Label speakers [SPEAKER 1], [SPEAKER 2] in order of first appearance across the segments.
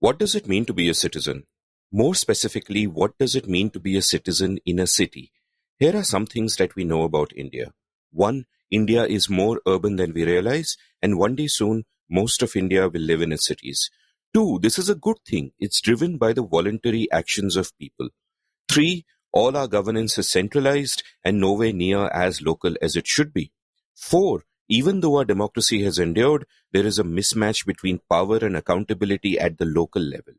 [SPEAKER 1] What does it mean to be a citizen? More specifically, what does it mean to be a citizen in a city? Here are some things that we know about India. One, India is more urban than we realize, and one day soon, most of India will live in its cities. Two, this is a good thing. It's driven by the voluntary actions of people. Three, all our governance is centralized and nowhere near as local as it should be. Four, even though our democracy has endured, there is a mismatch between power and accountability at the local level.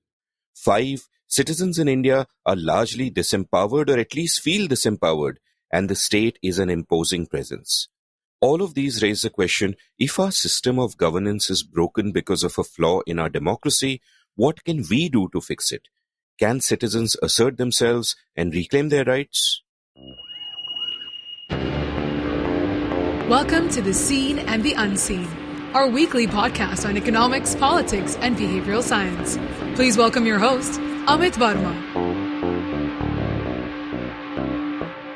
[SPEAKER 1] Five, citizens in India are largely disempowered or at least feel disempowered, and the state is an imposing presence. All of these raise the question, if our system of governance is broken because of a flaw in our democracy, what can we do to fix it? Can citizens assert themselves and reclaim their rights?
[SPEAKER 2] Welcome to The Seen and the Unseen, our weekly podcast on economics, politics, and behavioral science. Please welcome your host, Amit Varma.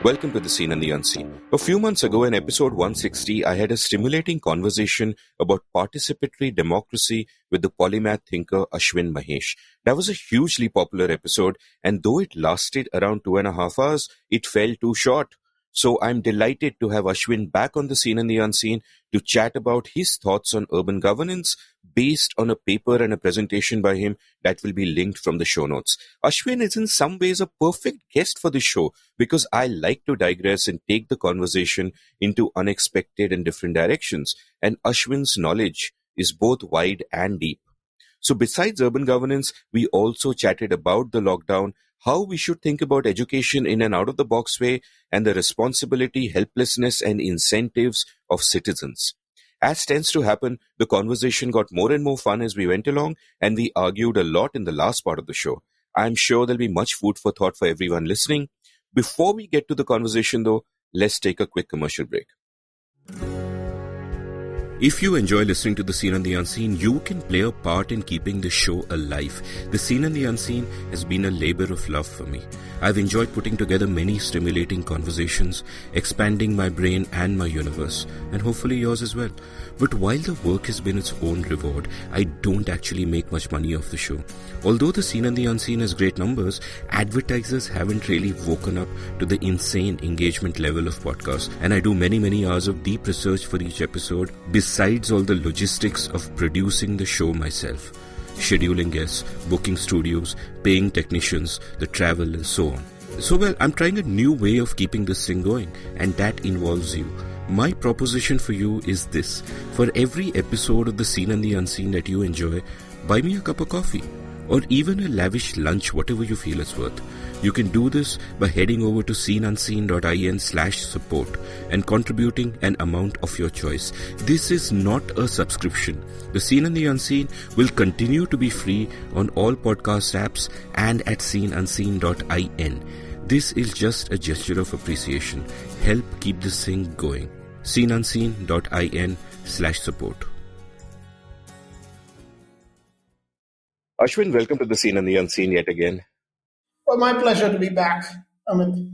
[SPEAKER 1] Welcome to The Seen and the Unseen. A few months ago in episode 160, I had a stimulating conversation about participatory democracy with the polymath thinker Ashwin Mahesh. That was a hugely popular episode, and though it lasted around 2.5 hours, it fell too short. So I'm delighted to have Ashwin back on The Seen and the Unseen to chat about his thoughts on urban governance based on a paper and a presentation by him that will be linked from the show notes. Ashwin is in some ways a perfect guest for this show because I like to digress and take the conversation into unexpected and different directions. And Ashwin's knowledge is both wide and deep. So besides urban governance, we also chatted about the lockdown, how we should think about education in an out-of-the-box way, and the responsibility, helplessness, and incentives of citizens. As tends to happen, the conversation got more and more fun as we went along, and we argued a lot in the last part of the show. I'm sure there'll be much food for thought for everyone listening. Before we get to the conversation, though, let's take a quick commercial break. If you enjoy listening to The Seen and the Unseen, you can play a part in keeping the show alive. The Seen and the Unseen has been a labor of love for me. I've enjoyed putting together many stimulating conversations, expanding my brain and my universe, and hopefully yours as well. But while the work has been its own reward, I don't actually make much money off the show. Although The Seen and the Unseen has great numbers, advertisers haven't really woken up to the insane engagement level of podcasts, and I do many hours of deep research for each episode, besides all the logistics of producing the show myself. Scheduling guests, booking studios, paying technicians, the travel and so on. So I'm trying a new way of keeping this thing going, and that involves you. My proposition for you is this. For every episode of The Seen and the Unseen that you enjoy, buy me a cup of coffee, or even a lavish lunch, whatever you feel it's worth. You can do this by heading over to seenunseen.in/support and contributing an amount of your choice. This is not a subscription. The Seen and the Unseen will continue to be free on all podcast apps and at seenunseen.in. This is just a gesture of appreciation. Help keep this thing going. seenunseen.in/support. Ashwin, welcome to The Seen and the Unseen yet again.
[SPEAKER 3] Well, my pleasure to be back, Amit.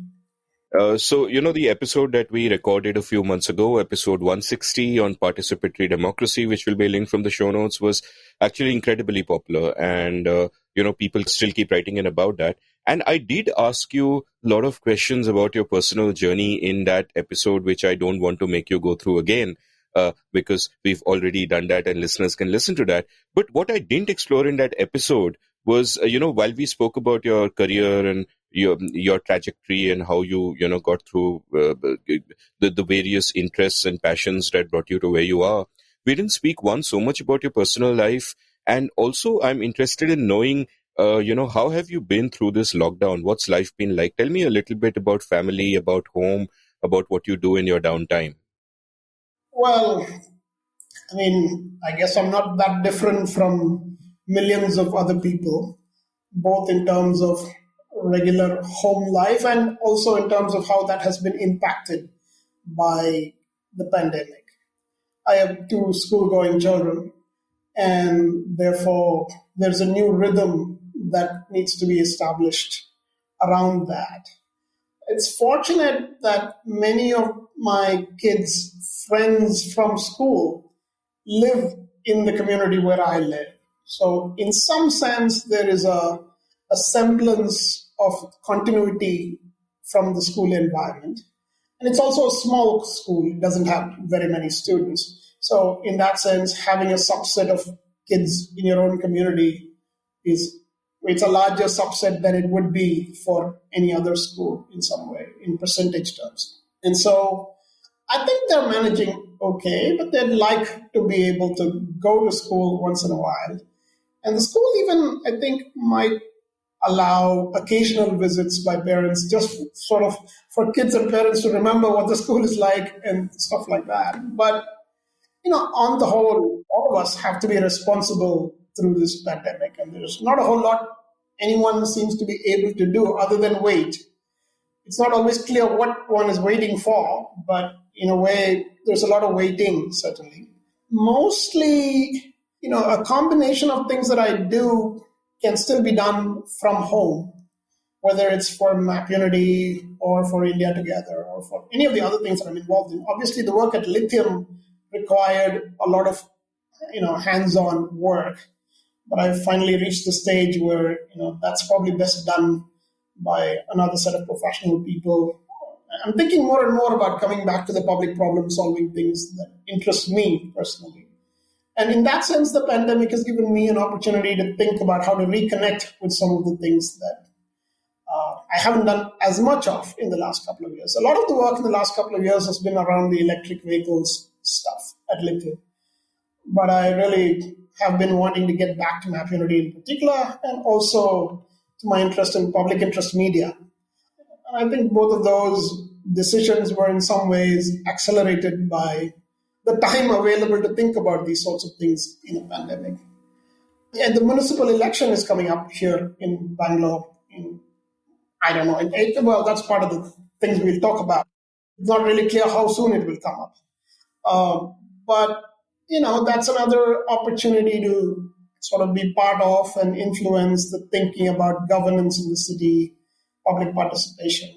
[SPEAKER 1] So, the episode that we recorded a few months ago, episode 160 on participatory democracy, which will be linked from the show notes, was actually incredibly popular. And, people still keep writing in about that. And I did ask you a lot of questions about your personal journey in that episode, which I don't want to make you go through again. Because we've already done that and listeners can listen to that. But what I didn't explore in that episode was, while we spoke about your career and your trajectory and how you, got through the various interests and passions that brought you to where you are, we didn't speak so much about your personal life. And also I'm interested in knowing, how have you been through this lockdown? What's life been like? Tell me a little bit about family, about home, about what you do in your downtime.
[SPEAKER 3] Well, I guess I'm not that different from millions of other people, both in terms of regular home life and also in terms of how that has been impacted by the pandemic. I have 2 school-going children, and therefore there's a new rhythm that needs to be established around that. It's fortunate that many of my kids' friends from school live in the community where I live. So in some sense, there is a semblance of continuity from the school environment. And it's also a small school. It doesn't have very many students. So in that sense, having a subset of kids in your own community it's a larger subset than it would be for any other school in some way, in percentage terms. And so I think they're managing okay, but they'd like to be able to go to school once in a while. And the school even, I think, might allow occasional visits by parents, just sort of for kids and parents to remember what the school is like and stuff like that. But, on the whole, all of us have to be responsible through this pandemic. And there's not a whole lot anyone seems to be able to do other than wait. It's not always clear what one is waiting for, but in a way, there's a lot of waiting, certainly. Mostly, a combination of things that I do can still be done from home, whether it's for Map Unity or for India Together or for any of the other things that I'm involved in. Obviously, the work at Lithium required a lot of, hands-on work, but I've finally reached the stage where, that's probably best done by another set of professional people. I'm thinking more and more about coming back to the public problem-solving things that interest me personally. And in that sense, the pandemic has given me an opportunity to think about how to reconnect with some of the things that I haven't done as much of in the last couple of years. A lot of the work in the last couple of years has been around the electric vehicles stuff at Lithium. But I really have been wanting to get back to Map Unity in particular, and also to my interest in public interest media. And I think both of those decisions were in some ways accelerated by the time available to think about these sorts of things in a pandemic. And the municipal election is coming up here in Bangalore I don't know, in April. Well, that's part of the things we'll talk about. It's not really clear how soon it will come up. But, that's another opportunity to sort of be part of and influence the thinking about governance in the city, public participation,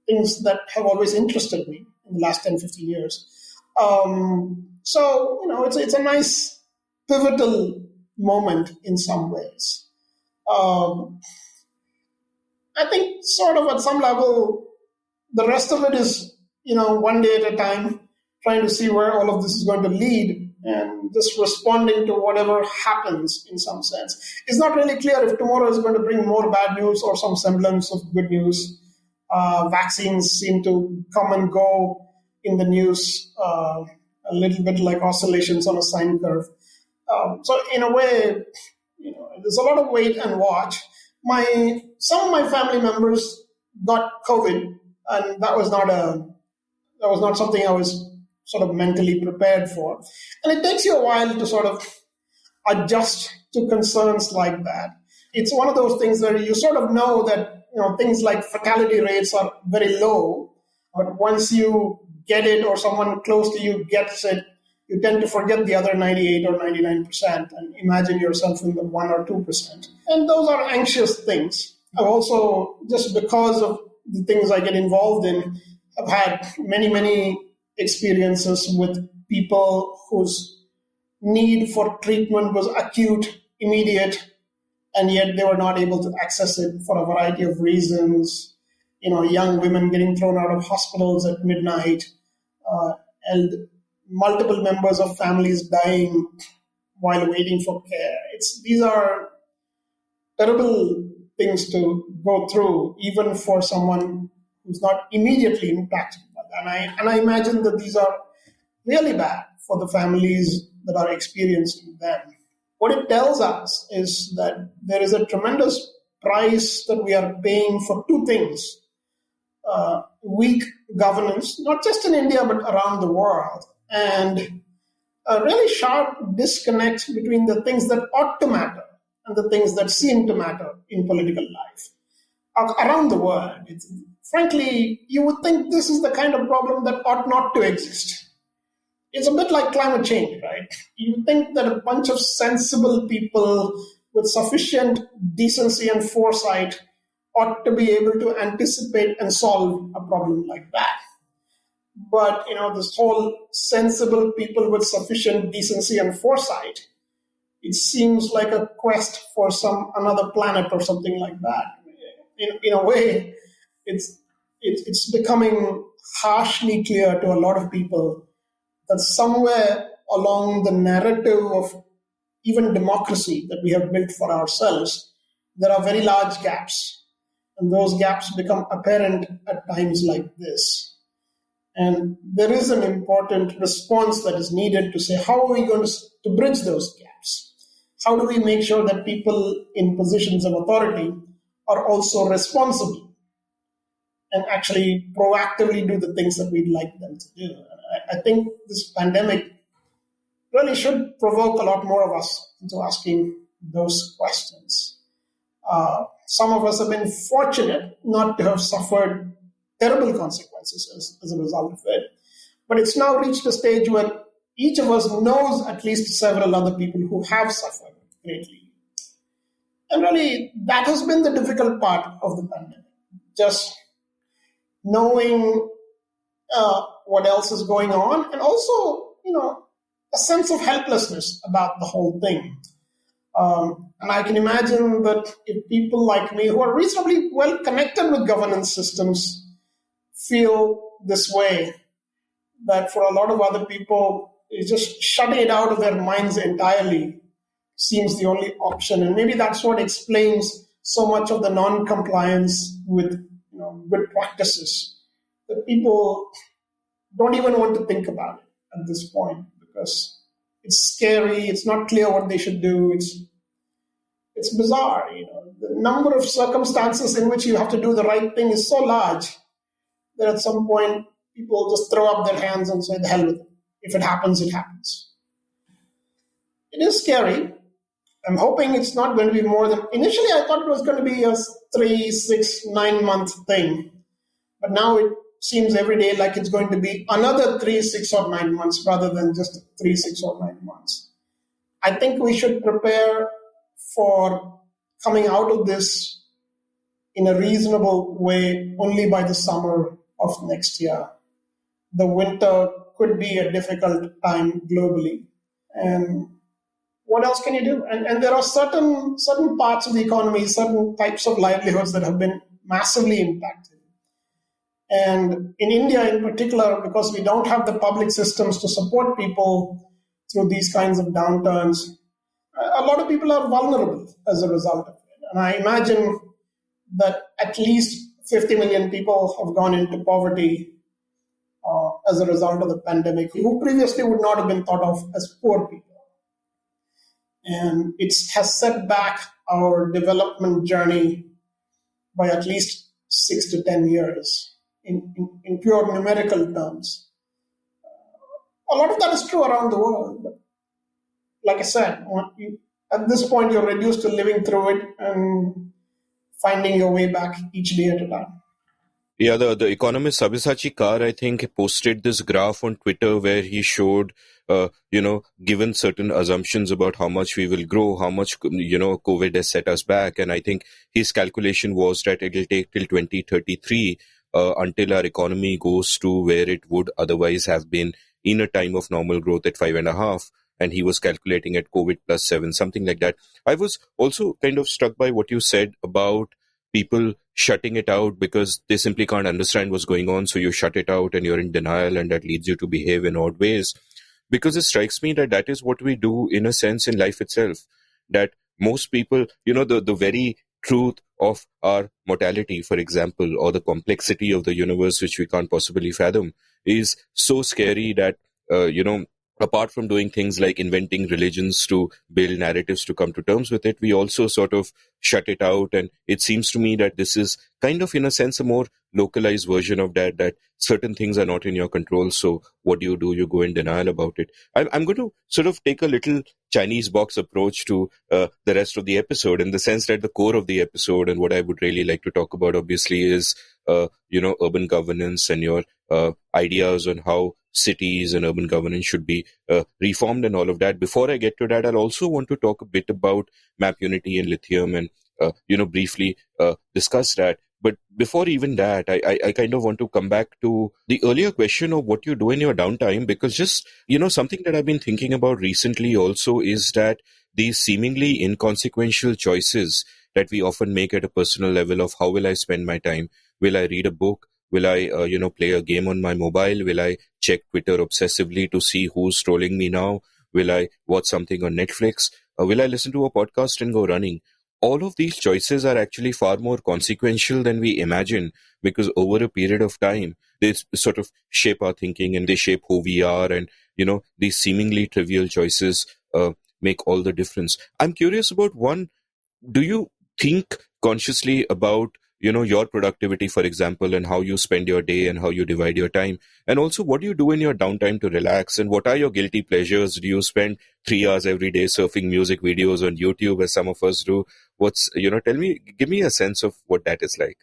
[SPEAKER 3] things that have always interested me in the last 10, 15 years. It's a nice pivotal moment in some ways. I think sort of at some level, the rest of it is, one day at a time, trying to see where all of this is going to lead and just responding to whatever happens in some sense. It's not really clear if tomorrow is going to bring more bad news or some semblance of good news. Vaccines seem to come and go in the news, a little bit like oscillations on a sine curve. So in a way, there's a lot of wait and watch. Some of my family members got COVID, and that was not something I was sort of mentally prepared for. And it takes you a while to sort of adjust to concerns like that. It's one of those things where you sort of know that things like fatality rates are very low, but once you get it or someone close to you gets it, you tend to forget the other 98 or 99% and imagine yourself in the 1 or 2%. And those are anxious things. I've also, just because of the things I get involved in, I've had many, many experiences with people whose need for treatment was acute, immediate, and yet they were not able to access it for a variety of reasons. Young women getting thrown out of hospitals at midnight, and multiple members of families dying while waiting for care. These are terrible things to go through, even for someone who's not immediately impacted by that. And I imagine that these are really bad for the families that are experiencing them. What it tells us is that there is a tremendous price that we are paying for two things. Weak governance, not just in India, but around the world, and a really sharp disconnect between the things that ought to matter and the things that seem to matter in political life around the world. Frankly, you would think this is the kind of problem that ought not to exist. It's a bit like climate change, right? You think that a bunch of sensible people with sufficient decency and foresight ought to be able to anticipate and solve a problem like that. But, this whole sensible people with sufficient decency and foresight it seems like a quest for some another planet or something like that. In a way, it's becoming harshly clear to a lot of people that somewhere along the narrative of even democracy that we have built for ourselves, there are very large gaps. And those gaps become apparent at times like this. And there is an important response that is needed to say, how are we going to bridge those gaps? How do we make sure that people in positions of authority are also responsible and actually proactively do the things that we'd like them to do? I think this pandemic really should provoke a lot more of us into asking those questions. Some of us have been fortunate not to have suffered terrible consequences as a result of it. But it's now reached a stage where each of us knows at least several other people who have suffered greatly. And really, that has been the difficult part of the pandemic. Just knowing what else is going on, and also, a sense of helplessness about the whole thing. And I can imagine that if people like me who are reasonably well connected with governance systems feel this way, that for a lot of other people, it's just shutting it out of their minds entirely seems the only option. And maybe that's what explains so much of the non-compliance with good practices, that people don't even want to think about it at this point because it's scary, it's not clear what they should do, it's bizarre. The number of circumstances in which you have to do the right thing is so large that at some point people just throw up their hands and say, the hell with it. If it happens, it happens. It is scary. I'm hoping it's not going to be more than, initially I thought it was going to be a 3, 6, 9 month thing. But now it seems every day like it's going to be another 3, 6 or 9 months rather than just 3, 6 or 9 months. I think we should prepare for coming out of this in a reasonable way only by the summer of next year. The winter could be a difficult time globally. And what else can you do? And there are certain parts of the economy, certain types of livelihoods that have been massively impacted. And in India in particular, because we don't have the public systems to support people through these kinds of downturns, a lot of people are vulnerable as a result of it. And I imagine that at least 50 million people have gone into poverty as a result of the pandemic, who previously would not have been thought of as poor people. And it has set back our development journey by at least 6 to 10 years in pure numerical terms. A lot of that is true around the world. But like I said, at this point, you're reduced to living through it and finding your way back each day at a time.
[SPEAKER 1] Yeah, the economist Sabyasachi Kar, I think, posted this graph on Twitter where he showed, given certain assumptions about how much we will grow, how much, COVID has set us back. And I think his calculation was that it will take till 2033 until our economy goes to where it would otherwise have been in a time of normal growth at 5.5. And he was calculating at COVID plus 7, something like that. I was also kind of struck by what you said about people shutting it out because they simply can't understand what's going on. So you shut it out and you're in denial, and that leads you to behave in odd ways. Because it strikes me that that is what we do in a sense in life itself. That most people, the very truth of our mortality, for example, or the complexity of the universe, which we can't possibly fathom, is so scary that, apart from doing things like inventing religions to build narratives to come to terms with it, we also sort of shut it out. And it seems to me that this is kind of, in a sense, a more localized version of that certain things are not in your control. So what do? You go in denial about it. I'm going to sort of take a little Chinese box approach to the rest of the episode, in the sense that the core of the episode and what I would really like to talk about, obviously, is, urban governance and your ideas on how cities and urban governance should be reformed and all of that. Before I get to that, I'll also want to talk a bit about map unity and lithium and, briefly discuss that. But before even that, I kind of want to come back to the earlier question of what you do in your downtime, because just, something that I've been thinking about recently also is that these seemingly inconsequential choices that we often make at a personal level of how will I spend my time? Will I read a book? Will I, play a game on my mobile? Will I check Twitter obsessively to see who's trolling me now? Will I watch something on Netflix? Will I listen to a podcast and go running? All of these choices are actually far more consequential than we imagine, because over a period of time, they sort of shape our thinking and they shape who we are. And, these seemingly trivial choices make all the difference. I'm curious about one. Do you think consciously about your productivity, for example, and how you spend your day and how you divide your time? And also, what do you do in your downtime to relax? And what are your guilty pleasures? Do you spend 3 hours every day surfing music videos on YouTube, as some of us do? What's tell me, give me a sense of what that is like.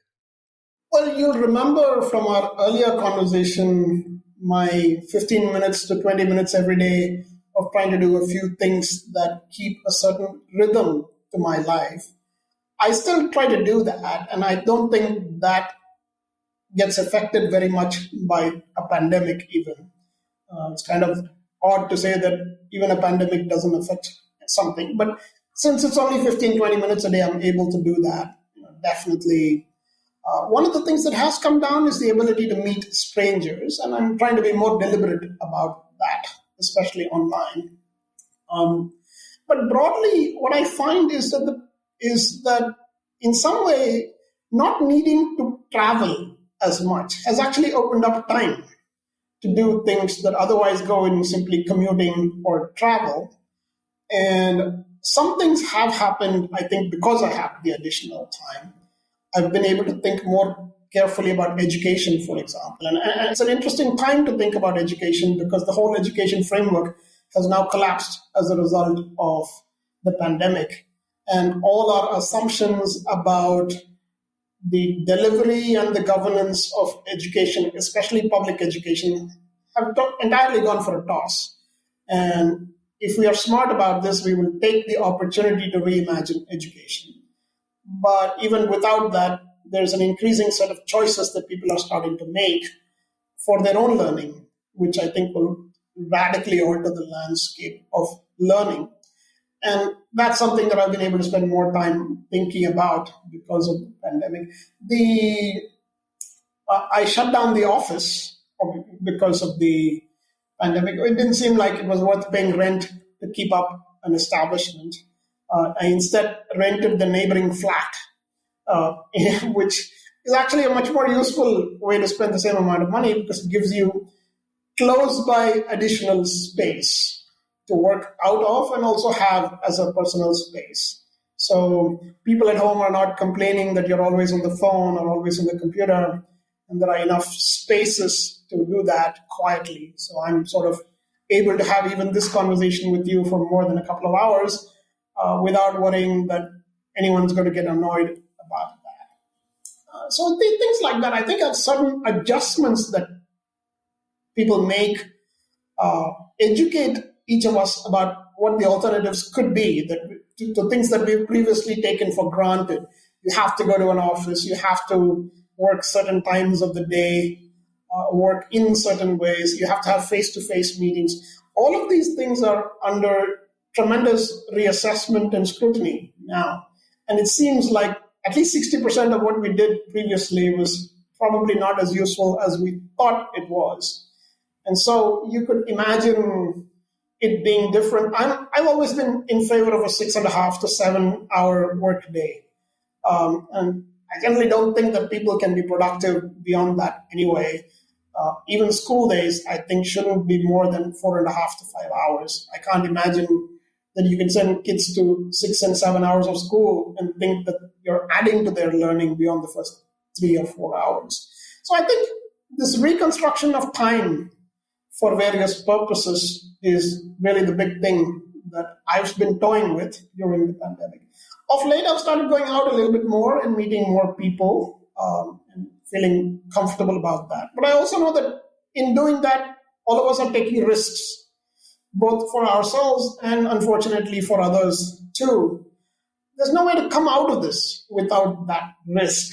[SPEAKER 3] Well, you'll remember from our earlier conversation my 15 minutes to 20 minutes every day of trying to do a few things that keep a certain rhythm to my life. I still try to do that, and I don't think that gets affected very much by a pandemic, even. It's kind of odd to say that even a pandemic doesn't affect something. But since it's only 15, 20 minutes a day, I'm able to do that. Definitely. One of the things that has come down is the ability to meet strangers, and I'm trying to be more deliberate about that, especially online. Um, but broadly, what I find is that in some way, not needing to travel as much has actually opened up time to do things that otherwise go in simply commuting or travel. And some things have happened, I think, because I have the additional time. I've been able to think more carefully about education, for example. And it's an interesting time to think about education because the whole education framework has now collapsed as a result of the pandemic. And all our assumptions about the delivery and the governance of education, especially public education, have entirely gone for a toss. And if we are smart about this, we will take the opportunity to reimagine education. But even without that, there's an increasing set of choices that people are starting to make for their own learning, which I think will radically alter the landscape of learning. And that's something that I've been able to spend more time thinking about because of the pandemic. I shut down the office because of the pandemic. It didn't seem like it was worth paying rent to keep up an establishment. I instead rented the neighboring flat, which is actually a much more useful way to spend the same amount of money because it gives you close by additional space to work out of and also have as a personal space. So people at home are not complaining that you're always on the phone or always on the computer, and there are enough spaces to do that quietly. So I'm sort of able to have even this conversation with you for more than a couple of hours without worrying that anyone's going to get annoyed about that. So things like that, I think, are certain adjustments that people make, educate each of us about what the alternatives could be, that to things that we've previously taken for granted. You have to go to an office, you have to work certain times of the day, work in certain ways, you have to have face-to-face meetings. All of these things are under tremendous reassessment and scrutiny now. And it seems like at least 60% of what we did previously was probably not as useful as we thought it was. And so you could imagine it being different. I've always been in favor of a 6.5 to 7 hour work day. And I generally don't think that people can be productive beyond that anyway. Even school days, I think, shouldn't be more than 4.5 to 5 hours. I can't imagine that you can send kids to 6 and 7 hours of school and think that you're adding to their learning beyond the first 3 or 4 hours. So I think this reconstruction of time for various purposes is really the big thing that I've been toying with during the pandemic. Of late, I've started going out a little bit more and meeting more people and feeling comfortable about that. But I also know that in doing that, all of us are taking risks, both for ourselves and unfortunately for others too. There's no way to come out of this without that risk.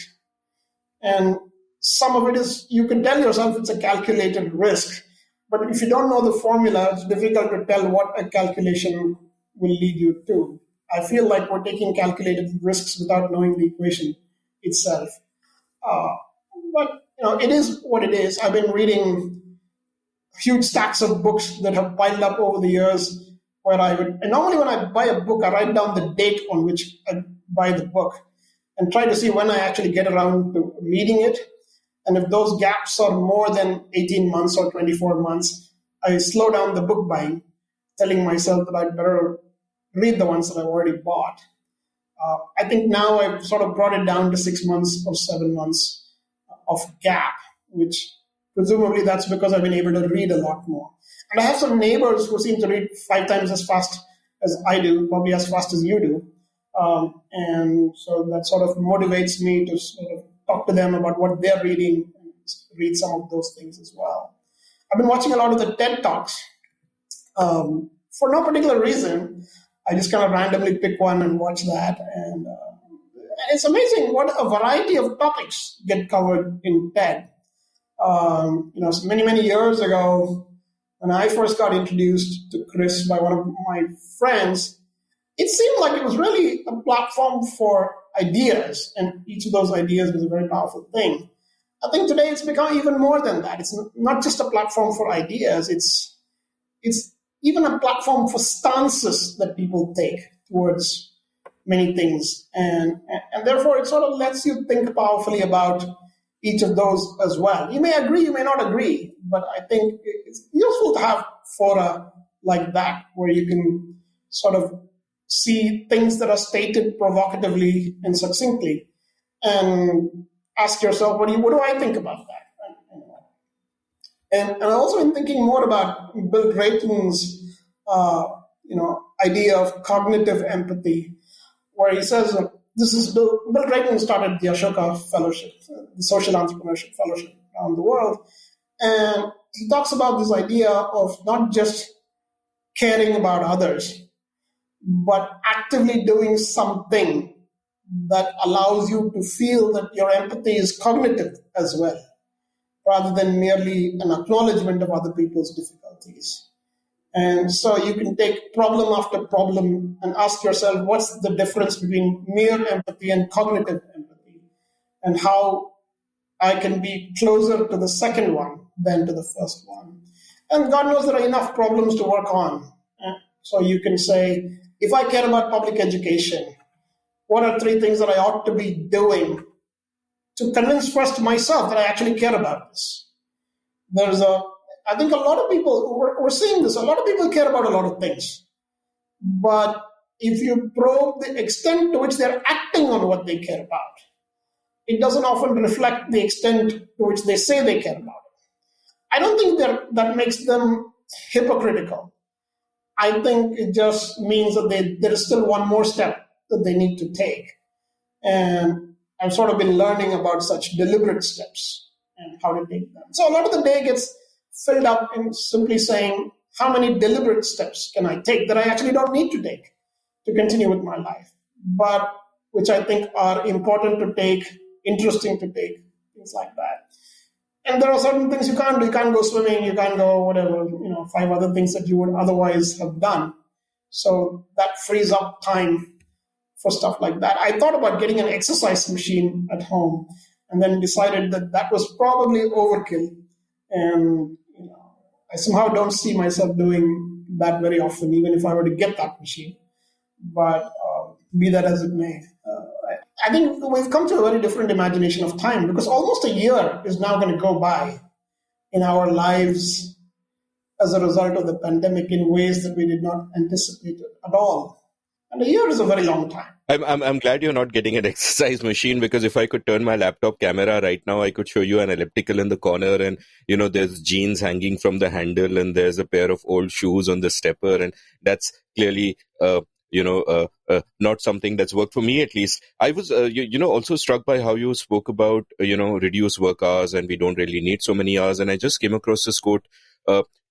[SPEAKER 3] And some of it is, you can tell yourself it's a calculated risk. But if you don't know the formula, it's difficult to tell what a calculation will lead you to. I feel like we're taking calculated risks without knowing the equation itself. Uh, but it is what it is. I've been reading huge stacks of books that have piled up over the years. And normally when I buy a book, I write down the date on which I buy the book and try to see when I actually get around to reading it. And if those gaps are more than 18 months or 24 months, I slow down the book buying, telling myself that I'd better read the ones that I've already bought. I think now I've sort of brought it down to 6 months or 7 months of gap, which presumably that's because I've been able to read a lot more. And I have some neighbors who seem to read 5 times as fast as I do, probably as fast as you do. And so that sort of motivates me to sort of talk to them about what they're reading and read some of those things as well. I've been watching a lot of the TED Talks for no particular reason. I just kind of randomly pick one and watch that. And it's amazing what a variety of topics get covered in TED. So many years ago, when I first got introduced to Chris by one of my friends, it seemed like it was really a platform for ideas, and each of those ideas was a very powerful thing. I think today it's become even more than that. It's not just a platform for ideas, it's even a platform for stances that people take towards many things. And therefore, it sort of lets you think powerfully about each of those as well. You may agree, you may not agree, but I think it's useful to have fora like that where you can sort of see things that are stated provocatively and succinctly and ask yourself, what do I think about that? And also in thinking more about Bill Drayton's idea of cognitive empathy, where he says, this is Bill Drayton started the Ashoka Fellowship, the Social Entrepreneurship Fellowship around the world. And he talks about this idea of not just caring about others, but actively doing something that allows you to feel that your empathy is cognitive as well, rather than merely an acknowledgement of other people's difficulties. And so you can take problem after problem and ask yourself, what's the difference between mere empathy and cognitive empathy, and how I can be closer to the second one than to the first one. And God knows there are enough problems to work on. So you can say, if I care about public education, what are 3 things that I ought to be doing to convince first myself that I actually care about this? I think a lot of people, we're seeing this, a lot of people care about a lot of things. But if you probe the extent to which they're acting on what they care about, it doesn't often reflect the extent to which they say they care about it. I don't think that makes them hypocritical. I think it just means that there is still one more step that they need to take. And I've sort of been learning about such deliberate steps and how to take them. So a lot of the day gets filled up in simply saying, how many deliberate steps can I take that I actually don't need to take to continue with my life, but which I think are important to take, interesting to take, things like that. And there are certain things you can't do. You can't go swimming, you can't go whatever, 5 other things that you would otherwise have done. So that frees up time for stuff like that. I thought about getting an exercise machine at home and then decided that was probably overkill. And I somehow don't see myself doing that very often, even if I were to get that machine. But be that as it may, I think we've come to a very different imagination of time, because almost a year is now going to go by in our lives as a result of the pandemic in ways that we did not anticipate at all. And a year is a very long time.
[SPEAKER 1] I'm glad you're not getting an exercise machine, because if I could turn my laptop camera right now, I could show you an elliptical in the corner, and there's jeans hanging from the handle, and there's a pair of old shoes on the stepper, and that's clearly not something that's worked for me, at least. I was also struck by how you spoke about reduce work hours, and we don't really need so many hours. And I just came across this quote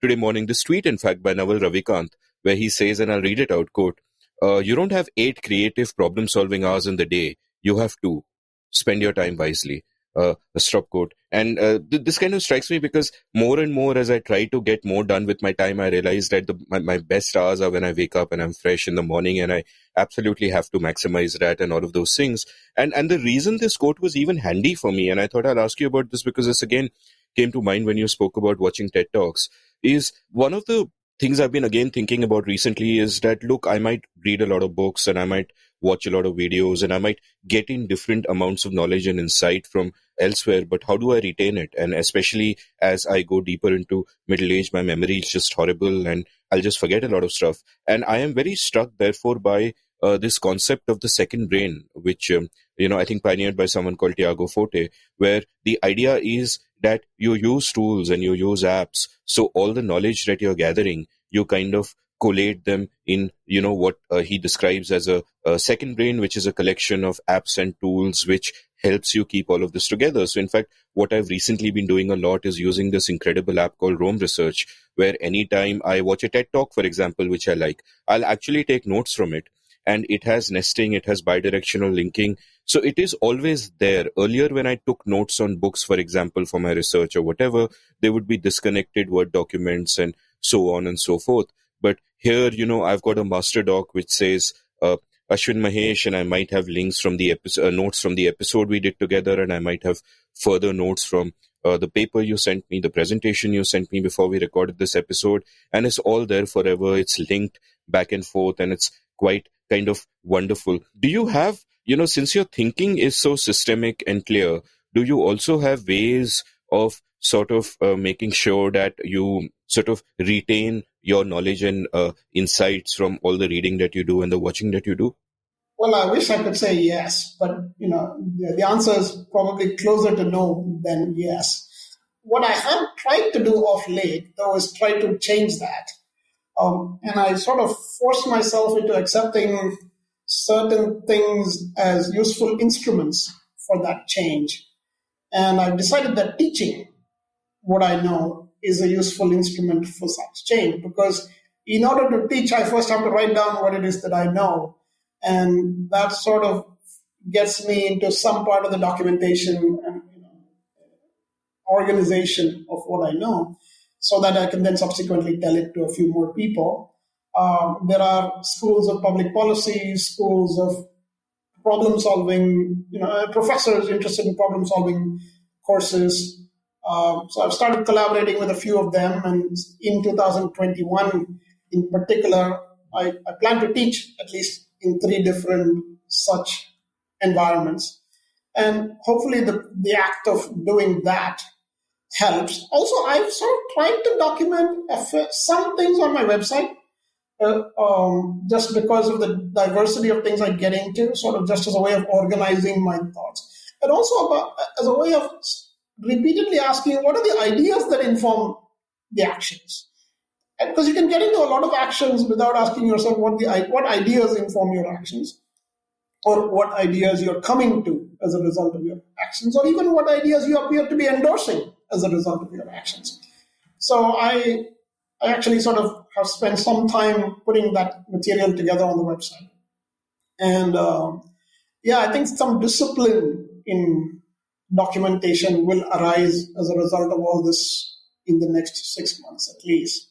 [SPEAKER 1] today morning, this tweet in fact by Naval Ravikant, where he says, and I'll read it out, quote, you don't have 8 creative problem-solving hours in the day. You have 2. Spend your time wisely. a stop quote. And this kind of strikes me because more and more as I try to get more done with my time, I realize that my best hours are when I wake up and I'm fresh in the morning, and I absolutely have to maximize that and all of those things. And the reason this quote was even handy for me, and I thought I'll ask you about this because this again came to mind when you spoke about watching TED Talks, is one of the things I've been again thinking about recently is that, look, I might read a lot of books and I might watch a lot of videos and I might get in different amounts of knowledge and insight from elsewhere, but how do I retain it? And especially as I go deeper into middle age, my memory is just horrible and I'll just forget a lot of stuff. And I am very struck, therefore, by this concept of the second brain, which, I think pioneered by someone called Tiago Forte, where the idea is that you use tools and you use apps. So all the knowledge that you're gathering, you kind of collate them in, what he describes as a second brain, which is a collection of apps and tools, which helps you keep all of this together. So in fact, what I've recently been doing a lot is using this incredible app called Rome Research, where anytime I watch a TED Talk, for example, which I like, I'll actually take notes from it. And it has nesting, it has bidirectional linking. So it is always there. Earlier, when I took notes on books, for example, for my research or whatever, they would be disconnected Word documents and so on and so forth. But here, I've got a master doc which says Ashwin Mahesh, and I might have links from the notes from the episode we did together, and I might have further notes from the paper you sent me, the presentation you sent me before we recorded this episode, and it's all there forever. It's linked back and forth, and it's quite kind of wonderful. Do you have, since your thinking is so systemic and clear, do you also have ways of sort of making sure that you sort of retain your knowledge and insights from all the reading that you do and the watching that you do?
[SPEAKER 3] Well, I wish I could say yes, but the answer is probably closer to no than yes. What I have tried to do of late, though, is try to change that. And I sort of forced myself into accepting certain things as useful instruments for that change. And I've decided that teaching what I know is a useful instrument for such change, because in order to teach, I first have to write down what it is that I know. And that sort of gets me into some part of the documentation and organization of what I know, so that I can then subsequently tell it to a few more people. There are schools of public policy, schools of problem solving, professors interested in problem solving courses. So I've started collaborating with a few of them, and in 2021 in particular, I plan to teach at least in 3 different such environments. And hopefully the act of doing that helps. Also, I've sort of tried to document some things on my website, just because of the diversity of things I get into, sort of just as a way of organizing my thoughts. And also as a way of repeatedly asking, what are the ideas that inform the actions? And because you can get into a lot of actions without asking yourself what ideas inform your actions, or what ideas you're coming to as a result of your actions, or even what ideas you appear to be endorsing as a result of your actions. So I actually sort of have spent some time putting that material together on the website. And I think some discipline in documentation will arise as a result of all this in the next 6 months at least.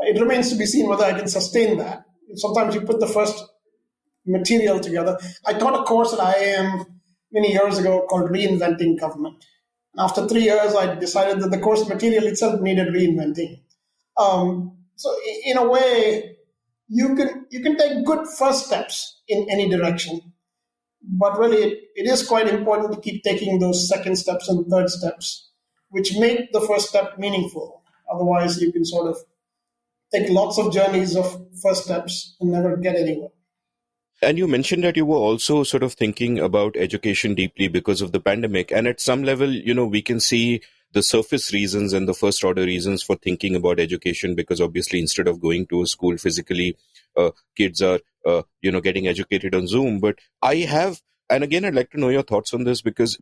[SPEAKER 3] It remains to be seen whether I can sustain that. Sometimes you put the first material together. I taught a course at IIM many years ago called Reinventing Government. And after 3 years, I decided that the course material itself needed reinventing. So in a way, you can take good first steps in any direction, but really it is quite important to keep taking those second steps and third steps, which make the first step meaningful. Otherwise, you can sort of take lots of journeys of first steps and never get anywhere.
[SPEAKER 1] And you mentioned that you were also sort of thinking about education deeply because of the pandemic. And at some level, we can see the surface reasons and the first order reasons for thinking about education, because obviously instead of going to a school physically, kids are, getting educated on Zoom. But and again, I'd like to know your thoughts on this because,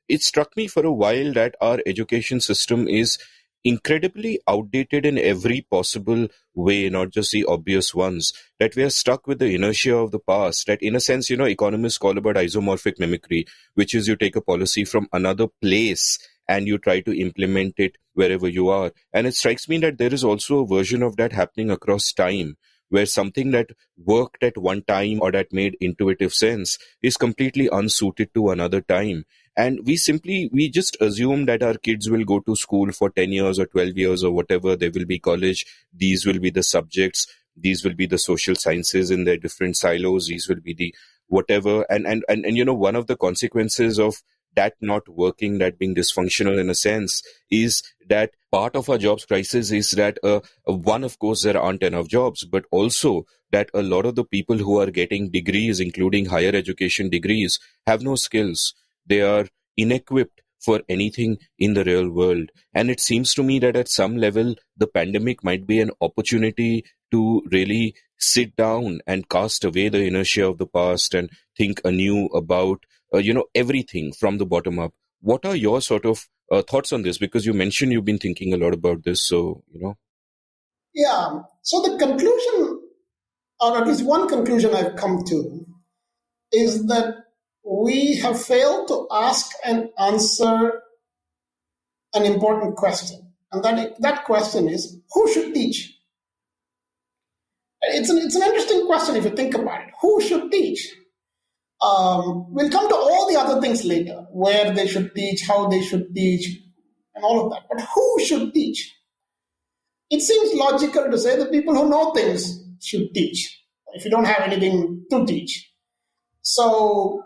[SPEAKER 1] it struck me for a while that our education system is incredibly outdated in every possible way, not just the obvious ones, that we are stuck with the inertia of the past. That, in a sense, economists call about isomorphic mimicry, which is you take a policy from another place and you try to implement it wherever you are. And it strikes me that there is also a version of that happening across time, where something that worked at one time or that made intuitive sense is completely unsuited to another time. And we just assume that our kids will go to school for 10 years or 12 years or whatever. There will be college. These will be the subjects. These will be the social sciences in their different silos. These will be the whatever. And one of the consequences of that not working, that being dysfunctional in a sense, is that part of our jobs crisis is that one, of course, there aren't enough jobs, but also that a lot of the people who are getting degrees, including higher education degrees, have no skills. They are inequipped for anything in the real world. And it seems to me that at some level, the pandemic might be an opportunity to really sit down and cast away the inertia of the past and think anew about, everything from the bottom up. What are your sort of thoughts on this? Because you mentioned you've been thinking a lot about this. So.
[SPEAKER 3] Yeah. So the conclusion, or at least one conclusion I've come to, is that we have failed to ask and answer an important question. And that question is, who should teach? It's an interesting question if you think about it. Who should teach? We'll come to all the other things later, where they should teach, how they should teach, and all of that. But who should teach? It seems logical to say that people who know things should teach, if you don't have anything to teach. So,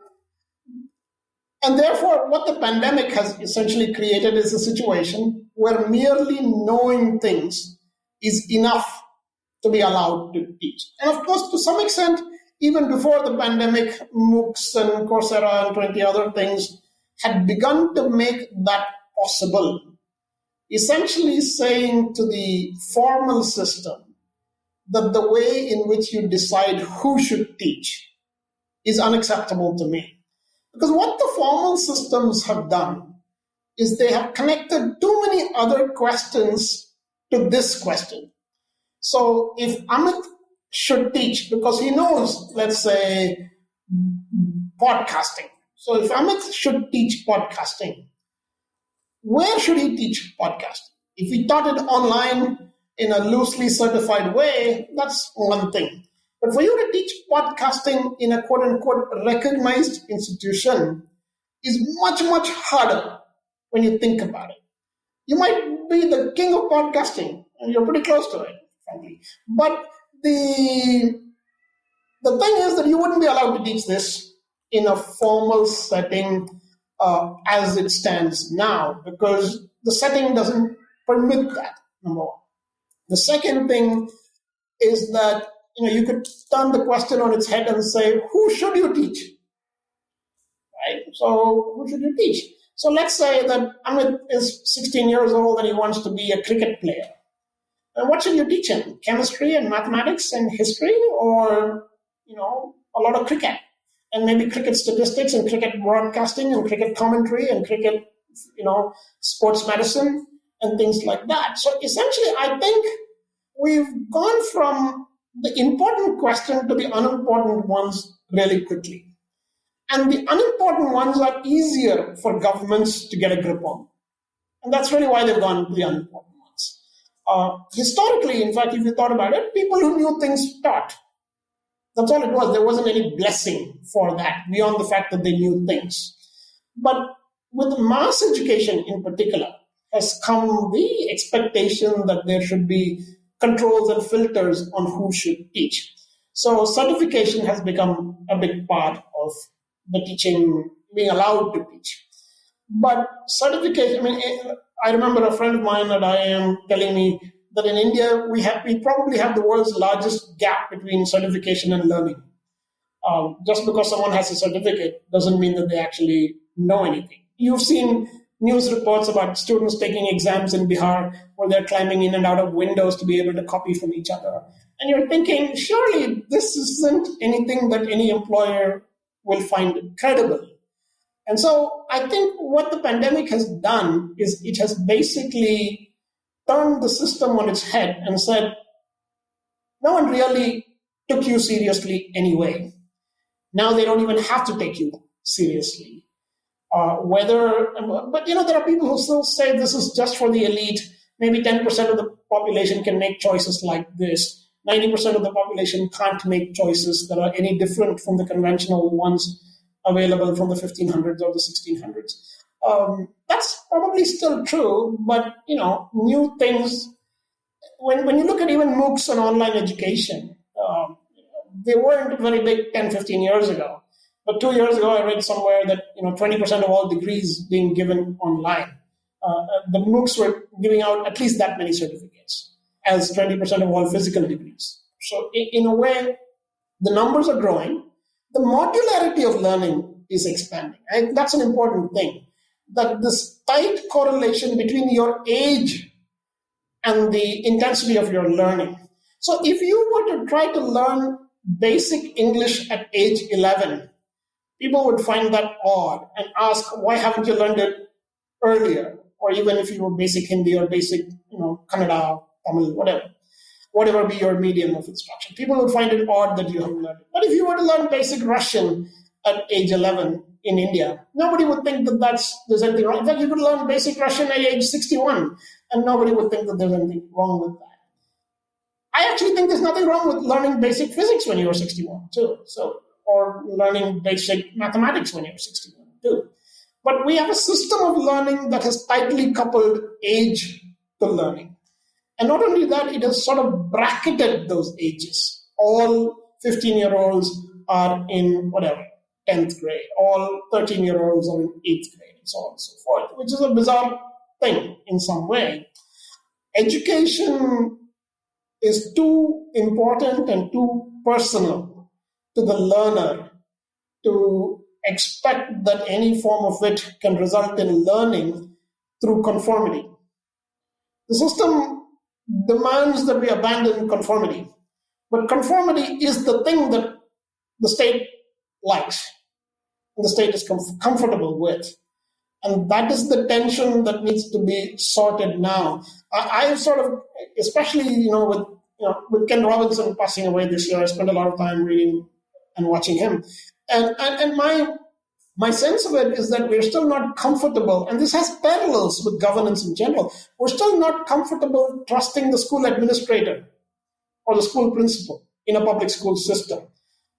[SPEAKER 3] and therefore, what the pandemic has essentially created is a situation where merely knowing things is enough to be allowed to teach. And of course, to some extent, even before the pandemic, MOOCs and Coursera and 20 other things had begun to make that possible, essentially saying to the formal system that the way in which you decide who should teach is unacceptable to me. Because what the formal systems have done is they have connected too many other questions to this question. So if Amit should teach because he knows, let's say, podcasting. So if Amit should teach podcasting, where should he teach podcasting? If he taught it online in a loosely certified way, that's one thing. But for you to teach podcasting in a quote-unquote recognized institution is much, much harder when you think about it. You might be the king of podcasting, and you're pretty close to it, frankly. But the thing is that you wouldn't be allowed to teach this in a formal setting as it stands now, because the setting doesn't permit that, number one. The second thing is that you could turn the question on its head and say, who should you teach? Right? So who should you teach? So let's say that Amit is 16 years old and he wants to be a cricket player. And what should you teach him? Chemistry and mathematics and history, or a lot of cricket, and maybe cricket statistics and cricket broadcasting and cricket commentary and cricket, sports medicine and things like that. So essentially, I think we've gone from the important question to the unimportant ones really quickly. And the unimportant ones are easier for governments to get a grip on. And that's really why they've gone to the unimportant ones. Historically, in fact, if you thought about it, people who knew things taught. That's all it was. There wasn't any blessing for that beyond the fact that they knew things. But with mass education in particular has come the expectation that there should be controls and filters on who should teach. So certification has become a big part of the teaching, being allowed to teach. But certification, I remember a friend of mine at IIM telling me that in India, we probably have the world's largest gap between certification and learning. Just because someone has a certificate doesn't mean that they actually know anything. You've seen news reports about students taking exams in Bihar where they're climbing in and out of windows to be able to copy from each other. And you're thinking, surely this isn't anything that any employer will find credible. And so I think what the pandemic has done is it has basically turned the system on its head and said, no one really took you seriously anyway. Now they don't even have to take you seriously. But there are people who still say this is just for the elite. Maybe 10% of the population can make choices like this. 90% of the population can't make choices that are any different from the conventional ones available from the 1500s or the 1600s. That's probably still true, but new things. When you look at even MOOCs and online education, they weren't very big 10, 15 years ago. But 2 years ago, I read somewhere that 20% of all degrees being given online. The MOOCs were giving out at least that many certificates as 20% of all physical degrees. So in a way, the numbers are growing. The modularity of learning is expanding. And that's an important thing. That this tight correlation between your age and the intensity of your learning. So if you were to try to learn basic English at age 11, people would find that odd and ask, why haven't you learned it earlier? Or even if you were basic Hindi or basic, Kannada, Tamil, whatever be your medium of instruction. People would find it odd that you haven't learned it. But if you were to learn basic Russian at age 11 in India, nobody would think that there's anything wrong. In fact, you could learn basic Russian at age 61, and nobody would think that there's anything wrong with that. I actually think there's nothing wrong with learning basic physics when you were 61, too. Or learning basic mathematics when you're 61, too. But we have a system of learning that has tightly coupled age to learning. And not only that, it has sort of bracketed those ages. All 15-year-olds are in 10th grade. All 13-year-olds are in 8th grade, and so on and so forth, which is a bizarre thing in some way. Education is too important and too personal to the learner to expect that any form of it can result in learning through conformity. The system demands that we abandon conformity, but conformity is the thing that the state likes and the state is comfortable with. And that is the tension that needs to be sorted now. I sort of, especially with Ken Robinson passing away this year, I spent a lot of time reading and watching him. And my sense of it is that we're still not comfortable, and this has parallels with governance in general. We're still not comfortable trusting the school administrator or the school principal in a public school system.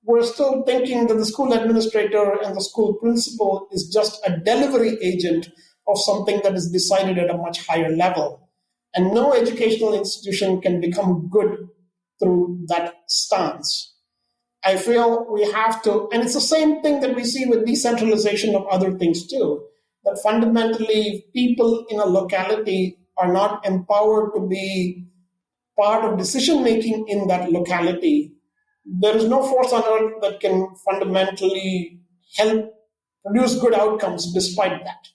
[SPEAKER 3] We're still thinking that the school administrator and the school principal is just a delivery agent of something that is decided at a much higher level. And no educational institution can become good through that stance. I feel we have to, and it's the same thing that we see with decentralization of other things too, that fundamentally people in a locality are not empowered to be part of decision-making in that locality. There is no force on earth that can fundamentally help produce good outcomes despite that.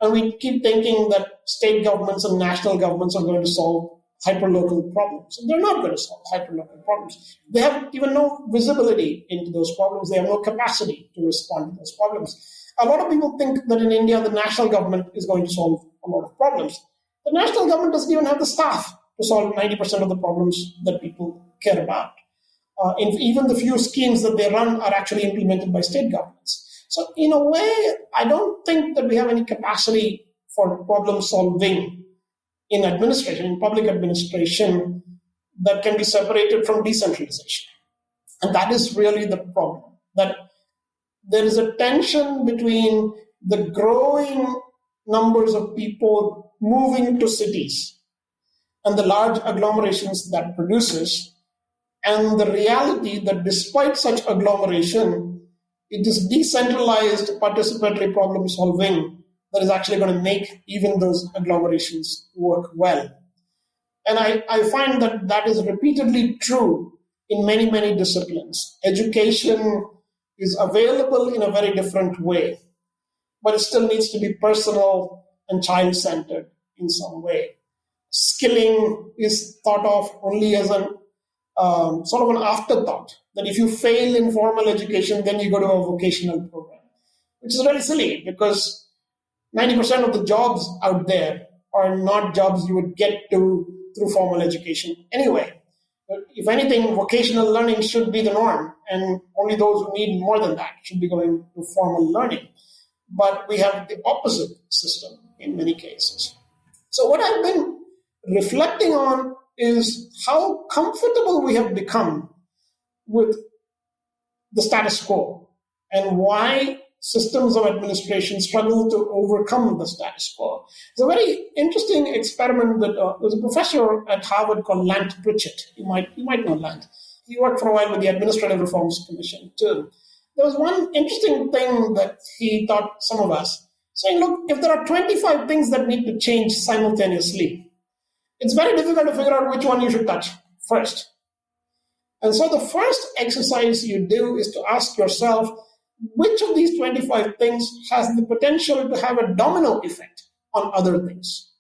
[SPEAKER 3] And we keep thinking that state governments and national governments are going to solve hyperlocal problems. And they're not going to solve hyperlocal problems. They have even no visibility into those problems. They have no capacity to respond to those problems. A lot of people think that in India, the national government is going to solve a lot of problems. The national government doesn't even have the staff to solve 90% of the problems that people care about. Even the few schemes that they run are actually implemented by state governments. So in a way, I don't think that we have any capacity for problem solving in administration, in public administration, that can be separated from decentralization. And that is really the problem, that there is a tension between the growing numbers of people moving to cities and the large agglomerations that produces, and the reality that despite such agglomeration, it is decentralized participatory problem solving that is actually going to make even those agglomerations work well. And I find that that is repeatedly true in many, many disciplines. Education is available in a very different way, but it still needs to be personal and child-centered in some way. Skilling is thought of only as an sort of an afterthought, that if you fail in formal education, then you go to a vocational program, which is really silly because 90% of the jobs out there are not jobs you would get to through formal education anyway. If anything, vocational learning should be the norm, and only those who need more than that should be going to formal learning. But we have the opposite system in many cases. So what I've been reflecting on is how comfortable we have become with the status quo and why systems of administration struggle to overcome the status quo. It's a very interesting experiment that there's a professor at Harvard called Lant Pritchett. You might know Lant. He worked for a while with the Administrative Reforms Commission too. There was one interesting thing that he taught some of us, saying, look, if there are 25 things that need to change simultaneously, it's very difficult to figure out which one you should touch first. And so the first exercise you do is to ask yourself, which of these 25 things has the potential to have a domino effect on other things?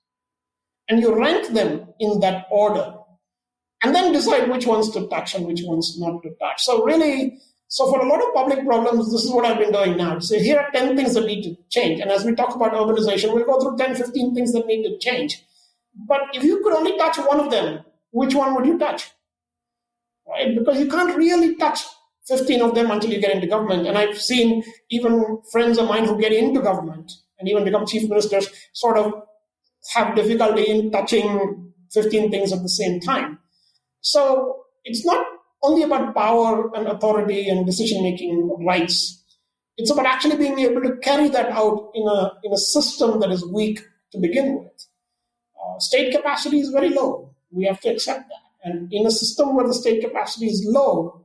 [SPEAKER 3] And you rank them in that order, and then decide which ones to touch and which ones not to touch. So for a lot of public problems, this is what I've been doing now. So here are 10 things that need to change. And as we talk about urbanization, we'll go through 10, 15 things that need to change. But if you could only touch one of them, which one would you touch? Right? Because you can't really touch 15 of them until you get into government. And I've seen even friends of mine who get into government and even become chief ministers sort of have difficulty in touching 15 things at the same time. So it's not only about power and authority and decision-making rights. It's about actually being able to carry that out in a system that is weak to begin with. State capacity is very low. We have to accept that. And in a system where the state capacity is low,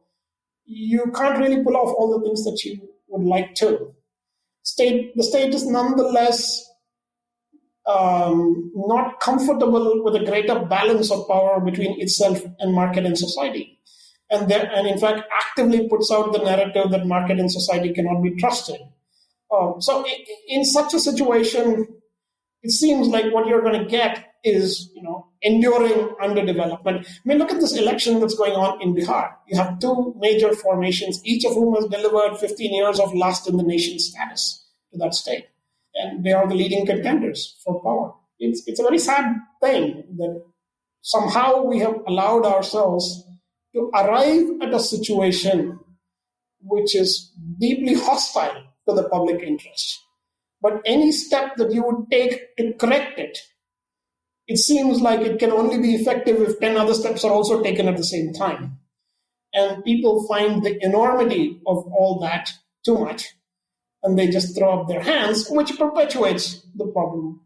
[SPEAKER 3] you can't really pull off all the things that you would like to. The state is nonetheless not comfortable with a greater balance of power between itself and market and society. And in fact, actively puts out the narrative that market and society cannot be trusted. So in such a situation, it seems like what you're going to get is, enduring underdevelopment. I mean, look at this election that's going on in Bihar. You have two major formations, each of whom has delivered 15 years of last in the nation status to that state. And they are the leading contenders for power. It's a very sad thing that somehow we have allowed ourselves to arrive at a situation which is deeply hostile to the public interest. But any step that you would take to correct it, it seems like it can only be effective if 10 other steps are also taken at the same time. And people find the enormity of all that too much, and they just throw up their hands, which perpetuates the problem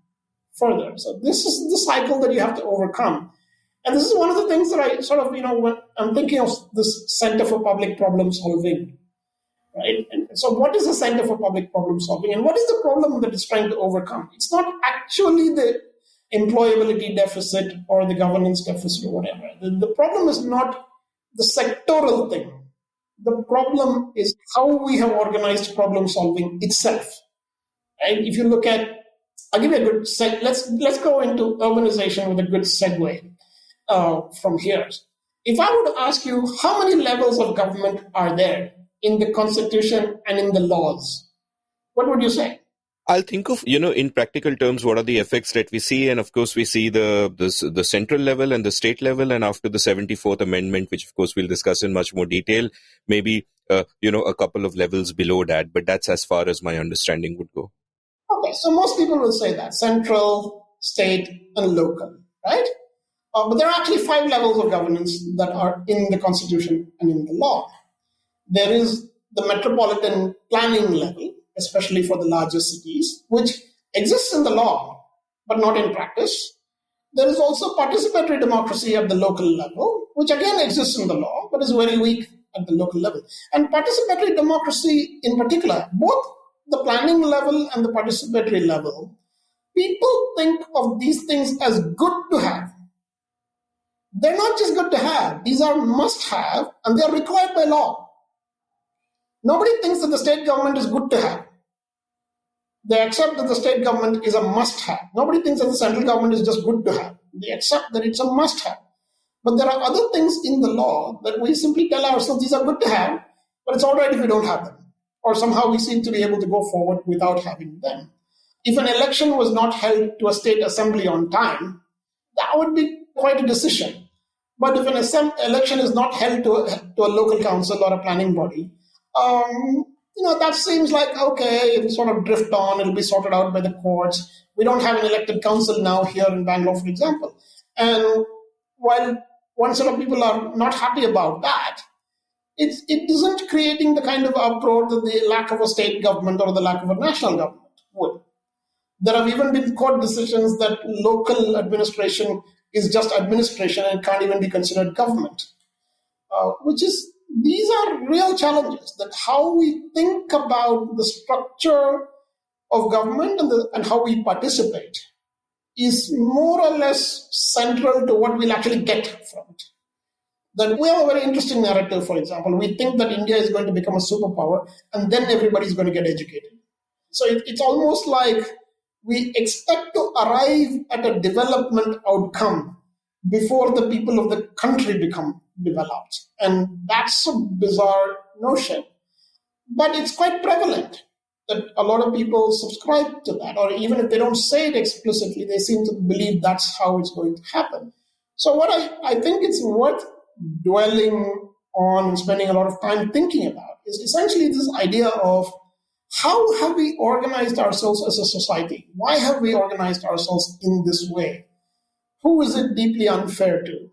[SPEAKER 3] further. So this is the cycle that you have to overcome. And this is one of the things that I sort of, when I'm thinking of this Center for Public Problem Solving, right? And so what is the Center for Public Problem Solving, and what is the problem that it's trying to overcome? It's not actually the employability deficit or the governance deficit or whatever. The problem is not the sectoral thing. The problem is how we have organized problem solving itself. Right? If you look at, I'll give you a good let's go into urbanization with a good segue from here. If I were to ask you how many levels of government are there in the Constitution and in the laws, what would you say?
[SPEAKER 1] I'll think of, in practical terms, what are the effects that we see? And of course, we see the central level and the state level. And after the 74th Amendment, which of course we'll discuss in much more detail, maybe, a couple of levels below that. But that's as far as my understanding would go.
[SPEAKER 3] Okay, so most people will say that central, state, and local, right? But there are actually 5 levels of governance that are in the Constitution and in the law. There is the metropolitan planning level, especially for the larger cities, which exists in the law, but not in practice. There is also participatory democracy at the local level, which again exists in the law, but is very weak at the local level. And participatory democracy in particular, both the planning level and the participatory level, people think of these things as good to have. They're not just good to have, these are must have, and they are required by law. Nobody thinks that the state government is good to have. They accept that the state government is a must have. Nobody thinks that the central government is just good to have. They accept that it's a must have. But there are other things in the law that we simply tell ourselves these are good to have, but it's all right if we don't have them. Or somehow we seem to be able to go forward without having them. If an election was not held to a state assembly on time, that would be quite a decision. But if an election is not held to a local council or a planning body, that seems like, okay, it'll sort of drift on, it'll be sorted out by the courts. We don't have an elected council now here in Bangalore, for example. And while one set of people are not happy about that, it isn't creating the kind of uproar that the lack of a state government or the lack of a national government would. There have even been court decisions that local administration is just administration and can't even be considered government, these are real challenges, that how we think about the structure of government and how we participate is more or less central to what we'll actually get from it. That we have a very interesting narrative, for example. We think that India is going to become a superpower and then everybody's going to get educated. So it's almost like we expect to arrive at a development outcome before the people of the country become developed. And that's a bizarre notion. But it's quite prevalent that a lot of people subscribe to that, or even if they don't say it explicitly, they seem to believe that's how it's going to happen. So what I think it's worth dwelling on and spending a lot of time thinking about is essentially this idea of how have we organized ourselves as a society? Why have we organized ourselves in this way? Who is it deeply unfair to?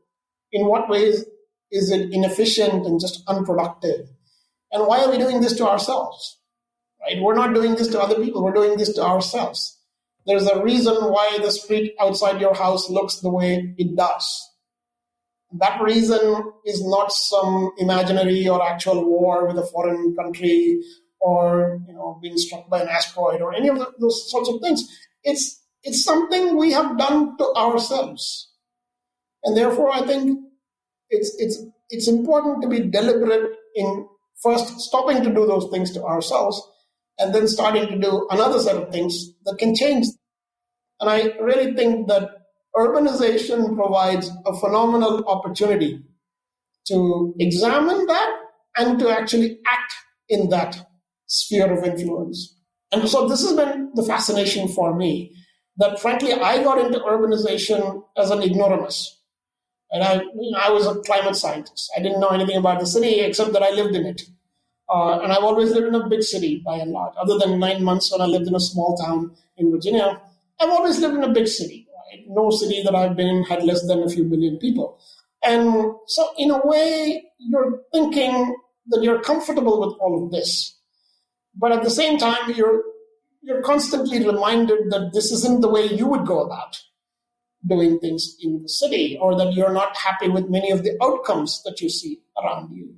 [SPEAKER 3] In what ways is it inefficient and just unproductive? And why are we doing this to ourselves? Right? We're not doing this to other people. We're doing this to ourselves. There's a reason why the street outside your house looks the way it does. That reason is not some imaginary or actual war with a foreign country or being struck by an asteroid or any of those sorts of things. It's something we have done to ourselves. And therefore, I think it's important to be deliberate in first stopping to do those things to ourselves and then starting to do another set of things that can change. And I really think that urbanization provides a phenomenal opportunity to examine that and to actually act in that sphere of influence. And so this has been the fascination for me, that frankly, I got into urbanization as an ignoramus. And I was a climate scientist. I didn't know anything about the city except that I lived in it. And I've always lived in a big city by and large. Other than 9 months when I lived in a small town in Virginia, I've always lived in a big city. Right? No city that I've been in had less than a few million people. And so in a way, you're thinking that you're comfortable with all of this. But at the same time, you're constantly reminded that this isn't the way you would go about doing things in the city, or that you're not happy with many of the outcomes that you see around you.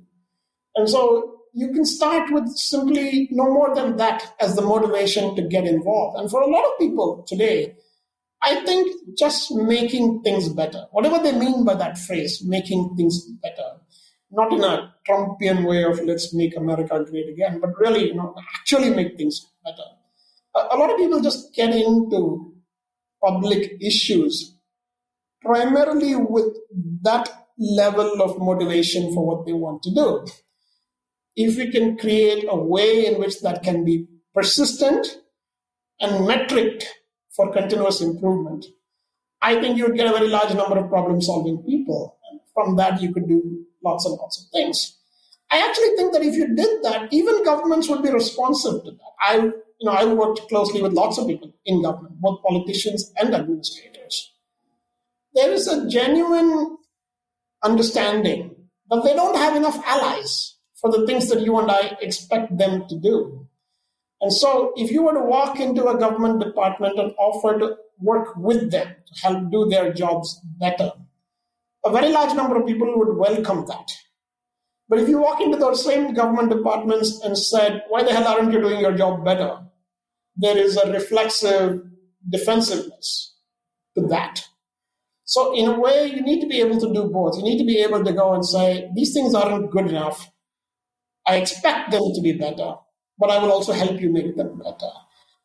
[SPEAKER 3] And so you can start with simply no more than that as the motivation to get involved. And for a lot of people today, I think just making things better, whatever they mean by that phrase, making things better, not in a Trumpian way of let's make America great again, but really, actually make things better. A lot of people just get into public issues primarily with that level of motivation for what they want to do. If we can create a way in which that can be persistent and metric for continuous improvement, I think you would get a very large number of problem-solving people. And from that, you could do lots and lots of things. I actually think that if you did that, even governments would be responsive to that. I worked closely with lots of people in government, both politicians and administrators. There is a genuine understanding that they don't have enough allies for the things that you and I expect them to do. And so if you were to walk into a government department and offer to work with them to help do their jobs better, a very large number of people would welcome that. But if you walk into those same government departments and said, why the hell aren't you doing your job better? There is a reflexive defensiveness to that. So in a way, you need to be able to do both. You need to be able to go and say, these things aren't good enough. I expect them to be better, but I will also help you make them better.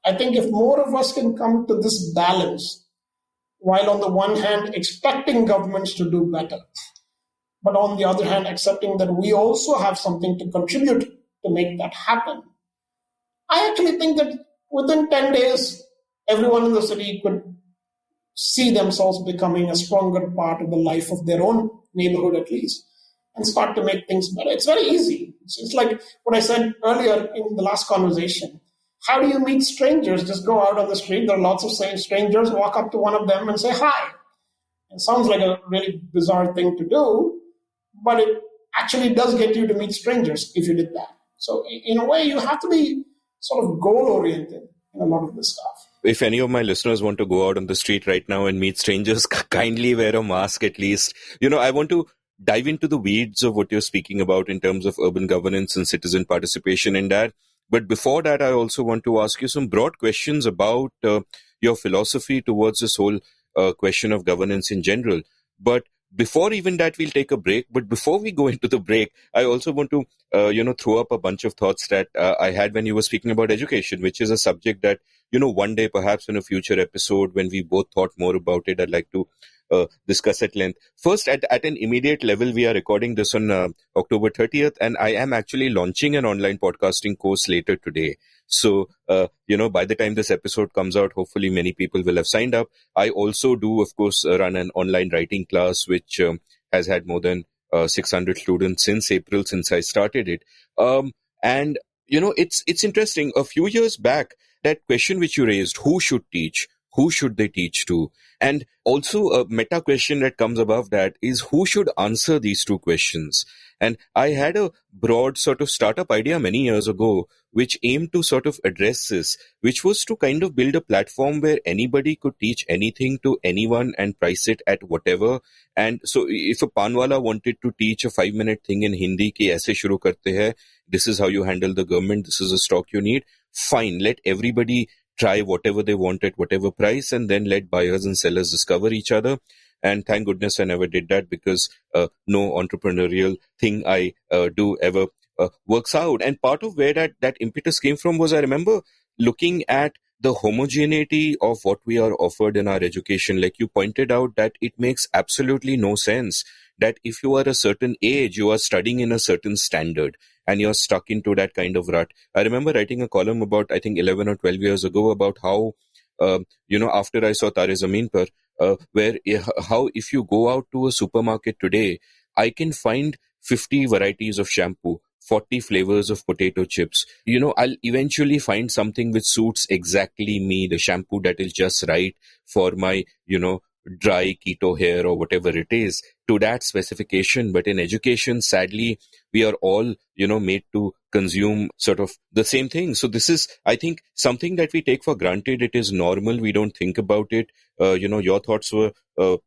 [SPEAKER 3] I think if more of us can come to this balance, while on the one hand expecting governments to do better, but on the other hand accepting that we also have something to contribute to make that happen, I actually think that within 10 days, everyone in the city could see themselves becoming a stronger part of the life of their own neighborhood at least, and start to make things better. It's very easy. It's like what I said earlier in the last conversation. How do you meet strangers? Just go out on the street. There are lots of strangers. Walk up to one of them and say hi. It sounds like a really bizarre thing to do, but it actually does get you to meet strangers if you did that. So in a way, you have to be sort of goal-oriented in a lot of this stuff.
[SPEAKER 1] If any of my listeners want to go out on the street right now and meet strangers, kindly wear a mask at least. I want to dive into the weeds of what you're speaking about in terms of urban governance and citizen participation in that. But before that, I also want to ask you some broad questions about your philosophy towards this whole question of governance in general. But before even that, we'll take a break. But before we go into the break, I also want to, throw up a bunch of thoughts that I had when you were speaking about education, which is a subject that, one day, perhaps in a future episode, when we both thought more about it, I'd like to discuss at length. First, at an immediate level, we are recording this on October 30th, and I am actually launching an online podcasting course later today. So, by the time this episode comes out, hopefully many people will have signed up. I also do, of course, run an online writing class, which has had more than 600 students since April, since I started it. And it's interesting. A few years back, that question which you raised, who should teach? Who should they teach to? And also a meta question that comes above that is, who should answer these two questions? And I had a broad sort of startup idea many years ago, which aimed to sort of address this, which was to kind of build a platform where anybody could teach anything to anyone and price it at whatever. And so if a panwala wanted to teach a 5-minute thing in Hindi, ki aise shuru karte hai, this is how you handle the government, this is the stock you need, fine, let everybody try whatever they want at whatever price, and then let buyers and sellers discover each other. And thank goodness I never did that, because no entrepreneurial thing I do ever works out. And part of where that impetus came from was, I remember looking at the homogeneity of what we are offered in our education. Like you pointed out, that it makes absolutely no sense that if you are a certain age, you are studying in a certain standard, and you're stuck into that kind of rut. I remember writing a column about, I think, 11 or 12 years ago about how, after I saw Tare Zameen Par, how if you go out to a supermarket today, I can find 50 varieties of shampoo, 40 flavors of potato chips. I'll eventually find something which suits exactly me, the shampoo that is just right for my, dry keto hair or whatever it is, to that specification. But in education, sadly, we are all, made to consume sort of the same thing. So this is, I think, something that we take for granted. It is normal. We don't think about it. Your thoughts were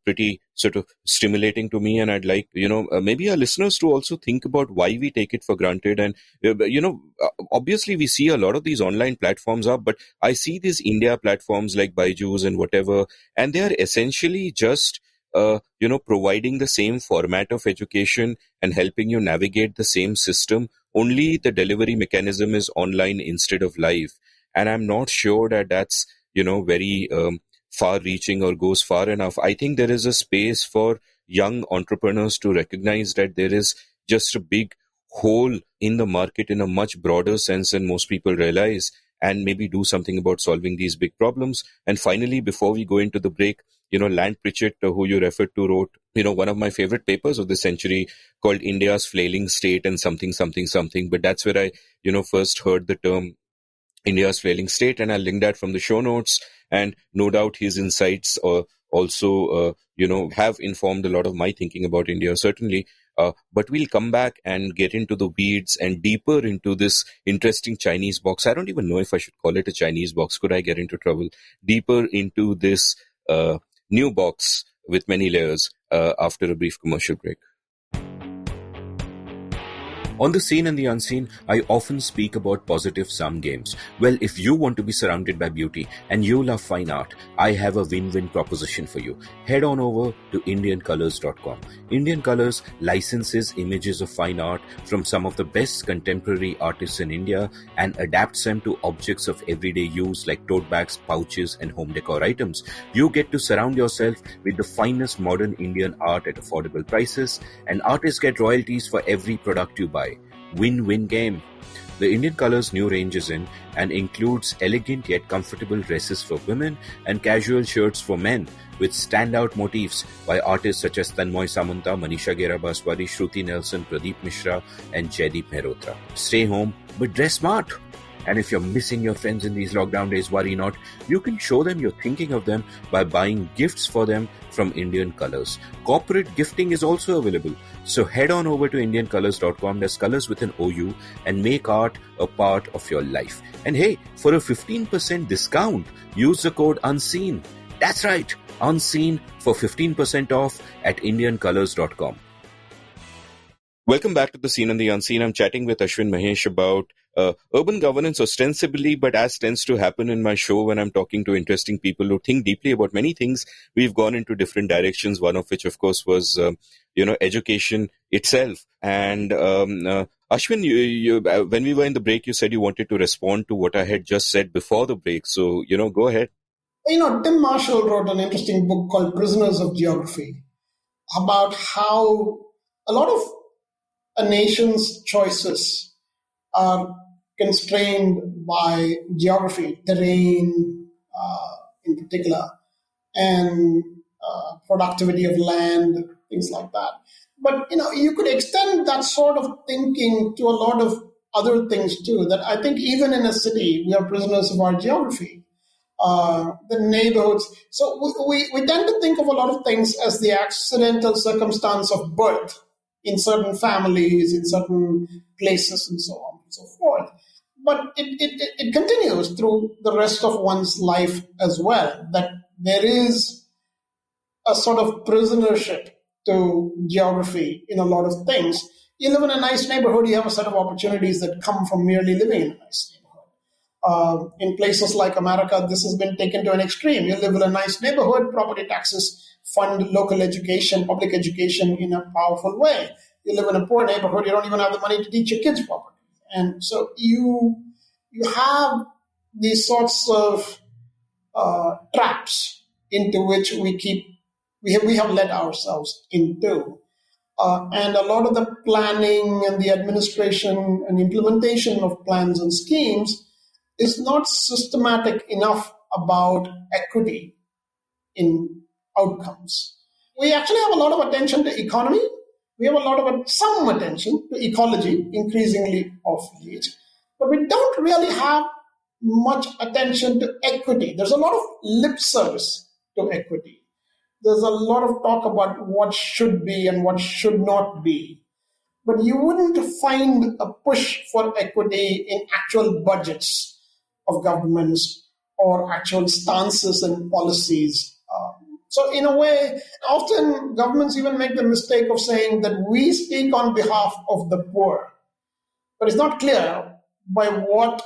[SPEAKER 1] pretty sort of stimulating to me. And I'd like, maybe our listeners to also think about why we take it for granted. And, obviously we see a lot of these online platforms up, but I see these India platforms like Byju's and whatever, and they are essentially just, providing the same format of education and helping you navigate the same system. Only the delivery mechanism is online instead of live. And I'm not sure that that's, very far reaching or goes far enough. I think there is a space for young entrepreneurs to recognize that there is just a big hole in the market in a much broader sense than most people realize, and maybe do something about solving these big problems. And finally, before we go into the break, Land Pritchett, who you referred to, wrote, one of my favorite papers of the century called India's Flailing State and something, something, something. But that's where I, first heard the term India's Flailing State, and I'll link that from the show notes. And no doubt his insights also, have informed a lot of my thinking about India, certainly. But we'll come back and get into the weeds and deeper into this interesting Chinese box. I don't even know if I should call it a Chinese box. Could I get into trouble? Deeper into this new box with many layers after a brief commercial break. On the Seen and the Unseen, I often speak about positive sum games. Well, if you want to be surrounded by beauty and you love fine art, I have a win-win proposition for you. Head on over to IndianColors.com. Indian Colors licenses images of fine art from some of the best contemporary artists in India and adapts them to objects of everyday use like tote bags, pouches, and home decor items. You get to surround yourself with the finest modern Indian art at affordable prices, and artists get royalties for every product you buy. Win-win game. The Indian Colors new range is in and includes elegant yet comfortable dresses for women and casual shirts for men with standout motifs by artists such as Tanmoy Samunta, Manisha Gera Baswari, Shruti Nelson, Pradeep Mishra, and Jaideep Mehrotra. Stay home, but dress smart. And if you're missing your friends in these lockdown days, worry not. You can show them you're thinking of them by buying gifts for them from Indian Colors. Corporate gifting is also available. So head on over to indiancolors.com, that's colors with an OU, and make art a part of your life. And hey, for a 15% discount, use the code UNSEEN. That's right, UNSEEN for 15% off at indiancolors.com. Welcome back to The Scene and the Unseen. I'm chatting with Ashwin Mahesh about urban governance ostensibly, but as tends to happen in my show when I'm talking to interesting people who think deeply about many things, we've gone into different directions, one of which, of course, was, education itself. And Ashwin, when we were in the break, you said you wanted to respond to what I had just said before the break. So, go ahead.
[SPEAKER 3] Tim Marshall wrote an interesting book called Prisoners of Geography about how a lot of a nation's choices are constrained by geography, terrain in particular, and productivity of land, things like that. But, you could extend that sort of thinking to a lot of other things too, that I think even in a city, we are prisoners of our geography. The neighborhoods. So we tend to think of a lot of things as the accidental circumstance of birth in certain families, in certain places, and so on and so forth. But it continues through the rest of one's life as well, that there is a sort of prisonership to geography in a lot of things. You live in a nice neighborhood, you have a set of opportunities that come from merely living in a nice neighborhood. In places like America, this has been taken to an extreme. You live in a nice neighborhood, property taxes fund local education, public education in a powerful way. You live in a poor neighborhood, you don't even have the money to teach your kids properly. And so you have these sorts of traps into which we have let ourselves into. And a lot of the planning and the administration and implementation of plans and schemes is not systematic enough about equity in outcomes. We actually have a lot of attention to economy. We have some attention to ecology, increasingly of late, but we don't really have much attention to equity. There's a lot of lip service to equity. There's a lot of talk about what should be and what should not be. But you wouldn't find a push for equity in actual budgets of governments or actual stances and policies. So in a way, often governments even make the mistake of saying that we speak on behalf of the poor. But it's not clear by what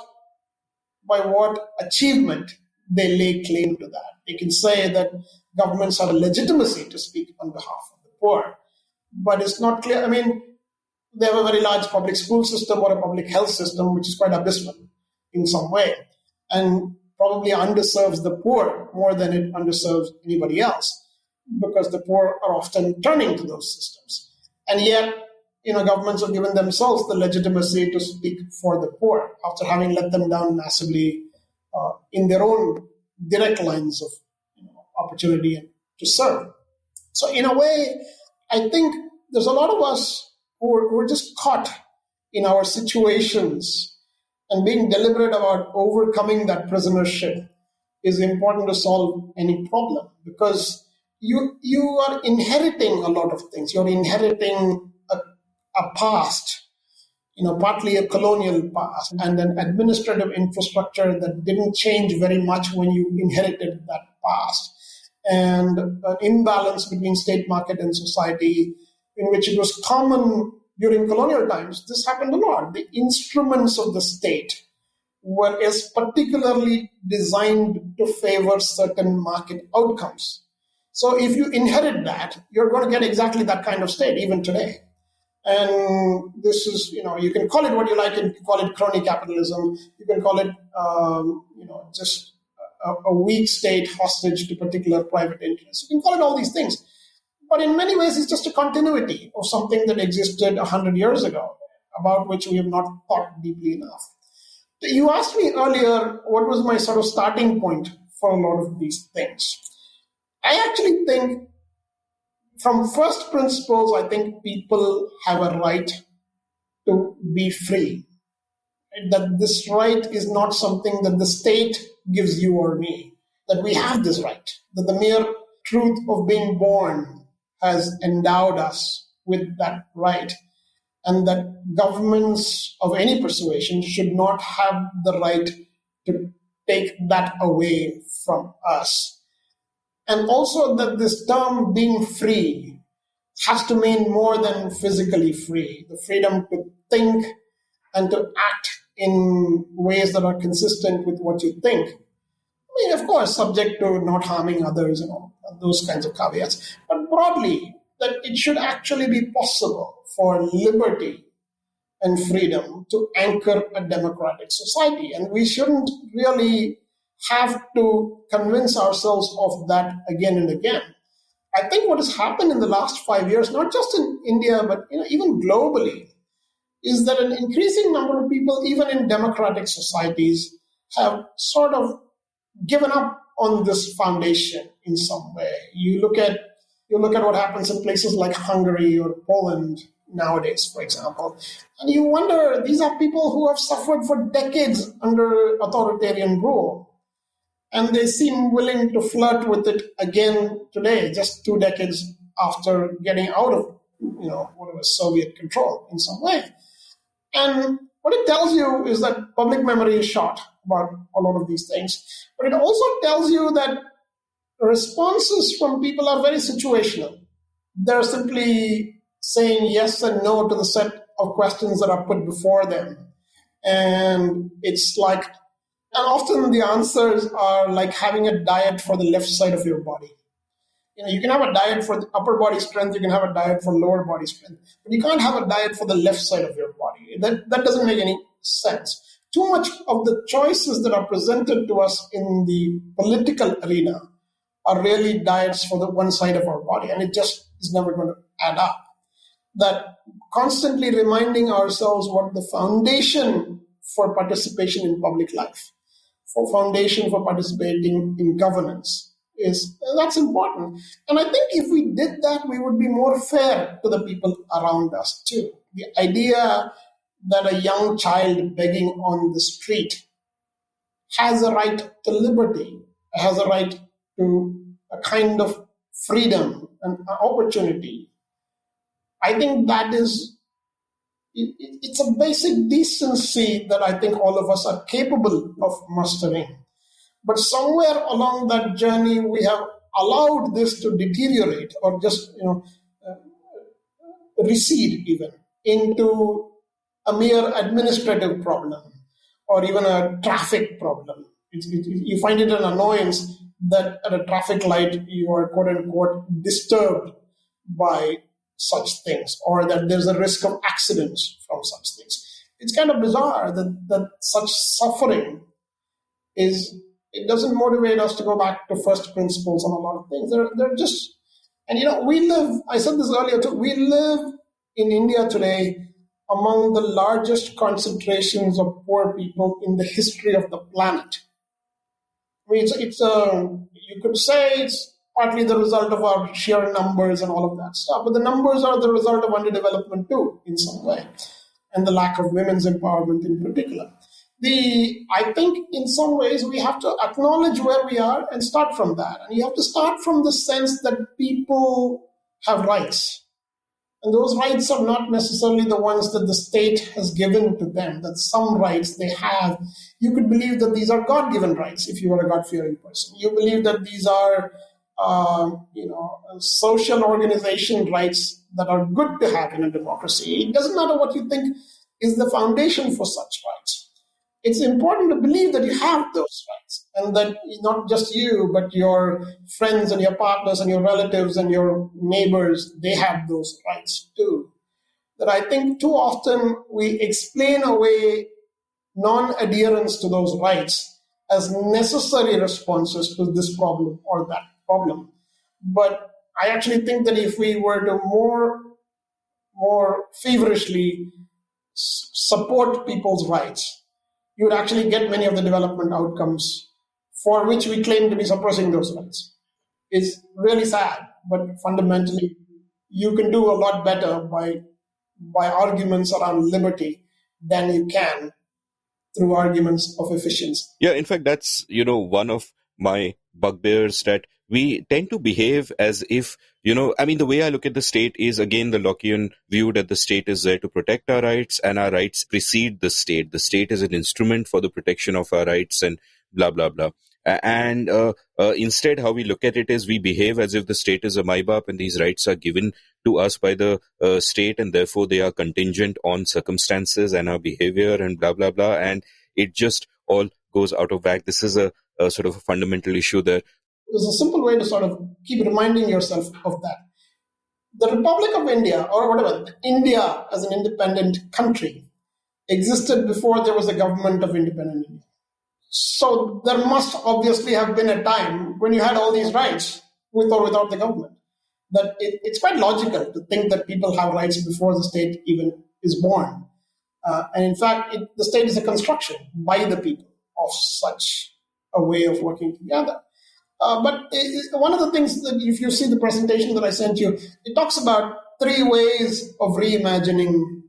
[SPEAKER 3] achievement they lay claim to that. They can say that governments have a legitimacy to speak on behalf of the poor, but it's not clear. I mean, they have a very large public school system or a public health system, which is quite abysmal in some way, and probably underserves the poor more than it underserves anybody else, because the poor are often turning to those systems. And yet, governments have given themselves the legitimacy to speak for the poor after having let them down massively in their own direct lines of opportunity to serve. So in a way, I think there's a lot of us who are just caught in our situations, and being deliberate about overcoming that prisonership is important to solve any problem, because you are inheriting a lot of things. You're inheriting a past, partly a colonial past, and an administrative infrastructure that didn't change very much when you inherited that past, and an imbalance between state, market, and society, in which it was common during colonial times. This happened a lot. The instruments of the state were as particularly designed to favor certain market outcomes. So if you inherit that, you're going to get exactly that kind of state even today. And this is, you can call it what you like. You can call it crony capitalism. You can call it, just a weak state hostage to particular private interests. You can call it all these things. But in many ways, it's just a continuity of something that existed 100 years ago. about which we have not thought deeply enough. You asked me earlier what was my sort of starting point for a lot of these things. I actually think from first principles, I think people have a right to be free. That this right is not something that the state gives you or me, that we have this right, that the mere truth of being born has endowed us with that right, and that governments of any persuasion should not have the right to take that away from us. And also that this term being free has to mean more than physically free, the freedom to think and to act in ways that are consistent with what you think. I mean, of course, subject to not harming others and all those kinds of caveats. But broadly, that it should actually be possible for liberty and freedom to anchor a democratic society. And we shouldn't really have to convince ourselves of that again and again. I think what has happened in the last 5 years, not just in India, but even globally, is that an increasing number of people, even in democratic societies, have sort of given up on this foundation in some way. You look at what happens in places like Hungary or Poland nowadays, for example, and you wonder, these are people who have suffered for decades under authoritarian rule, and they seem willing to flirt with it again today, just 2 decades after getting out of whatever Soviet control in some way. And what it tells you is that public memory is short about a lot of these things. But it also tells you that responses from people are very situational. They're simply saying yes and no to the set of questions that are put before them. And it's like, and often the answers are like having a diet for the left side of your body. You can have a diet for the upper body strength, you can have a diet for lower body strength, but you can't have a diet for the left side of your body. That doesn't make any sense. Too much of the choices that are presented to us in the political arena are really diets for the one side of our body, and it just is never going to add up. That constantly reminding ourselves what the foundation for participation in public life, for foundation for participating in governance, that's important. And I think if we did that, we would be more fair to the people around us too. The idea that a young child begging on the street has a right to liberty, has a right to a kind of freedom and opportunity, I think that it's a basic decency that I think all of us are capable of mustering. But somewhere along that journey, we have allowed this to deteriorate or just recede even into a mere administrative problem or even a traffic problem. You find it an annoyance that at a traffic light you are quote unquote disturbed by such things, or that there's a risk of accidents from such things. It's kind of bizarre that such suffering it doesn't motivate us to go back to first principles on a lot of things. They're just, and we live, I said this earlier too, we live in India today among the largest concentrations of poor people in the history of the planet. I mean, you could say it's partly the result of our sheer numbers and all of that stuff, but the numbers are the result of underdevelopment too, in some way, and the lack of women's empowerment in particular. I think in some ways we have to acknowledge where we are and start from that. And you have to start from the sense that people have rights. And those rights are not necessarily the ones that the state has given to them, that some rights they have. You could believe that these are God-given rights if you are a God-fearing person. You believe that these are social organization rights that are good to have in a democracy. It doesn't matter what you think is the foundation for such rights. It's important to believe that you have those rights, and that not just you, but your friends and your partners and your relatives and your neighbors, they have those rights too. That I think too often we explain away non-adherence to those rights as necessary responses to this problem or that problem. But I actually think that if we were to more feverishly support people's rights, you would actually get many of the development outcomes for which we claim to be suppressing those rights. It's really sad, but fundamentally, you can do a lot better by arguments around liberty than you can through arguments of efficiency.
[SPEAKER 1] Yeah, in fact, that's, one of my bugbears, that we tend to behave as if, the way I look at the state is, again, the Lockean view that the state is there to protect our rights and our rights precede the state. The state is an instrument for the protection of our rights and blah, blah, blah. And instead, how we look at it is we behave as if the state is a maibap and these rights are given to us by the state, and therefore they are contingent on circumstances and our behavior and blah, blah, blah. And it just all goes out of whack. This is a sort of a fundamental issue there.
[SPEAKER 3] There's a simple way to sort of keep reminding yourself of that. The Republic of India, or whatever, India as an independent country, existed before there was a government of independent India. So there must obviously have been a time when you had all these rights, with or without the government. That it's quite logical to think that people have rights before the state even is born. And in fact, the state is a construction by the people of such a way of working together. But one of the things that, if you see the presentation that I sent you, it talks about 3 ways of reimagining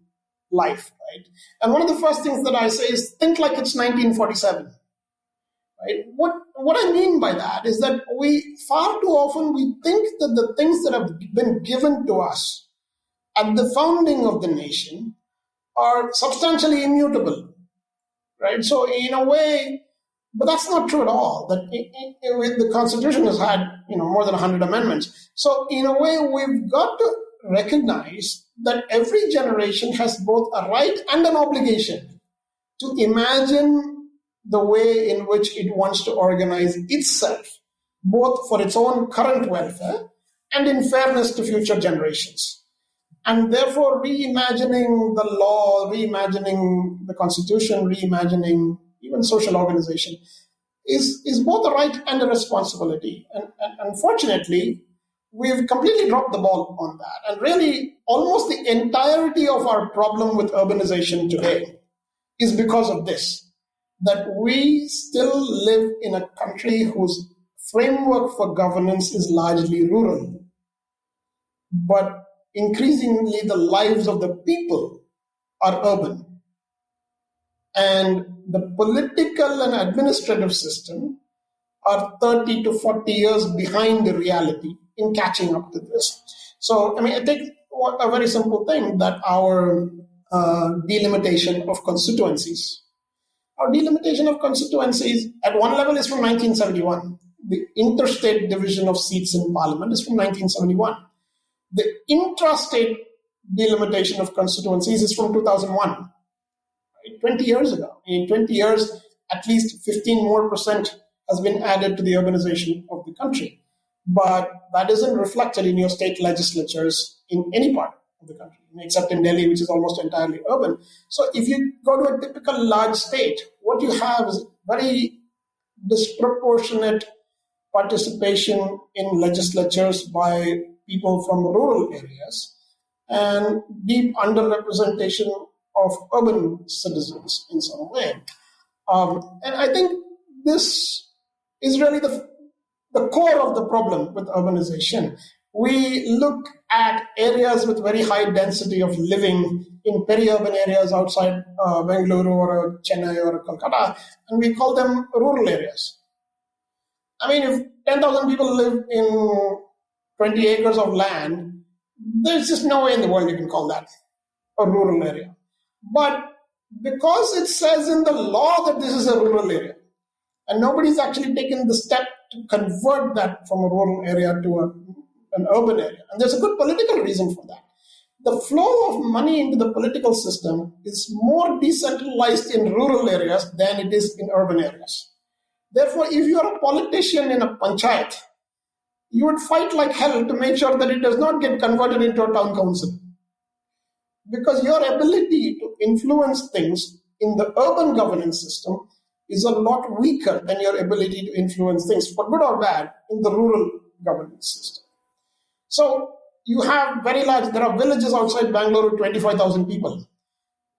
[SPEAKER 3] life, right? And one of the first things that I say is think like it's 1947. Right? What I mean by that is that far too often we think that the things that have been given to us at the founding of the nation are substantially immutable, right? So in a way, but that's not true at all. That the Constitution has had more than 100 amendments. So in a way, we've got to recognize that every generation has both a right and an obligation to imagine the way in which it wants to organize itself, both for its own current welfare and in fairness to future generations. And therefore, reimagining the law, reimagining the Constitution, reimagining even social organization is both a right and a responsibility. And unfortunately, we've completely dropped the ball on that. And really, almost the entirety of our problem with urbanization today is because of this, that we still live in a country whose framework for governance is largely rural. But increasingly, the lives of the people are urban. And the political and administrative system are 30 to 40 years behind the reality in catching up to this. So, I take a very simple thing, that our delimitation of constituencies. Our delimitation of constituencies at one level is from 1971. The interstate division of seats in parliament is from 1971. The intrastate delimitation of constituencies is from 2001, right? 20 years ago. In 20 years, at least 15% more has been added to the urbanization of the country. But that isn't reflected in your state legislatures in any part of the country, except in Delhi, which is almost entirely urban. So if you go to a typical large state, what you have is very disproportionate participation in legislatures by people from rural areas and deep underrepresentation of urban citizens in some way. And I think this is really the core of the problem with urbanization. We look at areas with very high density of living in peri-urban areas outside Bengaluru or Chennai or Kolkata, and we call them rural areas. If 10,000 people live in 20 acres of land, there's just no way in the world you can call that a rural area. But because it says in the law that this is a rural area, and nobody's actually taken the step to convert that from a rural area to an urban area. And there's a good political reason for that. The flow of money into the political system is more decentralized in rural areas than it is in urban areas. Therefore, if you're a politician in a panchayat, you would fight like hell to make sure that it does not get converted into a town council. Because your ability to influence things in the urban governance system is a lot weaker than your ability to influence things, for good or bad, in the rural governance system. So you have there are villages outside Bangalore with 25,000 people.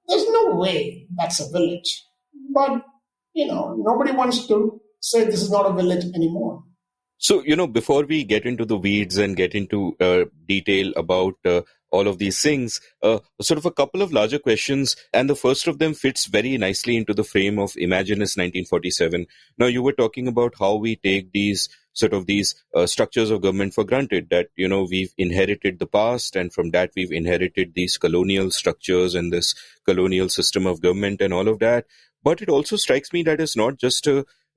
[SPEAKER 3] There's no way that's a village. But, nobody wants to say this is not a village anymore.
[SPEAKER 1] So, before we get into the weeds and get into detail about all of these things, sort of a couple of larger questions. And the first of them fits very nicely into the frame of Imaginist 1947. Now, you were talking about how we take these structures of government for granted, that, we've inherited the past, and from that we've inherited these colonial structures and this colonial system of government and all of that. But it also strikes me that it's not just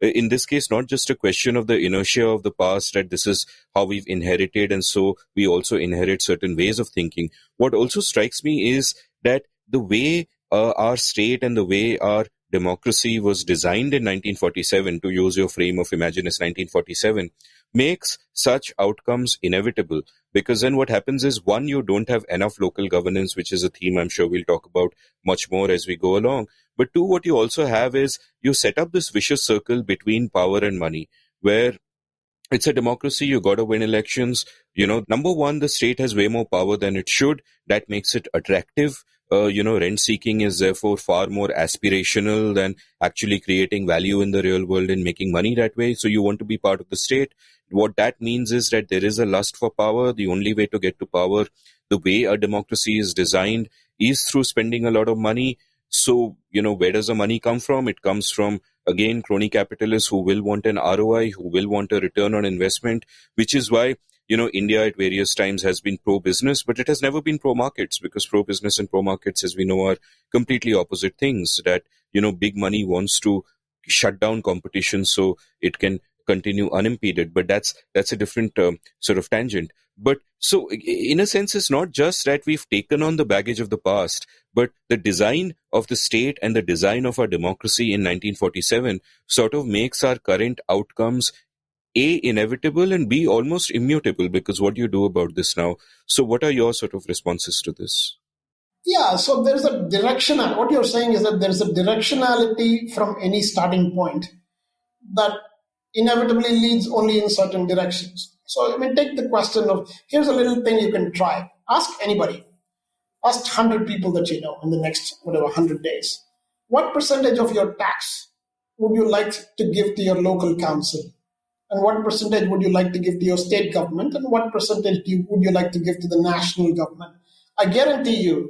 [SPEAKER 1] in this case, not just a question of the inertia of the past, that this is how we've inherited, and so we also inherit certain ways of thinking. What also strikes me is that the way our state and the way our democracy was designed in 1947, to use your frame of Imaginist 1947, makes such outcomes inevitable. Because then what happens is, one, you don't have enough local governance, which is a theme I'm sure we'll talk about much more as we go along. But two, what you also have is you set up this vicious circle between power and money, where it's a democracy, you got to win elections. Number one, the state has way more power than it should. That makes it attractive. Rent seeking is therefore far more aspirational than actually creating value in the real world and making money that way. So you want to be part of the state. What that means is that there is a lust for power. The only way to get to power, the way a democracy is designed, is through spending a lot of money. So, where does the money come from? It comes from, again, crony capitalists who will want an ROI, who will want a return on investment, which is why, India at various times has been pro-business, but it has never been pro-markets, because pro-business and pro-markets, as we know, are completely opposite things. That, big money wants to shut down competition so it can continue unimpeded. But that's a different sort of tangent. But so in a sense, it's not just that we've taken on the baggage of the past, but the design of the state and the design of our democracy in 1947 sort of makes our current outcomes A, inevitable, and B, almost immutable, because what do you do about this now? So what are your sort of responses to this?
[SPEAKER 3] Yeah, so there's a direction. What you're saying is that there's a directionality from any starting point that inevitably leads only in certain directions. So, take the question of, here's a little thing you can try. Ask anybody. Ask 100 people that you know in the next, 100 days. What percentage of your tax would you like to give to your local council? And what percentage would you like to give to your state government? And what percentage would you like to give to the national government? I guarantee you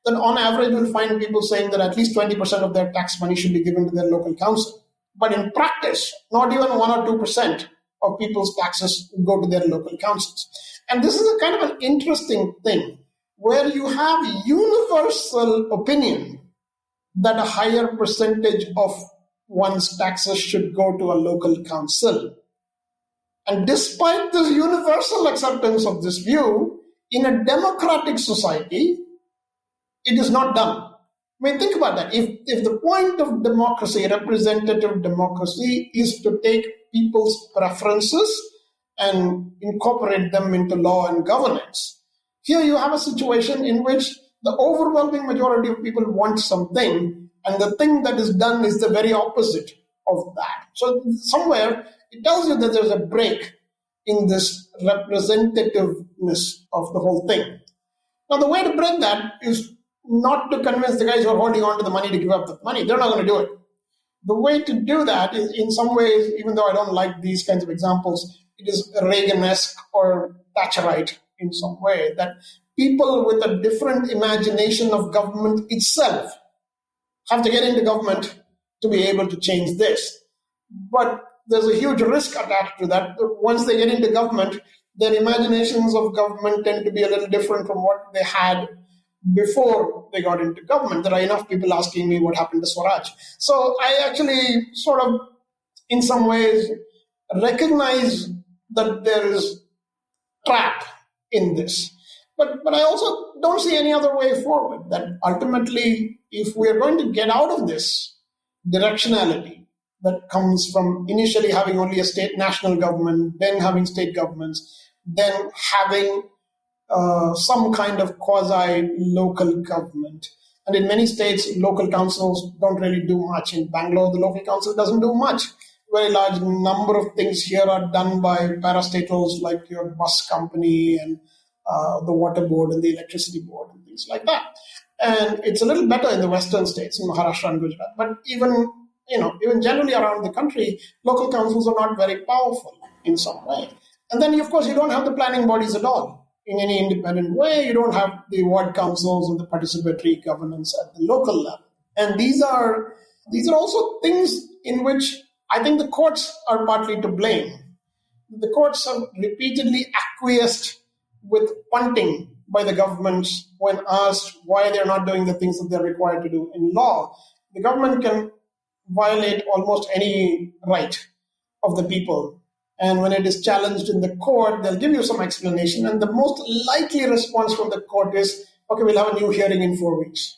[SPEAKER 3] that on average, you'll find people saying that at least 20% of their tax money should be given to their local council. But in practice, not even 1 or 2% of people's taxes go to their local councils. And this is a kind of an interesting thing, where you have universal opinion that a higher percentage of one's taxes should go to a local council. And despite this universal acceptance of this view, in a democratic society, it is not done. Think about that. If the point of democracy, representative democracy, is to take people's preferences and incorporate them into law and governance, here you have a situation in which the overwhelming majority of people want something, and the thing that is done is the very opposite of that. So somewhere it tells you that there's a break in this representativeness of the whole thing. Now, the way to break that is not to convince the guys who are holding on to the money to give up the money. They're not going to do it. The way to do that is, in some ways, even though I don't like these kinds of examples, it is Reagan-esque or Thatcherite in some way, that people with a different imagination of government itself have to get into government to be able to change this. But there's a huge risk attached to that. Once they get into government, their imaginations of government tend to be a little different from what they had before they got into government. There are enough people asking me what happened to Swaraj. So I actually sort of, in some ways, recognize that there is trap in this. But I also don't see any other way forward, that ultimately, if we are going to get out of this directionality that comes from initially having only a state national government, then having state governments, then having some kind of quasi-local government. And in many states, local councils don't really do much. In Bangalore, the local council doesn't do much. Very large number of things here are done by parastatals like your bus company and the water board and the electricity board and things like that. And it's a little better in the western states, in Maharashtra and Gujarat. But even generally around the country, local councils are not very powerful in some way. And then, of course, you don't have the planning bodies at all in any independent way. You don't have the ward councils and the participatory governance at the local level. And these are also things in which I think the courts are partly to blame. The courts have repeatedly acquiesced with punting by the governments when asked why they're not doing the things that they're required to do in law. The government can violate almost any right of the people. And when it is challenged in the court, they'll give you some explanation. And the most likely response from the court is, okay, we'll have a new hearing in 4 weeks.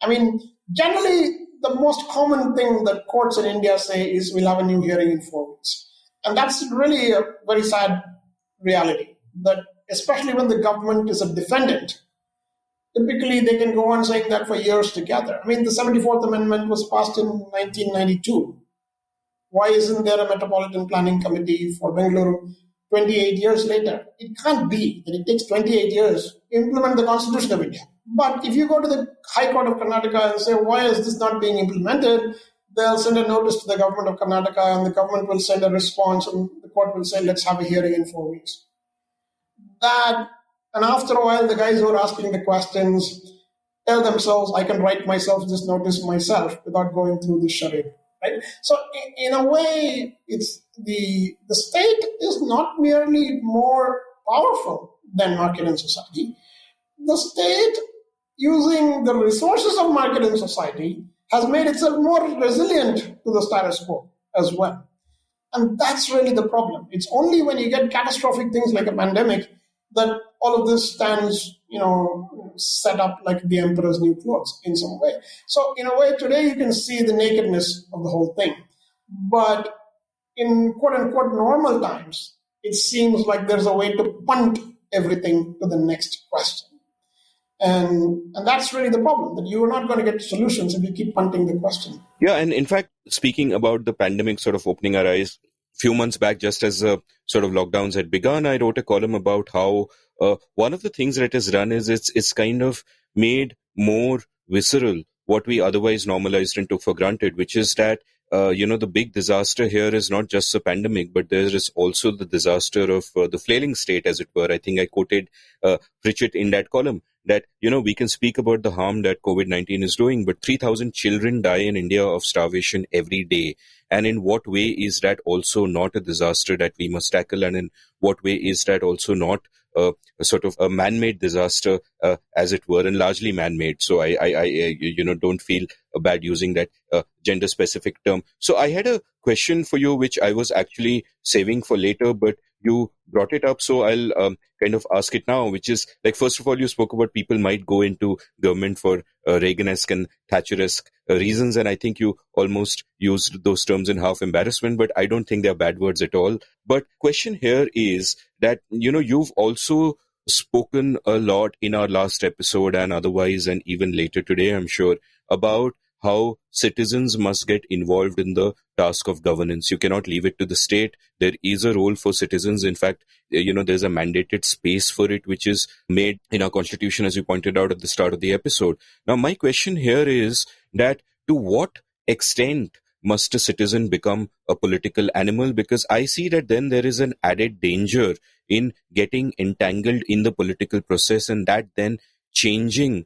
[SPEAKER 3] I mean, generally, the most common thing that courts in India say is we'll have a new hearing in 4 weeks. And that's really a very sad reality, that especially when the government is a defendant, typically they can go on saying that for years together. I mean, the 74th Amendment was passed in 1992. Why isn't there a Metropolitan Planning Committee for Bengaluru 28 years later? It can't be that it takes 28 years to implement the Constitution of India. But if you go to the High Court of Karnataka and say, why is this not being implemented? They'll send a notice to the government of Karnataka and the government will send a response and the court will say, let's have a hearing in 4 weeks. And after a while, the guys who are asking the questions tell themselves, I can write myself this notice myself without going through this charade. Right? So in a way, it's the state is not merely more powerful than market and society. The state, using the resources of market and society, has made itself more resilient to the status quo as well. And that's really the problem. It's only when you get catastrophic things like a pandemic that all of this stands, set up like the emperor's new clothes in some way. So in a way, today you can see the nakedness of the whole thing. But in quote unquote normal times, it seems like there's a way to punt everything to the next question. And that's really the problem, that you are not going to get solutions if you keep punting the question.
[SPEAKER 1] Yeah, and in fact, speaking about the pandemic sort of opening our eyes, few months back, just as sort of lockdowns had begun, I wrote a column about how one of the things that it has done is it's kind of made more visceral what we otherwise normalized and took for granted, which is that the big disaster here is not just a pandemic, but there is also the disaster of the flailing state, as it were. I think I quoted Pritchett in that column that, we can speak about the harm that COVID-19 is doing, but 3,000 children die in India of starvation every day. And in what way is that also not a disaster that we must tackle? And in what way is that also not a sort of a man-made disaster, as it were, and largely man-made? So I don't feel bad using that gender-specific term. So I had a question for you, which I was actually saving for later, but you brought it up, so I'll kind of ask it now, which is, like, first of all, you spoke about people might go into government for Reagan-esque and Thatcher-esque reasons, and I think you almost used those terms in half embarrassment, but I don't think they're bad words at all. But question here is that, you've also spoken a lot in our last episode and otherwise, and even later today, I'm sure, about how citizens must get involved in the task of governance. You cannot leave it to the state. There is a role for citizens. In fact, there's a mandated space for it, which is made in our constitution, as you pointed out at the start of the episode. Now, my question here is that to what extent must a citizen become a political animal? Because I see that then there is an added danger in getting entangled in the political process, and that then changing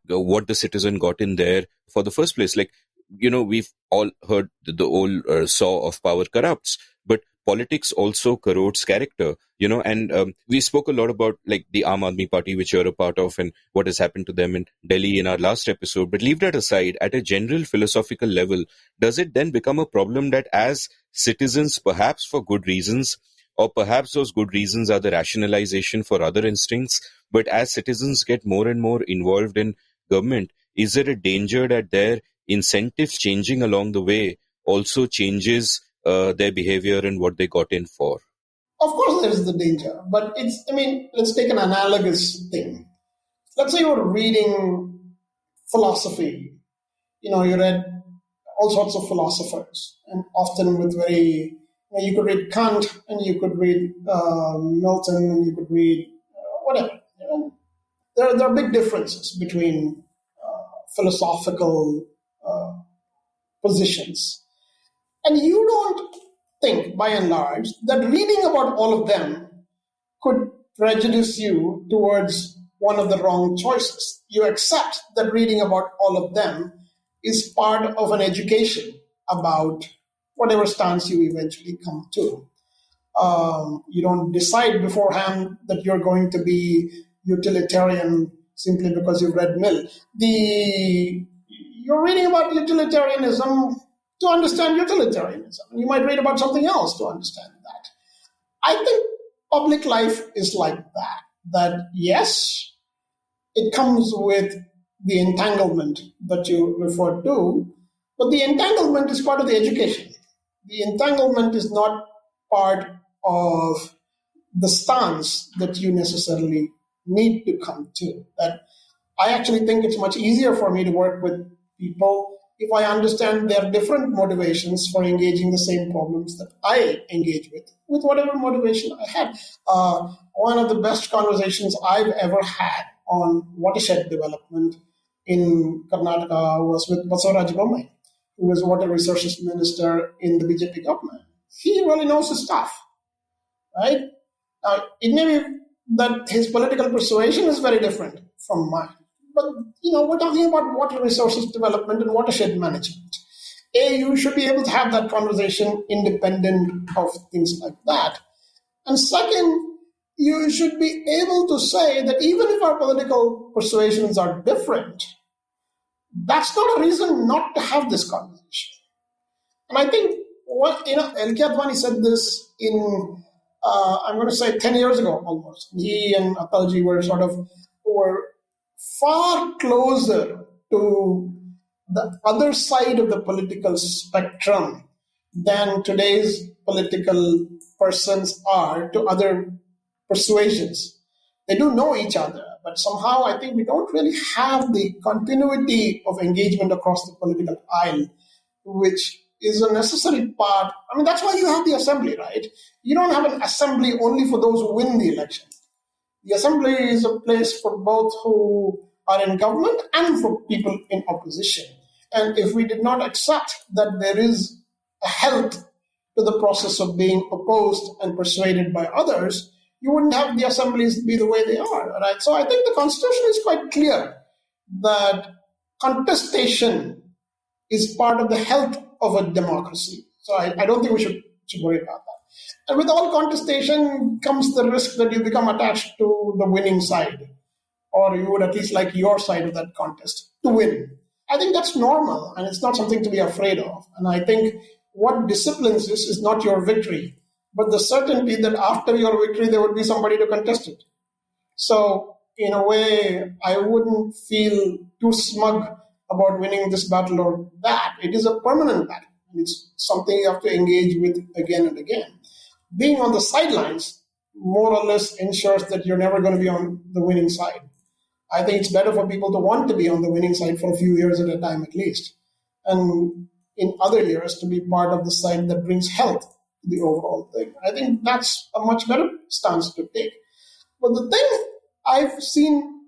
[SPEAKER 1] what the citizen got in there for the first place. Like, we've all heard the old saw of power corrupts, but politics also corrodes character, and we spoke a lot about like the Aam Aadmi Party, which you're a part of, and what has happened to them in Delhi in our last episode. But leave that aside, at a general philosophical level, does it then become a problem that as citizens, perhaps for good reasons, or perhaps those good reasons are the rationalization for other instincts, but as citizens get more and more involved in government, is there a danger that their incentives changing along the way also changes their behavior and what they got in for?
[SPEAKER 3] Of course, there is the danger, but let's take an analogous thing. Let's say you're reading philosophy. You read all sorts of philosophers, and often with you could read Kant, and you could read Milton, and you could read whatever. there are big differences between philosophical positions. And you don't think, by and large, that reading about all of them could prejudice you towards one of the wrong choices. You accept that reading about all of them is part of an education about whatever stance you eventually come to. You don't decide beforehand that you're going to be utilitarian simply because you've read Mill. You're reading about utilitarianism to understand utilitarianism. You might read about something else to understand that. I think public life is like that. That yes, it comes with the entanglement that you referred to, but the entanglement is part of the education. The entanglement is not part of the stance that you necessarily need to come to. That I actually think it's much easier for me to work with people if I understand their different motivations for engaging the same problems that I engage with whatever motivation I had. One of the best conversations I've ever had on watershed development in Karnataka was with Basavaraj Bommai, who was water resources minister in the BJP government. He really knows his stuff, right? It may be that his political persuasion is very different from mine. But, we're talking about water resources development and watershed management. You should be able to have that conversation independent of things like that. And second, you should be able to say that even if our political persuasions are different, that's not a reason not to have this conversation. And I think L.K. Advani said this in, I'm going to say 10 years ago almost. He and Atalji were far closer to the other side of the political spectrum than today's political persons are to other persuasions. They do know each other, but somehow I think we don't really have the continuity of engagement across the political aisle, which is a necessary part. I mean, that's why you have the assembly, right? You don't have an assembly only for those who win the election. The assembly is a place for both who are in government and for people in opposition. And if we did not accept that there is a health to the process of being opposed and persuaded by others, you wouldn't have the assemblies be the way they are, right? So I think the Constitution is quite clear that contestation is part of the health of a democracy. So I don't think we should worry about that. And with all contestation comes the risk that you become attached to the winning side, or you would at least like your side of that contest to win. I think that's normal, and it's not something to be afraid of. And I think what disciplines this is not your victory, but the certainty that after your victory, there would be somebody to contest it. So in a way, I wouldn't feel too smug about winning this battle or that. It is a permanent battle. It's something you have to engage with again and again. Being on the sidelines more or less ensures that you're never going to be on the winning side. I think it's better for people to want to be on the winning side for a few years at a time at least. And in other years to be part of the side that brings health to the overall thing. I think that's a much better stance to take. But the thing I've seen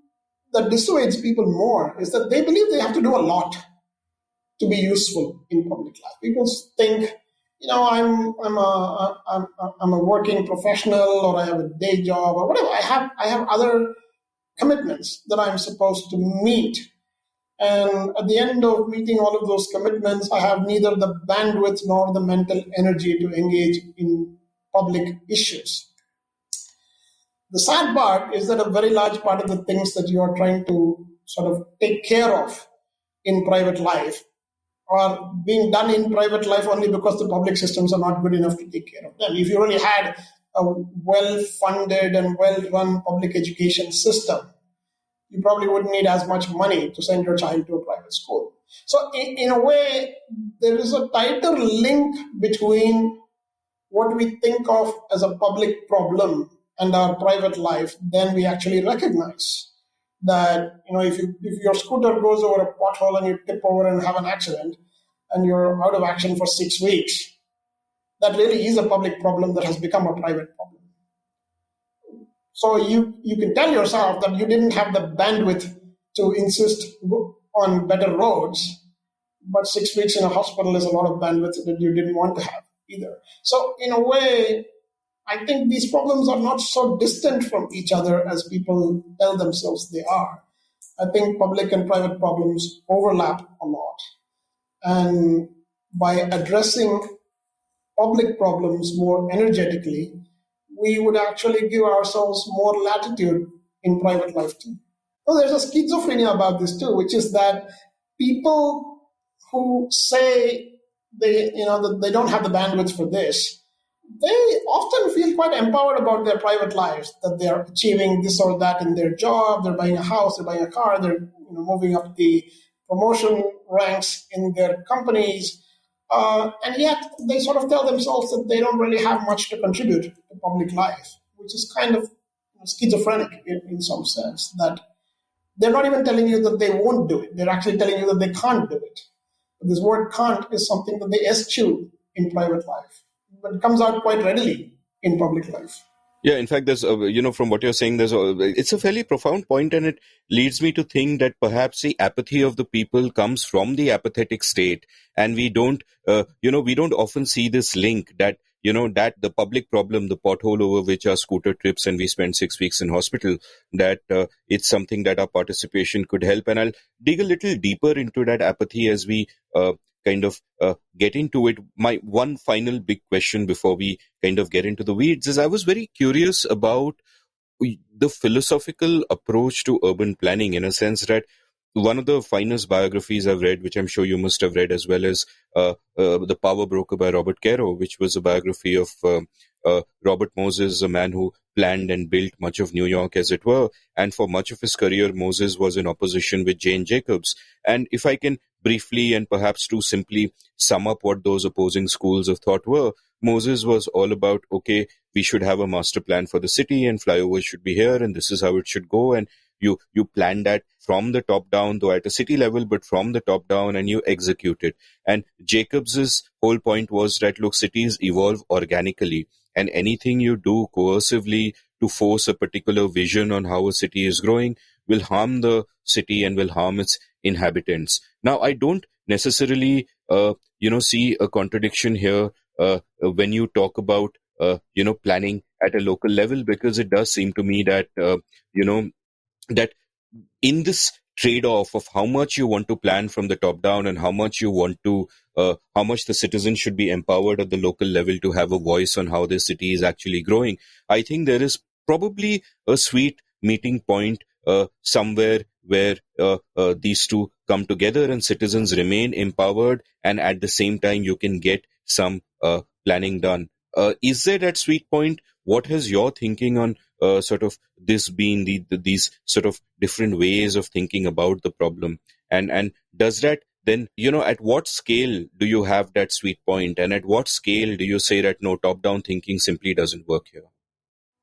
[SPEAKER 3] that dissuades people more is that they believe they have to do a lot to be useful in public life. People think, I'm a working professional, or I have a day job, or whatever. I have other commitments that I'm supposed to meet. And at the end of meeting all of those commitments, I have neither the bandwidth nor the mental energy to engage in public issues. The sad part is that a very large part of the things that you are trying to sort of take care of in private life are being done in private life only because the public systems are not good enough to take care of them. If you really had a well-funded and well-run public education system, you probably wouldn't need as much money to send your child to a private school. So in a way, there is a tighter link between what we think of as a public problem and our private life than we actually recognize. That, if your scooter goes over a pothole and you tip over and have an accident and you're out of action for 6 weeks, that really is a public problem that has become a private problem. So you can tell yourself that you didn't have the bandwidth to insist on better roads, but 6 weeks in a hospital is a lot of bandwidth that you didn't want to have either. So in a way, I think these problems are not so distant from each other as people tell themselves they are. I think public and private problems overlap a lot. And by addressing public problems more energetically, we would actually give ourselves more latitude in private life too. So there's a schizophrenia about this too, which is that people who say that they don't have the bandwidth for this, they often feel quite empowered about their private lives, that they are achieving this or that in their job, they're buying a house, they're buying a car, they're moving up the promotion ranks in their companies, and yet they sort of tell themselves that they don't really have much to contribute to public life, which is kind of schizophrenic in some sense, that they're not even telling you that they won't do it. They're actually telling you that they can't do it. But this word can't is something that they eschew in private life, but it comes out quite readily in public life.
[SPEAKER 1] Yeah, in fact, there's, from what you're saying, it's a fairly profound point, and it leads me to think that perhaps the apathy of the people comes from the apathetic state, and we don't often see this link that, that the public problem, the pothole over which our scooter trips and we spend 6 weeks in hospital, that it's something that our participation could help. And I'll dig a little deeper into that apathy as we kind of get into it. My one final big question before we kind of get into the weeds is I was very curious about the philosophical approach to urban planning, in a sense that one of the finest biographies I've read, which I'm sure you must have read as well, is The Power Broker by Robert Caro, which was a biography of Robert Moses, a man who planned and built much of New York, as it were. And for much of his career, Moses was in opposition with Jane Jacobs. And if I can briefly and perhaps too simply sum up what those opposing schools of thought were, Moses was all about, okay, we should have a master plan for the city and flyovers should be here and this is how it should go. And you plan that from the top down, though at a city level, but from the top down, and you execute it. And Jacobs's whole point was that, look, cities evolve organically, and anything you do coercively to force a particular vision on how a city is growing will harm the city and will harm its inhabitants. Now, I don't necessarily, see a contradiction here when you talk about, planning at a local level, because it does seem to me that, that in this trade-off of how much you want to plan from the top down and how much how much the citizens should be empowered at the local level to have a voice on how their city is actually growing, I think there is probably a sweet meeting point somewhere where these two come together and citizens remain empowered, and at the same time you can get some planning done. Is there that sweet point? What has your thinking on sort of this being these sort of different ways of thinking about the problem? And does that then, at what scale do you have that sweet point? And at what scale do you say that no, top-down thinking simply doesn't work here?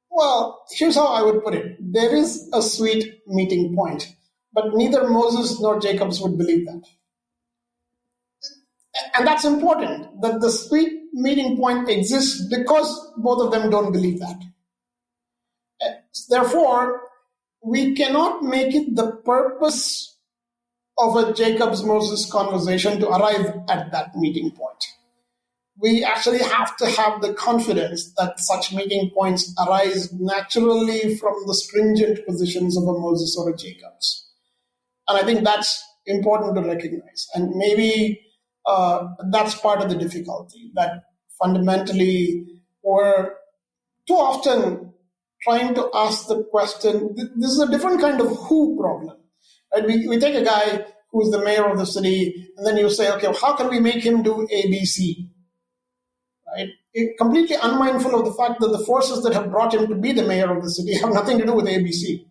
[SPEAKER 3] Well, here's how I would put it. There is a sweet meeting point, but neither Moses nor Jacobs would believe that. And that's important, that the sweet meeting point exists because both of them don't believe that. Therefore, we cannot make it the purpose of a Jacobs-Moses conversation to arrive at that meeting point. We actually have to have the confidence that such meeting points arise naturally from the stringent positions of a Moses or a Jacobs. And I think that's important to recognize. And maybe that's part of the difficulty, that fundamentally we're too often trying to ask the question. This is a different kind of who problem. Right? We take a guy who's the mayor of the city, and then you say, okay, how can we make him do ABC? Right? Completely unmindful of the fact that the forces that have brought him to be the mayor of the city have nothing to do with ABC.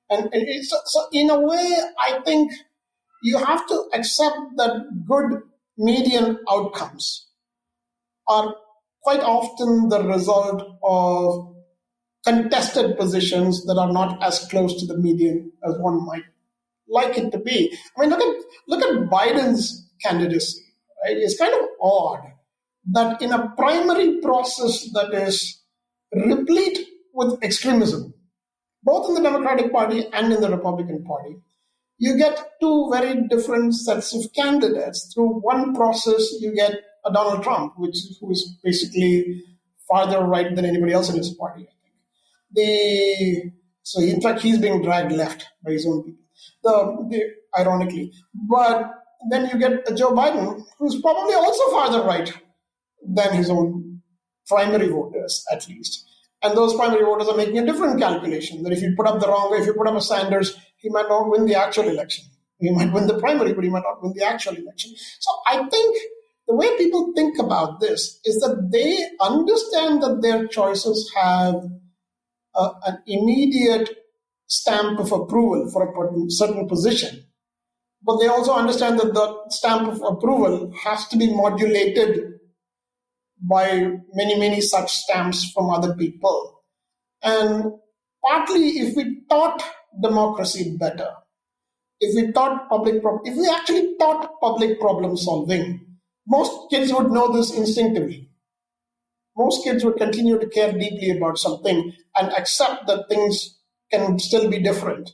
[SPEAKER 3] And so in a way, I think you have to accept that good median outcomes are quite often the result of contested positions that are not as close to the median as one might like it to be. I mean, look at Biden's candidacy. Right? It's kind of odd that in a primary process that is replete with extremism, both in the Democratic Party and in the Republican Party. You get two very different sets of candidates. Through one process, you get a Donald Trump, who is basically farther right than anybody else in his party, I think. So in fact, he's being dragged left by his own people, ironically. But then you get a Joe Biden, who's probably also farther right than his own primary voters, at least. And those primary voters are making a different calculation, that if you put up a Sanders, he might not win the actual election. He might win the primary, but he might not win the actual election. So I think the way people think about this is that they understand that their choices have an immediate stamp of approval for a certain position. But they also understand that the stamp of approval has to be modulated by many, many such stamps from other people. And partly, if we taught democracy better, if we actually taught public problem solving, most kids would know this instinctively. Most kids would continue to care deeply about something and accept that things can still be different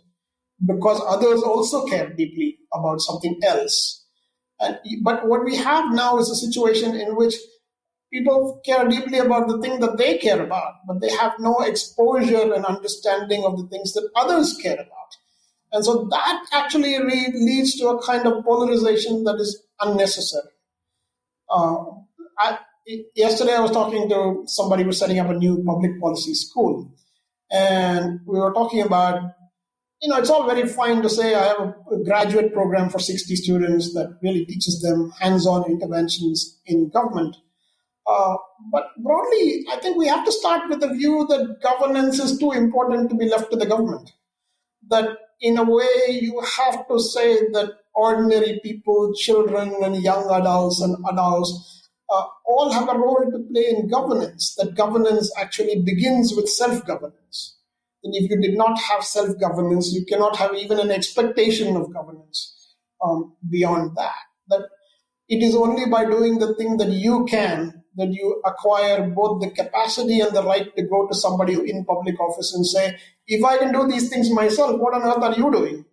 [SPEAKER 3] because others also care deeply about something else. But what we have now is a situation in which people care deeply about the thing that they care about, but they have no exposure and understanding of the things that others care about. And so that actually leads to a kind of polarization that is unnecessary. Yesterday I was talking to somebody who was setting up a new public policy school, and we were talking about, it's all very fine to say I have a graduate program for 60 students that really teaches them hands-on interventions in government. But broadly, I think we have to start with the view that governance is too important to be left to the government. That in a way, you have to say that ordinary people, children and young adults and adults, all have a role to play in governance. That governance actually begins with self-governance. And if you did not have self-governance, you cannot have even an expectation of governance beyond that. That it is only by doing the thing that you can that you acquire both the capacity and the right to go to somebody in public office and say, if I can do these things myself, what on earth are you doing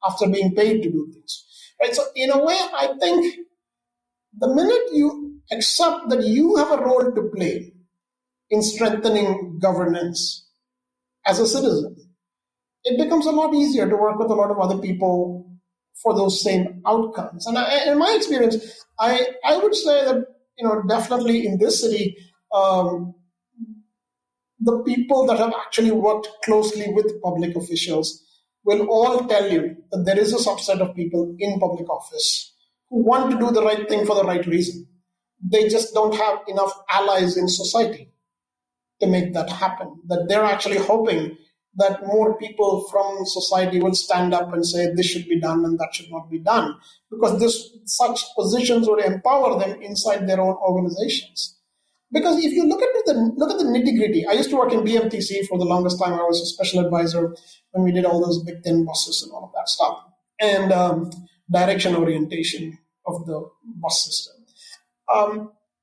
[SPEAKER 3] after being paid to do things? Right? So in a way, I think the minute you accept that you have a role to play in strengthening governance as a citizen, it becomes a lot easier to work with a lot of other people for those same outcomes. And in my experience, I would say that, definitely in this city, the people that have actually worked closely with public officials will all tell you that there is a subset of people in public office who want to do the right thing for the right reason. They just don't have enough allies in society to make that happen, that they're actually hoping that more people from society will stand up and say this should be done and that should not be done, because such positions would empower them inside their own organizations. Because if you look at the nitty-gritty, I used to work in BMTC for the longest time. I was a special advisor when we did all those Big Ten buses and all of that stuff, and direction orientation of the bus system.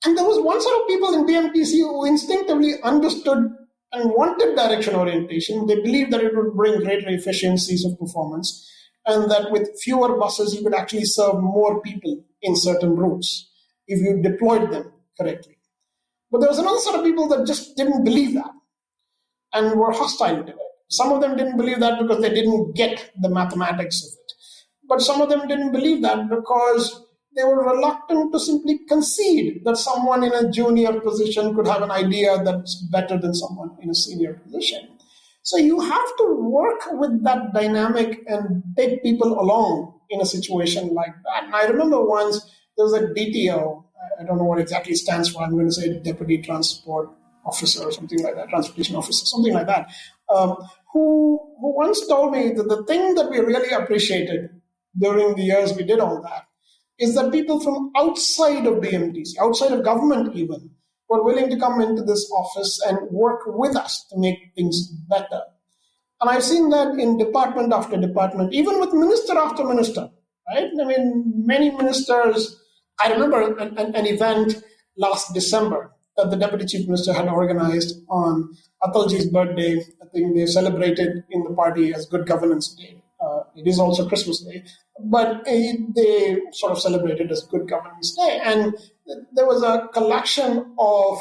[SPEAKER 3] And there was one set of people in BMTC who instinctively understood and wanted direction orientation. They believed that it would bring greater efficiencies of performance, and that with fewer buses, you could actually serve more people in certain routes if you deployed them correctly. But there was another set of people that just didn't believe that and were hostile to it. Some of them didn't believe that because they didn't get the mathematics of it. But some of them didn't believe that because they were reluctant to simply concede that someone in a junior position could have an idea that's better than someone in a senior position. So you have to work with that dynamic and take people along in a situation like that. And I remember once there was a DTO, I don't know what exactly it stands for, I'm going to say Deputy Transport Officer or something like that, Transportation Officer, something like that, who once told me that the thing that we really appreciated during the years we did all that is that people from outside of BMTC, outside of government even, were willing to come into this office and work with us to make things better. And I've seen that in department after department, even with minister after minister, right? I mean, many ministers, I remember an event last December that the Deputy Chief Minister had organized on Atalji's birthday. I think they celebrated in the party as Good Governance Day. It is also Christmas Day, but they sort of celebrated as Good Governance Day. And there was a collection of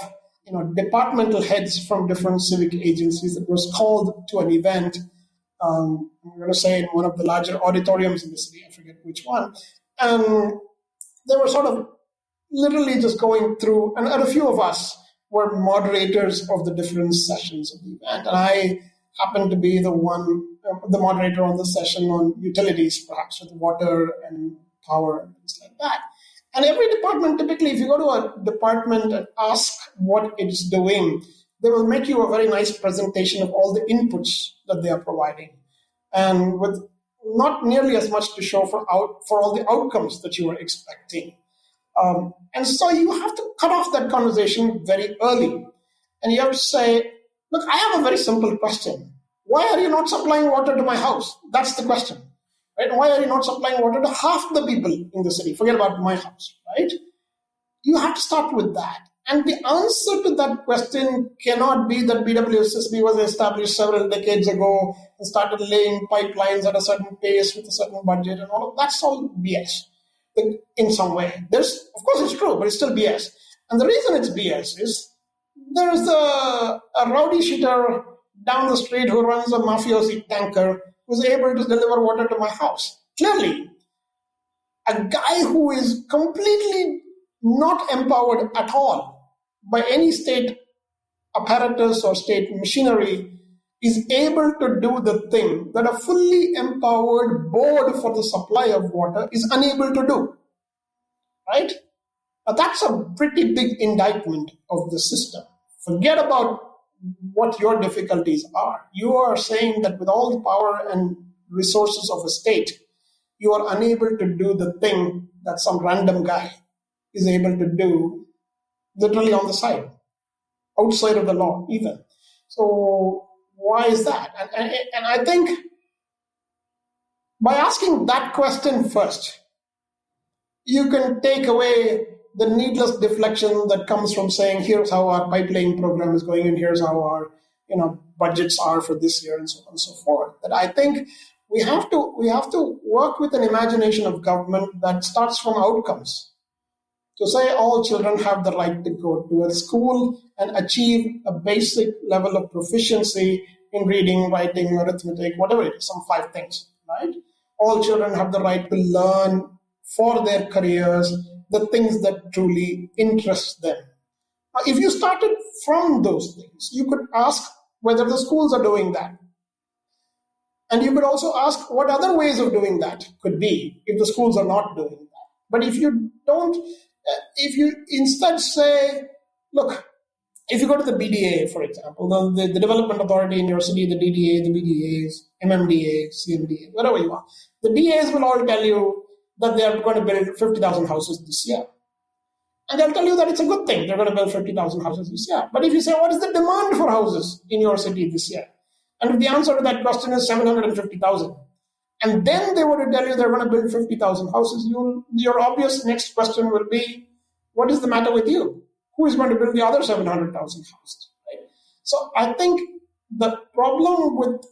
[SPEAKER 3] departmental heads from different civic agencies that was called to an event. I'm going to say in one of the larger auditoriums in the city, I forget which one. And they were sort of literally just going through, and a few of us were moderators of the different sessions of the event. And I happened to be the moderator on the session on utilities, perhaps with water and power and things like that. And every department, typically, if you go to a department and ask what it's doing, they will make you a very nice presentation of all the inputs that they are providing, and with not nearly as much to show for all the outcomes that you are expecting. And so you have to cut off that conversation very early. And you have to say, look, I have a very simple question. Why are you not supplying water to my house? That's the question. Right? Why are you not supplying water to half the people in the city? Forget about my house, right? You have to start with that. And the answer to that question cannot be that BWSSB was established several decades ago and started laying pipelines at a certain pace with a certain budget and all of that's all BS in some way. Of course it's true, but it's still BS. And the reason it's BS is there's a rowdy shooter down the street who runs a mafiosi tanker who's able to deliver water to my house. Clearly, a guy who is completely not empowered at all by any state apparatus or state machinery is able to do the thing that a fully empowered board for the supply of water is unable to do. Right? Now that's a pretty big indictment of the system. Forget about what your difficulties are. You are saying that with all the power and resources of a state, you are unable to do the thing that some random guy is able to do literally on the side, outside of the law even. So why is that? And I think by asking that question first, you can take away the needless deflection that comes from saying, here's how our pipeline program is going and here's how our budgets are for this year and so on and so forth. That I think we have to work with an imagination of government that starts from outcomes. To say all children have the right to go to a school and achieve a basic level of proficiency in reading, writing, arithmetic, whatever it is, some 5 things, right? All children have the right to learn for their careers the things that truly interest them. Now, if you started from those things, you could ask whether the schools are doing that. And you could also ask what other ways of doing that could be if the schools are not doing that. But if you don't, if you instead say, look, if you go to the BDA, for example, the development authority in your city, the DDA, the BDAs, MMDA, CMDA, whatever you are, the DAs will all tell you that they are going to build 50,000 houses this year. And they'll tell you that it's a good thing. They're going to build 50,000 houses this year. But if you say, what is the demand for houses in your city this year? And if the answer to that question is 750,000, and then they were to tell you they're going to build 50,000 houses, your obvious next question will be, what is the matter with you? Who is going to build the other 700,000 houses? Right? So I think the problem with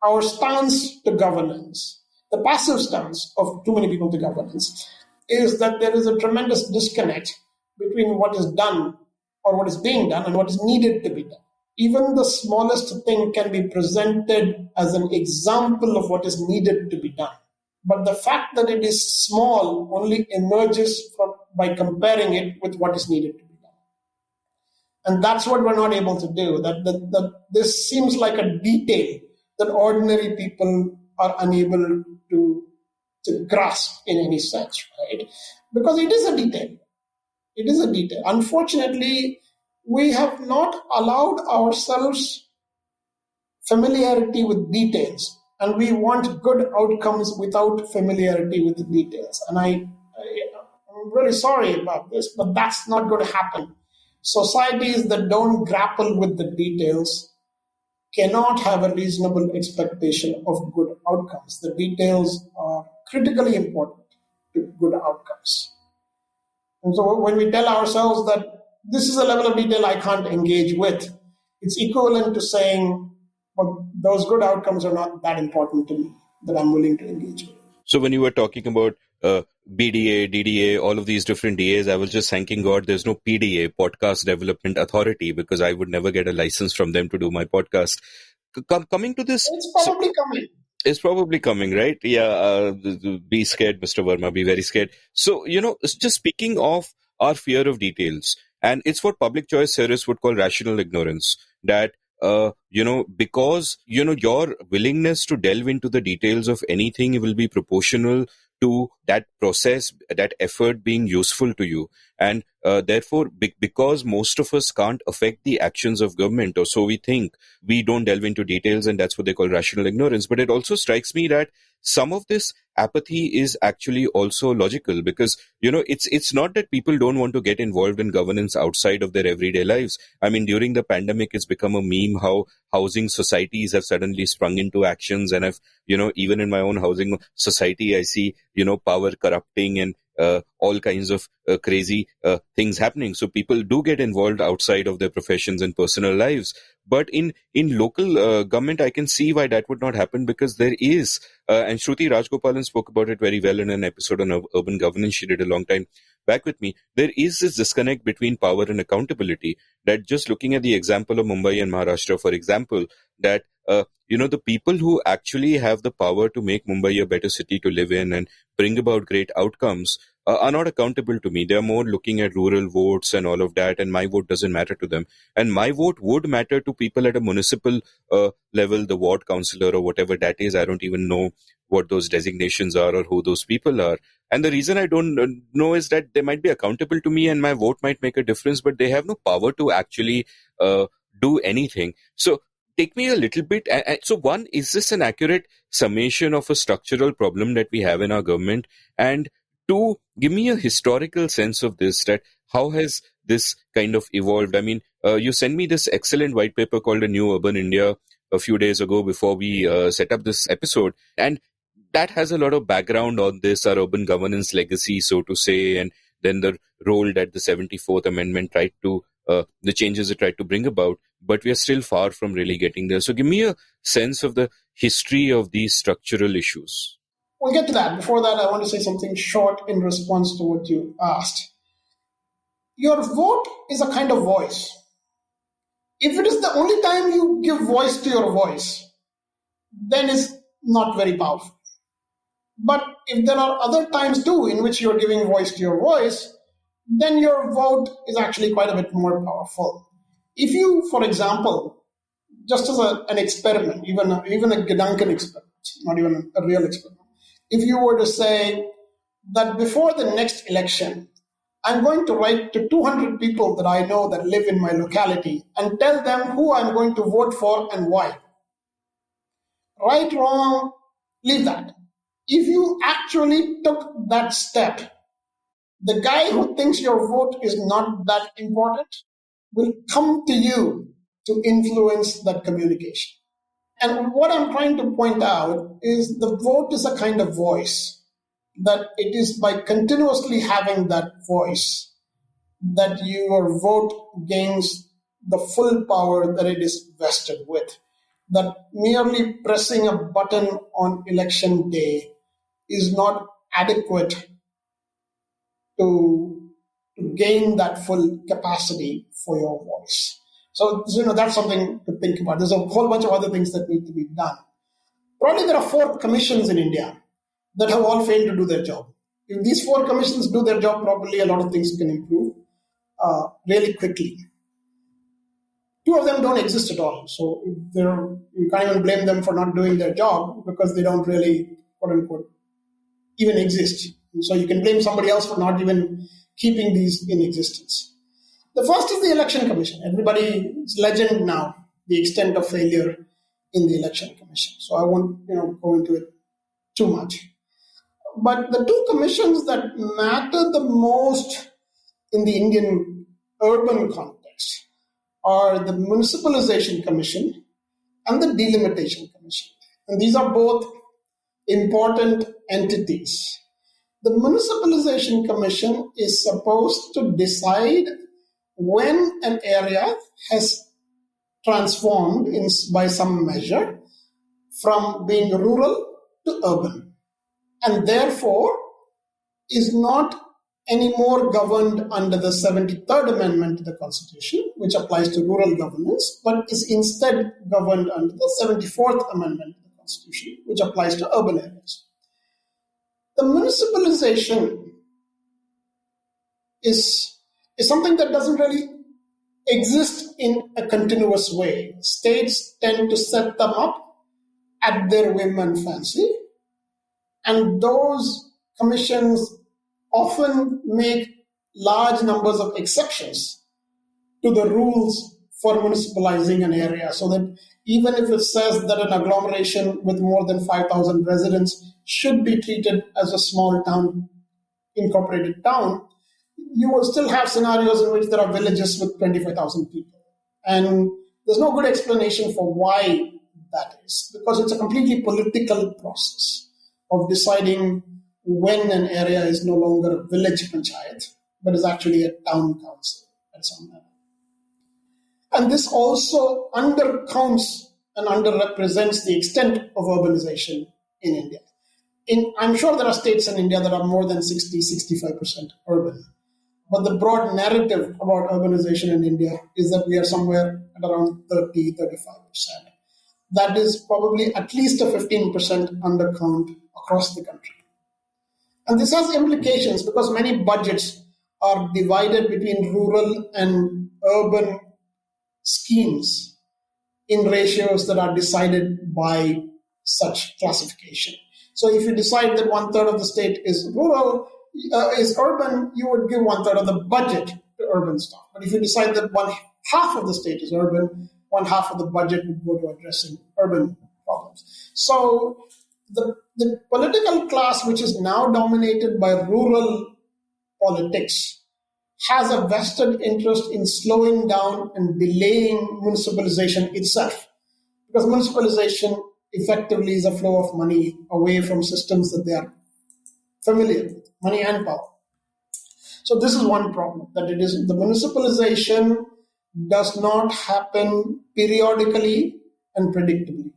[SPEAKER 3] our stance to governance, the passive stance of too many people to governance, is that there is a tremendous disconnect between what is done or what is being done and what is needed to be done. Even the smallest thing can be presented as an example of what is needed to be done. But the fact that it is small only emerges by comparing it with what is needed to be done. And that's what we're not able to do. That this seems like a detail that ordinary people are unable to grasp in any sense, right? Because it is a detail. It is a detail. Unfortunately, we have not allowed ourselves familiarity with details, and we want good outcomes without familiarity with the details. And I'm really sorry about this, but that's not going to happen. Societies that don't grapple with the details cannot have a reasonable expectation of good outcomes. The details are critically important to good outcomes. And so when we tell ourselves that this is a level of detail I can't engage with. It's equivalent to saying, well, those good outcomes are not that important to me that I'm willing to engage with.
[SPEAKER 1] So when you were talking about BDA, DDA, all of these different DAs, I was just thanking God there's no PDA, Podcast Development Authority, because I would never get a license from them to do my podcast. Coming to this,
[SPEAKER 3] It's probably coming.
[SPEAKER 1] It's probably coming, right? Yeah, be scared, Mr. Verma, be very scared. So, just speaking of our fear of details, and it's what public choice theorists would call rational ignorance, that, because, your willingness to delve into the details of anything will be proportional to that process, that effort being useful to you. And therefore, because most of us can't affect the actions of government, or so we think, we don't delve into details, and that's what they call rational ignorance. But it also strikes me that some of this apathy is actually also logical, because it's not that people don't want to get involved in governance outside of their everyday lives. I mean, during the pandemic, it's become a meme how housing societies have suddenly sprung into actions, and I've even in my own housing society, I see power corrupting and all kinds of crazy things happening. So people do get involved outside of their professions and personal lives. But in local government, I can see why that would not happen, because there is, and Shruti Rajgopalan spoke about it very well in an episode on urban governance she did a long time back with me. There is this disconnect between power and accountability, that just looking at the example of Mumbai and Maharashtra, for example, that the people who actually have the power to make Mumbai a better city to live in and bring about great outcomes are not accountable to me. They are more looking at rural votes and all of that, and my vote doesn't matter to them. And my vote would matter to people at a municipal level, the ward councillor or whatever that is. I don't even know what those designations are or who those people are. And the reason I don't know is that they might be accountable to me and my vote might make a difference, but they have no power to actually do anything. So take me a little bit. So one, is this an accurate summation of a structural problem that we have in our government? And two, give me a historical sense of this, that how has this kind of evolved? I mean, you sent me this excellent white paper called A New Urban India a few days ago before we set up this episode. And that has a lot of background on this, our urban governance legacy, so to say, and then the role that the 74th Amendment tried to, the changes it tried to bring about. But we are still far from really getting there. So give me a sense of the history of these structural issues.
[SPEAKER 3] We'll get to that. Before that, I want to say something short in response to what you asked. Your vote is a kind of voice. If it is the only time you give voice to your voice, then it's not very powerful. But if there are other times too in which you're giving voice to your voice, then your vote is actually quite a bit more powerful. If you, for example, just as an experiment, even a Gedanken experiment, not even a real experiment, if you were to say that before the next election, I'm going to write to 200 people that I know that live in my locality and tell them who I'm going to vote for and why. Right, wrong, leave that. If you actually took that step, the guy who thinks your vote is not that important will come to you to influence that communication. And what I'm trying to point out is the vote is a kind of voice, that it is by continuously having that voice that your vote gains the full power that it is vested with. That merely pressing a button on election day is not adequate to gain that full capacity for your voice. So, that's something to think about. There's a whole bunch of other things that need to be done. Probably there are 4 commissions in India that have all failed to do their job. If these 4 commissions do their job properly, a lot of things can improve really quickly. 2 of them don't exist at all. So you can't even blame them for not doing their job, because they don't really, quote unquote, even exist. And so you can blame somebody else for not even keeping these in existence. The first is the Election Commission. It's legend now, the extent of failure in the Election Commission. So I won't go into it too much. But the 2 commissions that matter the most in the Indian urban context are the Municipalization Commission and the Delimitation Commission. And these are both important entities. The Municipalization Commission is supposed to decide when an area has transformed by some measure from being rural to urban, and therefore is not anymore governed under the 73rd Amendment to the Constitution, which applies to rural governance, but is instead governed under the 74th Amendment to the Constitution, which applies to urban areas. The municipalization is something that doesn't really exist in a continuous way. States tend to set them up at their whim and fancy, and those commissions often make large numbers of exceptions to the rules for municipalizing an area, so that even if it says that an agglomeration with more than 5,000 residents should be treated as a small town, incorporated town, you will still have scenarios in which there are villages with 25,000 people. And there's no good explanation for why that is, because it's a completely political process of deciding when an area is no longer a village panchayat, but is actually a town council at some level. And this also undercounts and underrepresents the extent of urbanization in India. I'm sure there are states in India that are more than 60-65% urban. But the broad narrative about urbanization in India is that we are somewhere at around 30-35%. That is probably at least a 15% undercount across the country. And this has implications because many budgets are divided between rural and urban schemes in ratios that are decided by such classification. So if you decide that 1/3 of the state is rural, is urban, you would give 1/3 of the budget to urban stuff. But if you decide that 1/2 of the state is urban, 1/2 of the budget would go to addressing urban problems. So the political class, which is now dominated by rural politics, has a vested interest in slowing down and delaying municipalization itself. Because municipalization effectively is a flow of money away from systems that they are familiar with, money and power. So this is one problem, that it is the municipalization does not happen periodically and predictably,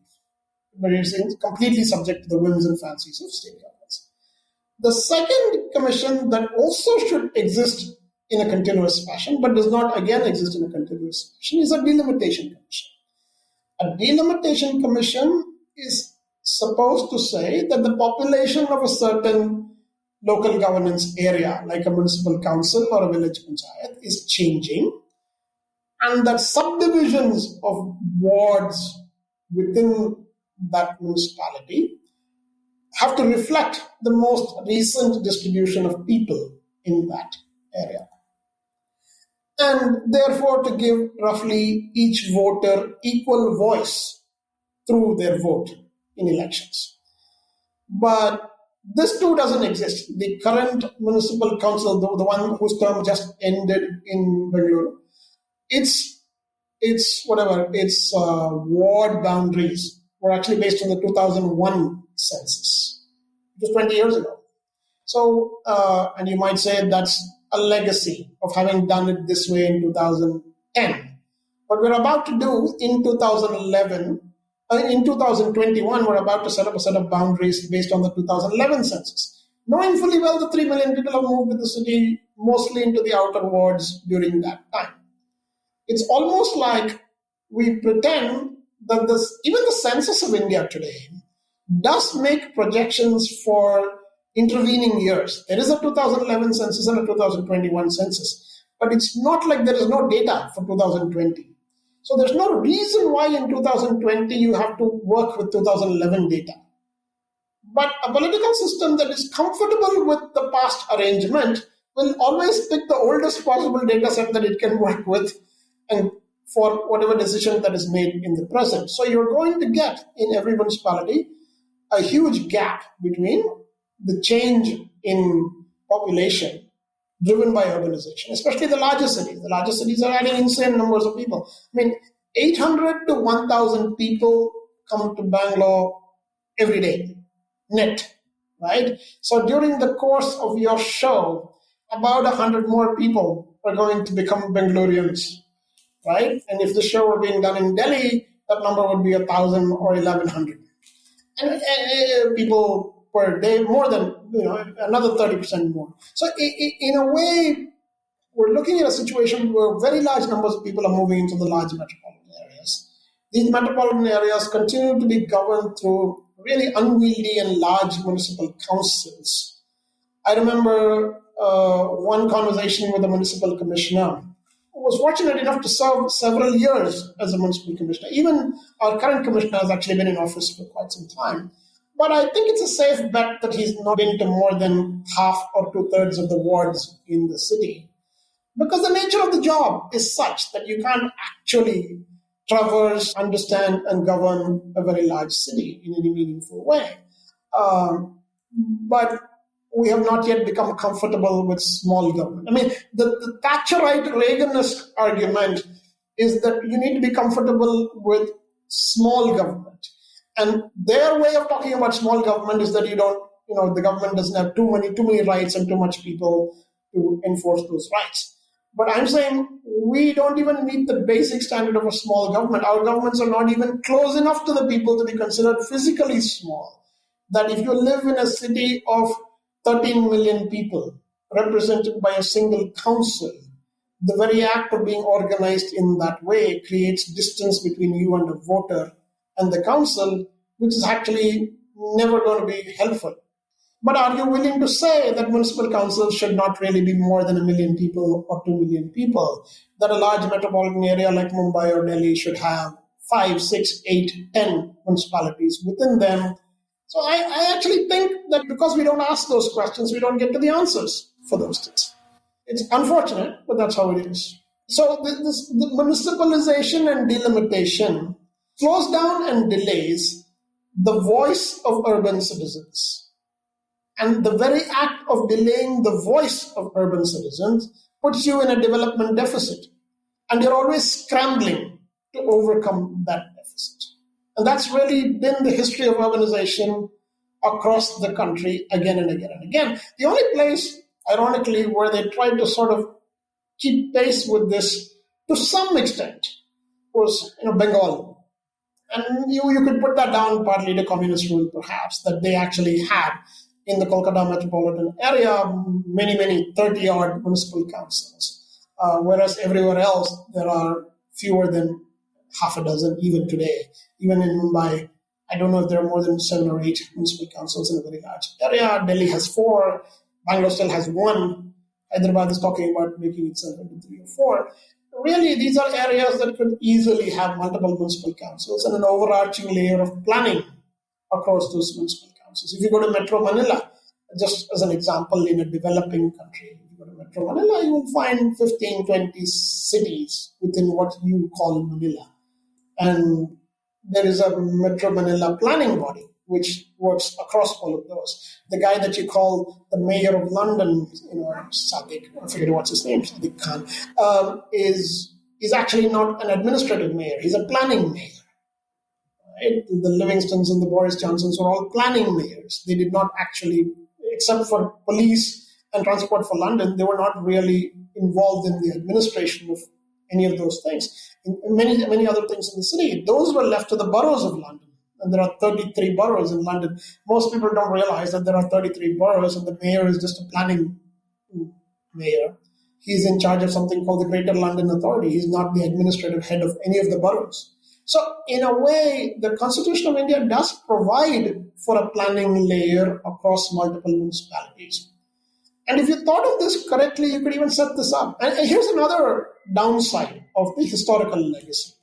[SPEAKER 3] but it's completely subject to the whims and fancies of state governments. The second commission that also should exist in a continuous fashion, but does not again exist in a continuous fashion, is a delimitation commission. A delimitation commission is supposed to say that the population of a certain local governance area, like a municipal council or a village panchayat, is changing, and that subdivisions of wards within that municipality have to reflect the most recent distribution of people in that area. And therefore to give roughly each voter equal voice through their vote in elections. But this too doesn't exist. The current municipal council, the one whose term just ended in Bengaluru, its ward boundaries were actually based on the 2001 census. It was 20 years ago. So, and you might say that's a legacy of having done it this way in 2010. What we're about to do in 2021, we're about to set up a set of boundaries based on the 2011 census, knowing fully well the 3 million people have moved to the city, mostly into the outer wards during that time. It's almost like we pretend that even the census of India today does make projections for intervening years. There is a 2011 census and a 2021 census, but it's not like there is no data for 2020. So there's no reason why in 2020 you have to work with 2011 data. But a political system that is comfortable with the past arrangement will always pick the oldest possible data set that it can work with and for whatever decision that is made in the present. So you're going to get in every municipality a huge gap between the change in population driven by urbanization, especially the larger cities. The larger cities are adding insane numbers of people. I mean, 800 to 1,000 people come to Bangalore every day, net, right? So during the course of your show, about 100 more people are going to become Bengaloreans, right? And if the show were being done in Delhi, that number would be 1,000 or 1,100. And people per day, more than, another 30% more. So in a way, we're looking at a situation where very large numbers of people are moving into the large metropolitan areas. These metropolitan areas continue to be governed through really unwieldy and large municipal councils. I remember one conversation with a municipal commissioner who was fortunate enough to serve several years as a municipal commissioner. Even our current commissioner has actually been in office for quite some time. But I think it's a safe bet that he's not been to more than half or two-thirds of the wards in the city. Because the nature of the job is such that you can't actually traverse, understand, and govern a very large city in any meaningful way. But we have not yet become comfortable with small government. I mean, the Thatcherite Reaganist argument is that you need to be comfortable with small government. And their way of talking about small government is that the government doesn't have too many rights and too much people to enforce those rights. But I'm saying we don't even meet the basic standard of a small government. Our governments are not even close enough to the people to be considered physically small. That if you live in a city of 13 million people represented by a single council, the very act of being organized in that way creates distance between you and the voter and the council, which is actually never going to be helpful. But are you willing to say that municipal councils should not really be more than 1 million people or 2 million people? That a large metropolitan area like Mumbai or Delhi should have 5, 6, 8, 10 municipalities within them? So I actually think that because we don't ask those questions, we don't get to the answers for those things. It's unfortunate, but that's how it is. So the municipalization and delimitation slows down and delays the voice of urban citizens. And the very act of delaying the voice of urban citizens puts you in a development deficit. And you're always scrambling to overcome that deficit. And that's really been the history of urbanization across the country again and again and again. The only place, ironically, where they tried to sort of keep pace with this to some extent was Bengal. And you could put that down partly to communist rule, perhaps, that they actually had in the Kolkata metropolitan area many 30-odd municipal councils, whereas everywhere else there are fewer than half a dozen even today. Even in Mumbai, I don't know if there are more than 7 or 8 municipal councils in a very large area. Delhi has 4. Bangalore still has 1. Hyderabad is talking about making itself into 3 or 4. Really, these are areas that could easily have multiple municipal councils and an overarching layer of planning across those municipal councils. If you go to Metro Manila, just as an example, in a developing country, if you go to Metro Manila, you will find 15, 20 cities within what you call Manila. And there is a Metro Manila planning body which works across all of those. The guy that you call the mayor of London, Sadiq, I forget what's his name, Sadiq Khan, is actually not an administrative mayor. He's a planning mayor. Right? The Livingstons and the Boris Johnsons were all planning mayors. They did not actually, except for police and transport for London, they were not really involved in the administration of any of those things. In many other things in the city, those were left to the boroughs of London. And there are 33 boroughs in London. Most people don't realize that there are 33 boroughs and the mayor is just a planning mayor. He's in charge of something called the Greater London Authority. He's not the administrative head of any of the boroughs. So in a way, the Constitution of India does provide for a planning layer across multiple municipalities. And if you thought of this correctly, you could even set this up. And here's another downside of the historical legacy.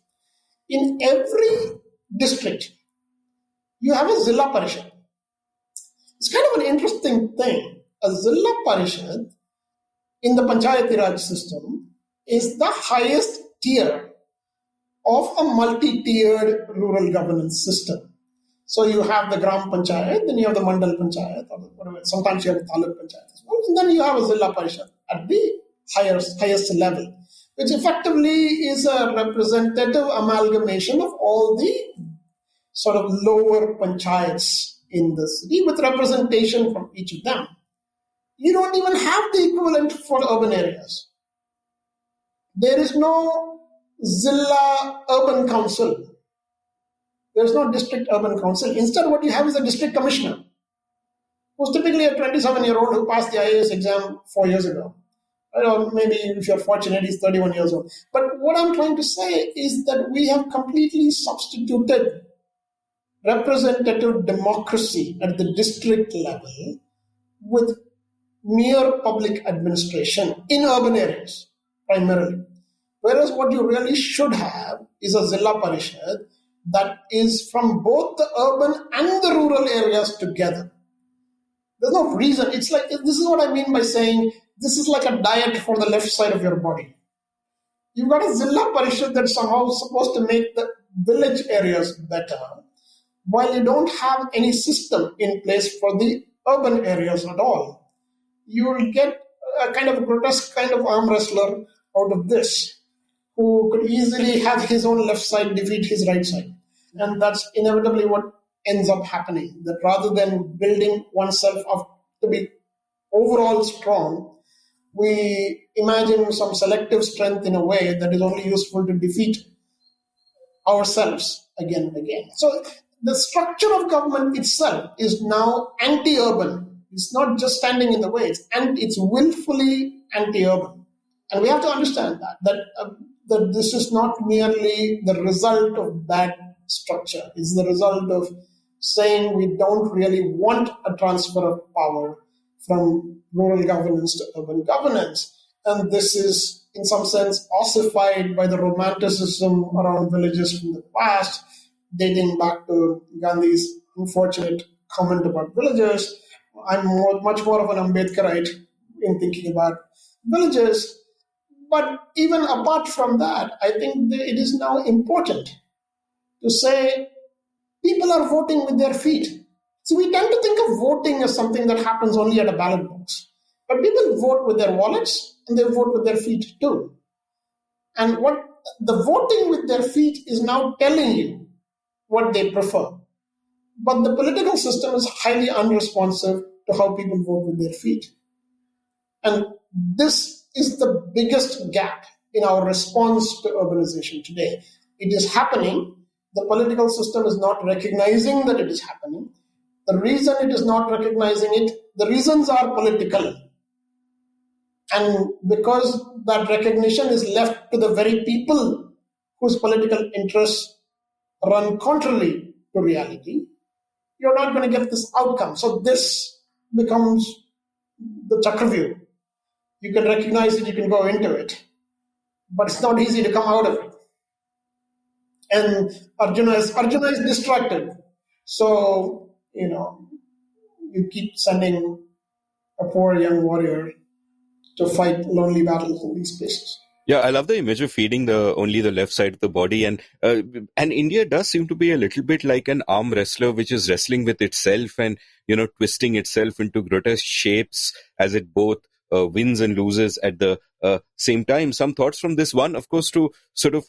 [SPEAKER 3] In every district, you have a Zilla Parishad. It's kind of an interesting thing. A Zilla Parishad in the Panchayati Raj system is the highest tier of a multi-tiered rural governance system. So you have the Gram Panchayat, then you have the Mandal Panchayat, or whatever. Sometimes you have the Taluk Panchayat as well. And then you have a Zilla Parishad at the highest level, which effectively is a representative amalgamation of all the sort of lower panchayats in the city with representation from each of them. You don't even have the equivalent for urban areas. there is no Zilla Urban Council. There's no district urban council. Instead, what you have is a district commissioner, who's typically a 27-year-old who passed the IAS exam 4 years ago. Or maybe if you're fortunate, he's 31 years old. But what I'm trying to say is that we have completely substituted representative democracy at the district level with mere public administration in urban areas, primarily. Whereas what you really should have is a Zilla Parishad that is from both the urban and the rural areas together. There's no reason. It's like, this is what I mean by saying this is like a diet for the left side of your body. You've got a Zilla Parishad that's somehow supposed to make the village areas better, while you don't have any system in place for the urban areas at all. You will get a kind of grotesque kind of arm wrestler out of this, who could easily have his own left side defeat his right side. And that's inevitably what ends up happening, that rather than building oneself up to be overall strong, we imagine some selective strength in a way that is only useful to defeat ourselves again and again. So the structure of government itself is now anti-urban. It's not just standing in the way, it's willfully anti-urban. And we have to understand that this is not merely the result of bad structure. It's the result of saying we don't really want a transfer of power from rural governance to urban governance. And this is, in some sense, ossified by the romanticism around villages from the past, dating back to Gandhi's unfortunate comment about villagers. I'm much more of an Ambedkarite in thinking about villages. But even apart from that, I think it is now important to say people are voting with their feet. So we tend to think of voting as something that happens only at a ballot box. But people vote with their wallets and they vote with their feet too. And what the voting with their feet is now telling you what they prefer. But the political system is highly unresponsive to how people vote with their feet. And this is the biggest gap in our response to urbanization today. It is happening. The political system is not recognizing that it is happening. The reason it is not recognizing it, the reasons are political. And because that recognition is left to the very people whose political interests run contrary to reality, you're not going to get this outcome. So this becomes the Chakravyuh. You can recognize it, you can go into it, but it's not easy to come out of it. And Arjuna is distracted. So, you keep sending a poor young warrior to fight lonely battles in these places.
[SPEAKER 1] Yeah, I love the image of feeding only the left side of the body, and India does seem to be a little bit like an arm wrestler, which is wrestling with itself and twisting itself into grotesque shapes as it both wins and loses at the same time. Some thoughts from this one, of course, to sort of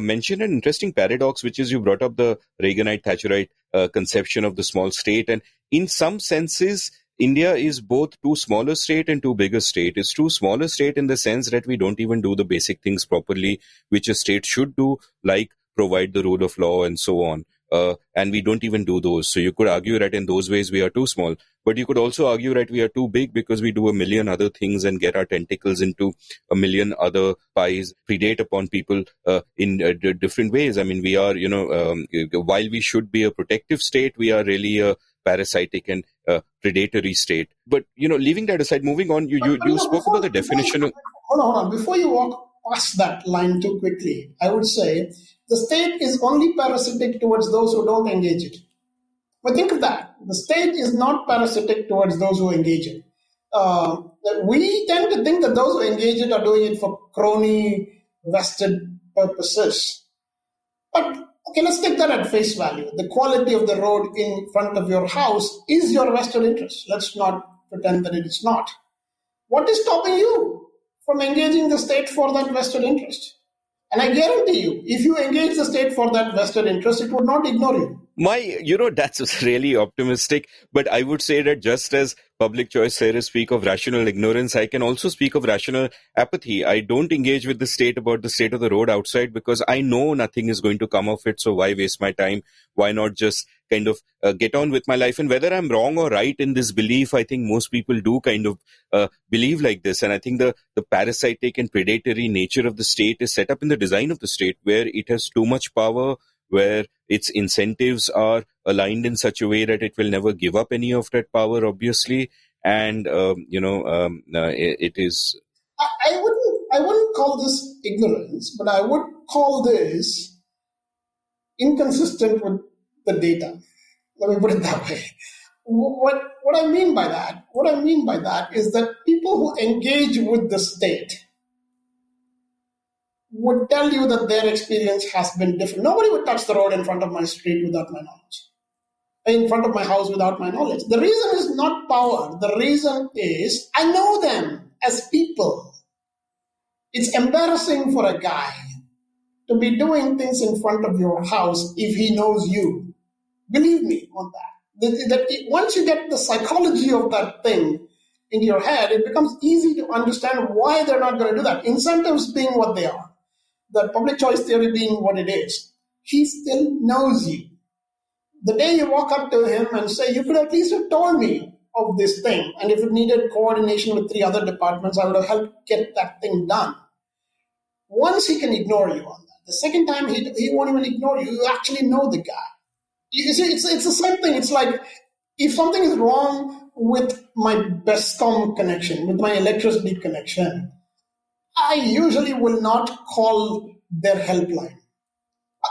[SPEAKER 1] mention an interesting paradox, which is you brought up the Reaganite Thatcherite conception of the small state, and in some senses, India is both too small a state and too big a state. It's too small a state in the sense that we don't even do the basic things properly, which a state should do, like provide the rule of law and so on. And we don't even do those. So you could argue that in those ways we are too small. But you could also argue that we are too big because we do a million other things and get our tentacles into a million other pies, predate upon people in different ways. I mean, we are, while we should be a protective state, we are really a parasitic and predatory state. But, leaving that aside, moving on, you spoke about the definition of...
[SPEAKER 3] Hold on. Before you walk past that line too quickly, I would say the state is only parasitic towards those who don't engage it. But think of that. The state is not parasitic towards those who engage it. We tend to think that those who engage it are doing it for crony, vested purposes. But, okay, let's take that at face value. The quality of the road in front of your house is your vested interest. Let's not pretend that it is not. What is stopping you from engaging the state for that vested interest? And I guarantee you, if you engage the state for that vested interest, it would not ignore you.
[SPEAKER 1] That's really optimistic. But I would say that just as public choice theorists speak of rational ignorance, I can also speak of rational apathy. I don't engage with the state about the state of the road outside because I know nothing is going to come of it. So why waste my time? Why not just kind of get on with my life? And whether I'm wrong or right in this belief, I think most people do kind of believe like this. And I think the parasitic and predatory nature of the state is set up in the design of the state, where it has too much power, where its incentives are aligned in such a way that it will never give up any of that power, obviously. And, it is.
[SPEAKER 3] I wouldn't call this ignorance, but I would call this inconsistent with the data. Let me put it that way. What I mean by that is that people who engage with the state would tell you that their experience has been different. Nobody would touch the road in front of my street without my knowledge, in front of my house without my knowledge. The reason is not power. The reason is I know them as people. It's embarrassing for a guy to be doing things in front of your house if he knows you. Believe me on that. Once you get the psychology of that thing in your head, it becomes easy to understand why they're not going to do that. Incentives being what they are, the public choice theory being what it is, he still knows you. The day you walk up to him and say, you could at least have told me of this thing, and if it needed coordination with 3 other departments, I would have helped get that thing done. Once he can ignore you on that, the second time he won't even ignore you. You actually know the guy. You see, it's the same thing. It's like if something is wrong with my Bescom connection, with my electricity connection, I usually will not call their helpline.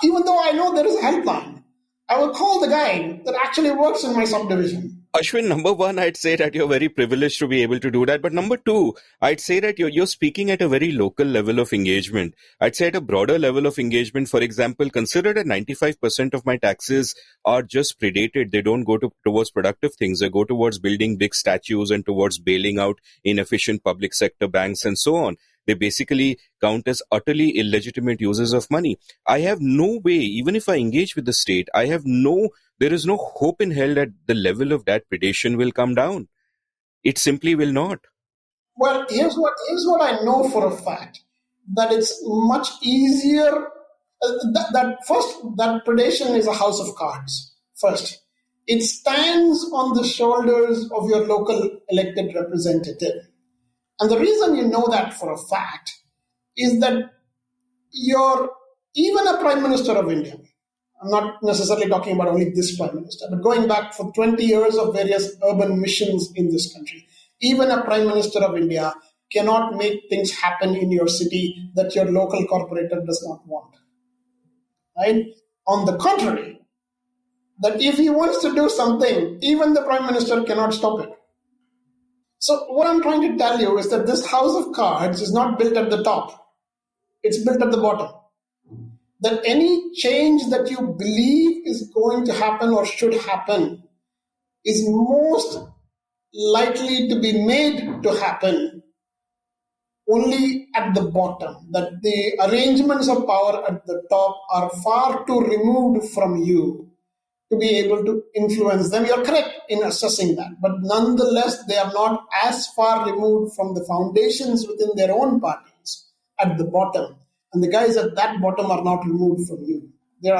[SPEAKER 3] Even though I know there is a helpline, I will call the guy that actually works in my subdivision.
[SPEAKER 1] Ashwin, number one, I'd say that you're very privileged to be able to do that. But number two, I'd say that you're speaking at a very local level of engagement. I'd say at a broader level of engagement. For example, consider that 95% of my taxes are just predated. They don't go towards productive things. They go towards building big statues and towards bailing out inefficient public sector banks and so on. They basically count as utterly illegitimate users of money. I have no way, even if I engage with the state, there is no hope in hell that the level of that predation will come down. It simply will not.
[SPEAKER 3] Well, here's what I know for a fact, that it's much easier. That predation is a house of cards. First, it stands on the shoulders of your local elected representative. And the reason you know that for a fact is that even a Prime Minister of India, I'm not necessarily talking about only this Prime Minister, but going back for 20 years of various urban missions in this country, even a Prime Minister of India cannot make things happen in your city that your local corporator does not want. Right? On the contrary, that if he wants to do something, even the Prime Minister cannot stop it. So what I'm trying to tell you is that this house of cards is not built at the top. It's built at the bottom. That any change that you believe is going to happen or should happen is most likely to be made to happen only at the bottom. That the arrangements of power at the top are far too removed from you to be able to influence them. You're correct in assessing that. But nonetheless, they are not as far removed from the foundations within their own parties at the bottom. And the guys at that bottom are not removed from you. You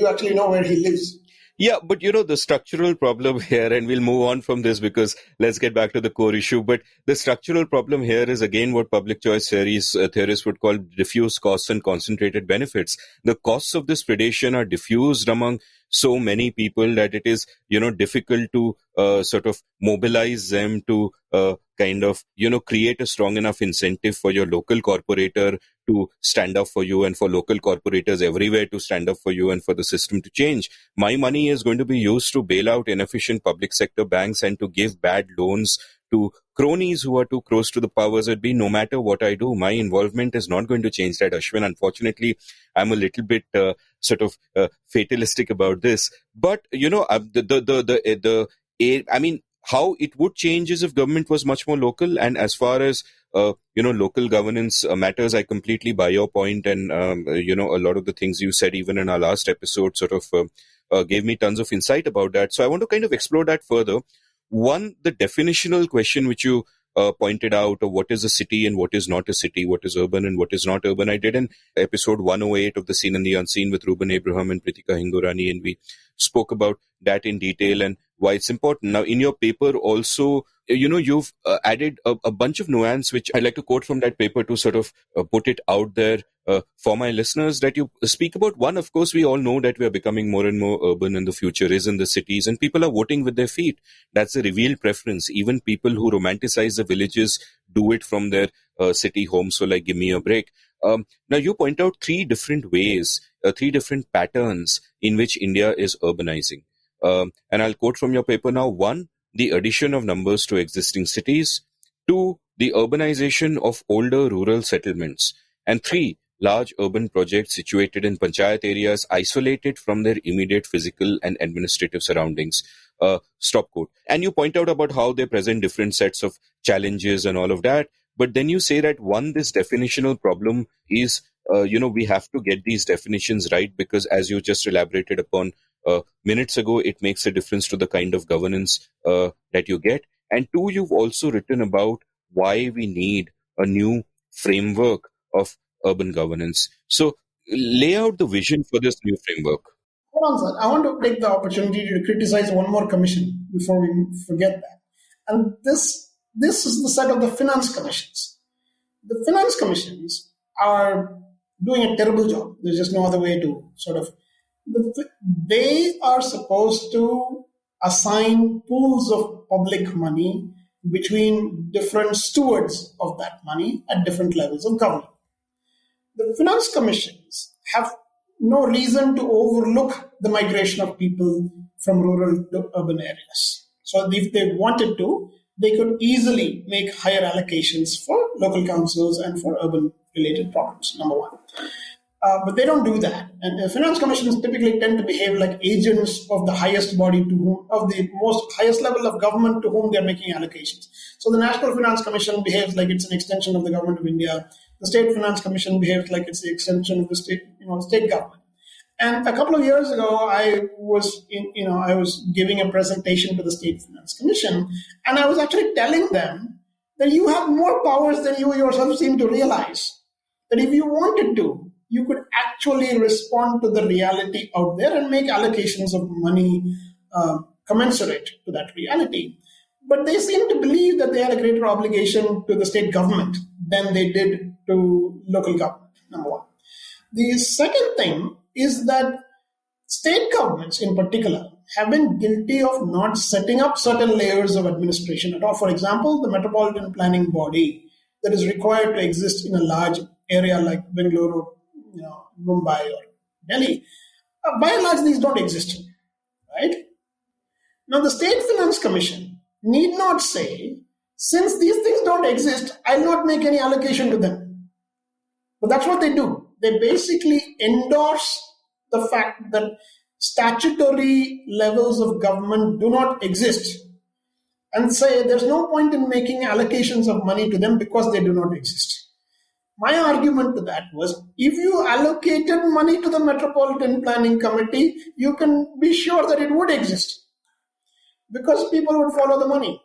[SPEAKER 3] actually know where he lives.
[SPEAKER 1] Yeah, but the structural problem here, and we'll move on from this because let's get back to the core issue. But the structural problem here is again what public choice theorists would call diffuse costs and concentrated benefits. The costs of this predation are diffused among so many people that it is, difficult to sort of mobilize them to create a strong enough incentive for your local corporator to stand up for you and for local corporators everywhere to stand up for you and for the system to change. My money is going to be used to bail out inefficient public sector banks and to give bad loans to cronies who are too close to the powers that be. No matter what I do, my involvement is not going to change that, Ashwin. Unfortunately, I'm a little bit fatalistic about this. But, how it would change is if government was much more local. And as far as local governance matters, I completely buy your point, and a lot of the things you said even in our last episode sort of gave me tons of insight about that. So I want to kind of explore that further. One, the definitional question which you pointed out, of what is a city and what is not a city, what is urban and what is not urban. I did an episode 108 of The Seen and the Unseen with Ruben Abraham and Pritika Hingorani, and we spoke about that in detail and why it's important. Now, in your paper also, you've added a bunch of nuance, which I'd like to quote from that paper to sort of put it out there for my listeners, that you speak about. One, of course, we all know that we are becoming more and more urban and the future is in the cities, and people are voting with their feet. That's a revealed preference. Even people who romanticize the villages do it from their city homes. So like, give me a break. Now, you point out three different ways, three different patterns in which India is urbanizing. And I'll quote from your paper now. One, the addition of numbers to existing cities. Two, the urbanization of older rural settlements. And three, large urban projects situated in panchayat areas isolated from their immediate physical and administrative surroundings. Stop quote. And you point out about how they present different sets of challenges and all of that. But then you say that one, this definitional problem is, we have to get these definitions right, because as you just elaborated upon minutes ago, it makes a difference to the kind of governance that you get. And two, you've also written about why we need a new framework of urban governance. So lay out the vision for this new framework.
[SPEAKER 3] Hold on, sir. I want to take the opportunity to criticize one more commission before we forget that. And this is the set of the finance commissions. The finance commissions are doing a terrible job. There's just no other way to sort of. They are supposed to assign pools of public money between different stewards of that money at different levels of government. The finance commissions have no reason to overlook the migration of people from rural to urban areas. So if they wanted to, they could easily make higher allocations for local councils and for urban related problems, number one. But they don't do that. And the finance commissions typically tend to behave like agents of the highest body of the most highest level of government to whom they're making allocations. So the National Finance Commission behaves like it's an extension of the government of India. The State Finance Commission behaves like it's the extension of the state government. And a couple of years ago, I was giving a presentation to the State Finance Commission, and I was actually telling them that you have more powers than you yourself seem to realize. That if you wanted to, you could actually respond to the reality out there and make allocations of money commensurate to that reality. But they seem to believe that they had a greater obligation to the state government than they did to local government, number one. The second thing is that state governments in particular have been guilty of not setting up certain layers of administration at all. For example, the metropolitan planning body that is required to exist in a large area like Bengaluru, Mumbai or Delhi, by and large, these don't exist, right? Now, the State Finance Commission need not say, since these things don't exist, I'll not make any allocation to them. But that's what they do. They basically endorse the fact that statutory levels of government do not exist and say there's no point in making allocations of money to them because they do not exist. My argument to that was, if you allocated money to the Metropolitan Planning Committee, you can be sure that it would exist because people would follow the money,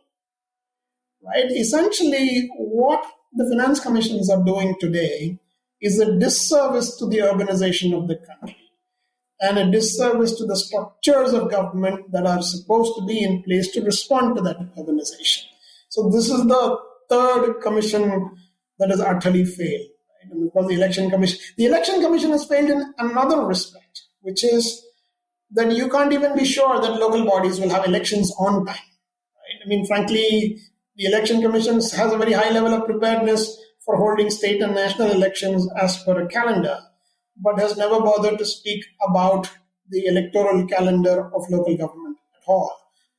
[SPEAKER 3] right? Essentially, what the finance commissions are doing today is a disservice to the urbanization of the country and a disservice to the structures of government that are supposed to be in place to respond to that urbanization. So this is the third commission that has utterly failed. Right? And because the election commission has failed in another respect, which is that you can't even be sure that local bodies will have elections on time. Right? I mean, frankly, the election commission has a very high level of preparedness for holding state and national elections as per a calendar, but has never bothered to speak about the electoral calendar of local government at all,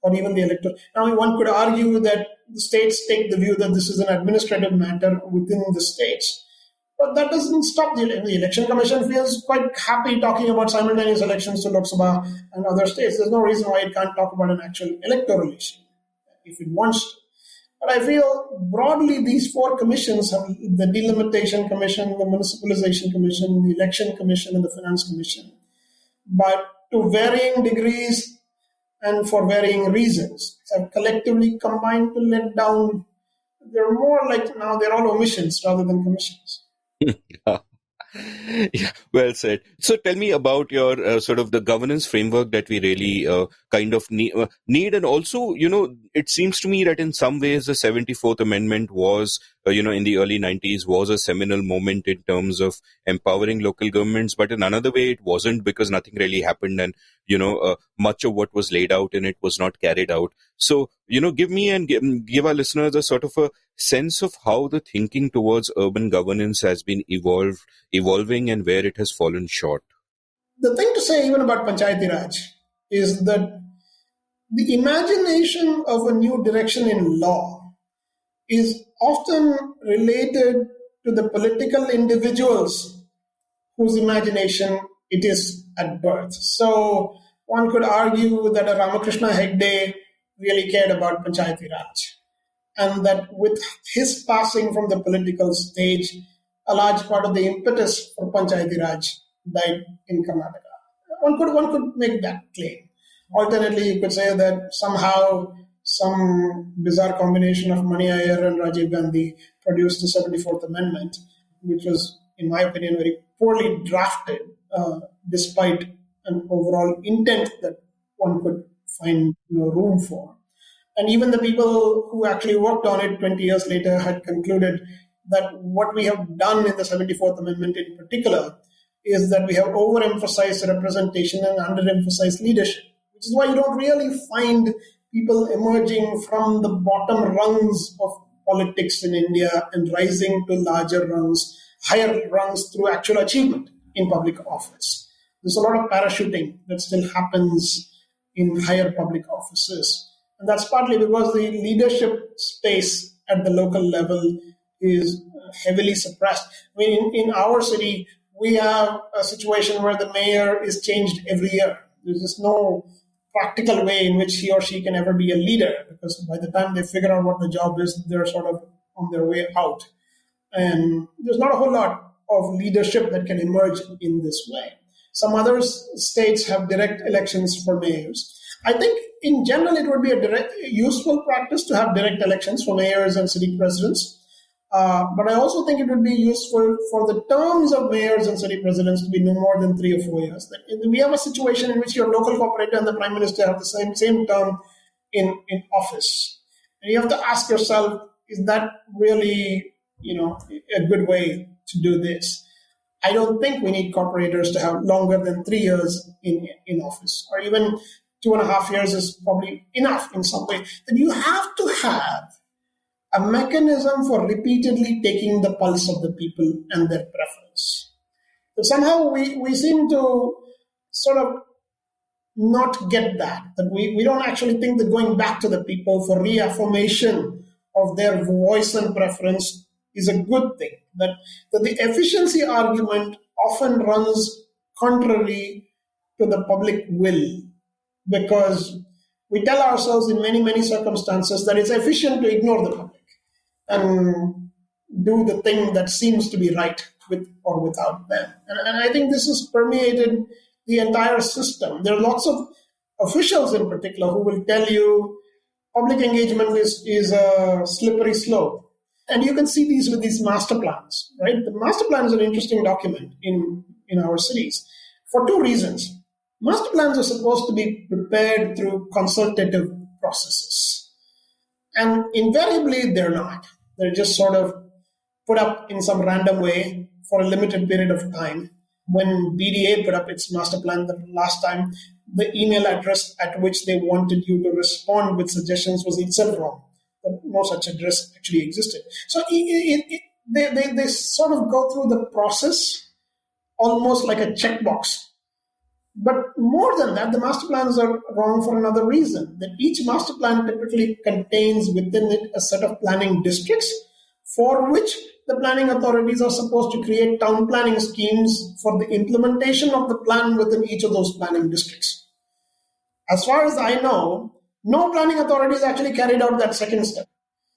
[SPEAKER 3] or even the electoral. Now, one could argue that the states take the view that this is an administrative matter within the states, but that doesn't stop the election commission feels quite happy talking about simultaneous elections to Lok Sabha and other states. There's no reason why it can't talk about an actual electoral issue if it wants to. But I feel broadly these four commissions, the Delimitation Commission, the Municipalization Commission, the Election Commission, and the Finance Commission, but to varying degrees and for varying reasons, have collectively combined to let down. They're more like now they're all omissions rather than commissions.
[SPEAKER 1] Yeah, well said. So tell me about your sort of the governance framework that we really kind of need. And also, it seems to me that in some ways the 74th Amendment was, in the early 90s was a seminal moment in terms of empowering local governments. But in another way, it wasn't, because nothing really happened, and, much of what was laid out in it was not carried out. So, give me and give our listeners a sort of a sense of how the thinking towards urban governance has been evolving and where it has fallen short.
[SPEAKER 3] The thing to say even about Panchayati Raj is that the imagination of a new direction in law is often related to the political individuals whose imagination it is at birth. So one could argue that a Ramakrishna Hegde really cared about Panchayati Raj, and that with his passing from the political stage, a large part of the impetus for Panchayati Raj died in Karnataka. One could make that claim. Alternately, you could say that somehow some bizarre combination of Mani Iyer and Rajiv Gandhi produced the 74th Amendment, which was, in my opinion, very poorly drafted, despite an overall intent that one could find room for. And even the people who actually worked on it 20 years later had concluded that what we have done in the 74th Amendment in particular is that we have overemphasized representation and underemphasized leadership, which is why you don't really find people emerging from the bottom rungs of politics in India and rising to larger rungs, higher rungs through actual achievement in public office. There's a lot of parachuting that still happens in higher public offices. And that's partly because the leadership space at the local level is heavily suppressed. I mean, in our city, we have a situation where the mayor is changed every year. There's just no practical way in which he or she can ever be a leader, because by the time they figure out what the job is, they're sort of on their way out. And there's not a whole lot of leadership that can emerge in this way. Some other states have direct elections for mayors. I think in general it would be a useful practice to have direct elections for mayors and city presidents. But I also think it would be useful for the terms of mayors and city presidents to be no more than 3 or 4 years. We have a situation in which your local corporator and the prime minister have the same term in office. And you have to ask yourself, is that really a good way to do this? I don't think we need corporators to have longer than 3 years in office, or even 2.5 years is probably enough in some way. Then you have to have a mechanism for repeatedly taking the pulse of the people and their preference. But somehow we seem to sort of not get that we don't actually think that going back to the people for reaffirmation of their voice and preference is a good thing. That the efficiency argument often runs contrary to the public will, because we tell ourselves in many, many circumstances that it's efficient to ignore the public and do the thing that seems to be right with or without them. And I think this has permeated the entire system. There are lots of officials in particular who will tell you public engagement is a slippery slope. And you can see these with these master plans, right? The master plan is an interesting document in our cities for two reasons. Master plans are supposed to be prepared through consultative processes. And invariably, they're not. They're just sort of put up in some random way for a limited period of time. When BDA put up its master plan the last time, the email address at which they wanted you to respond with suggestions was itself wrong. No such address actually existed. So they sort of go through the process almost like a checkbox. But more than that, the master plans are wrong for another reason, that each master plan typically contains within it a set of planning districts for which the planning authorities are supposed to create town planning schemes for the implementation of the plan within each of those planning districts. As far as I know, no planning authorities actually carried out that second step.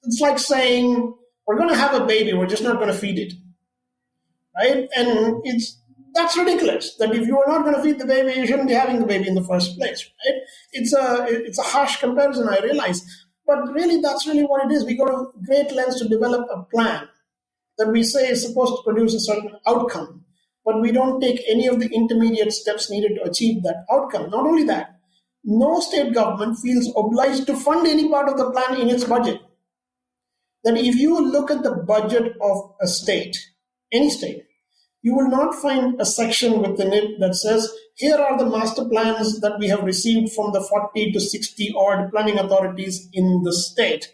[SPEAKER 3] It's like saying, we're going to have a baby, we're just not going to feed it. Right? And That's ridiculous. That if you are not going to feed the baby, you shouldn't be having the baby in the first place, right? It's a harsh comparison, I realize, but really that's really what it is. We go to great lengths to develop a plan that we say is supposed to produce a certain outcome, but we don't take any of the intermediate steps needed to achieve that outcome. Not only that, no state government feels obliged to fund any part of the plan in its budget. That if you look at the budget of a state, any state, you will not find a section within it that says, here are the master plans that we have received from the 40 to 60 odd planning authorities in the state.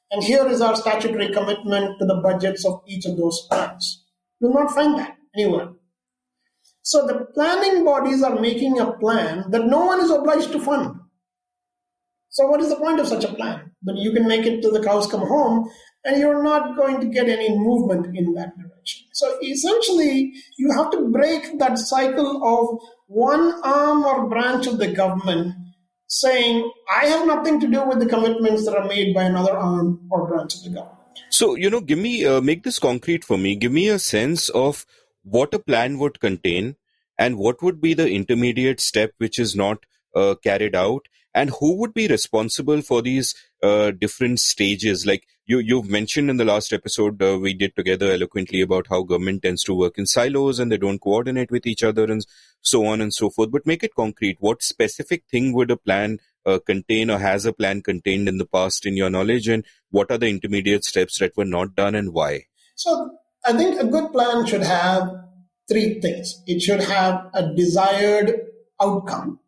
[SPEAKER 3] And here is our statutory commitment to the budgets of each of those plans. You will not find that anywhere. So the planning bodies are making a plan that no one is obliged to fund. So what is the point of such a plan? That you can make it till the cows come home and you're not going to get any movement in that direction. So essentially, you have to break that cycle of one arm or branch of the government saying, I have nothing to do with the commitments that are made by another arm or branch of the government.
[SPEAKER 1] So, give me, make this concrete for me. Give me a sense of what a plan would contain and what would be the intermediate step which is not carried out, and who would be responsible for these different stages. Like you've mentioned in the last episode we did together eloquently about how government tends to work in silos and they don't coordinate with each other and so on and so forth. But make it concrete. What specific thing would a plan contain, or has a plan contained in the past in your knowledge, and what are the intermediate steps that were not done and why?
[SPEAKER 3] So I think a good plan should have three things. It should have a desired outcome,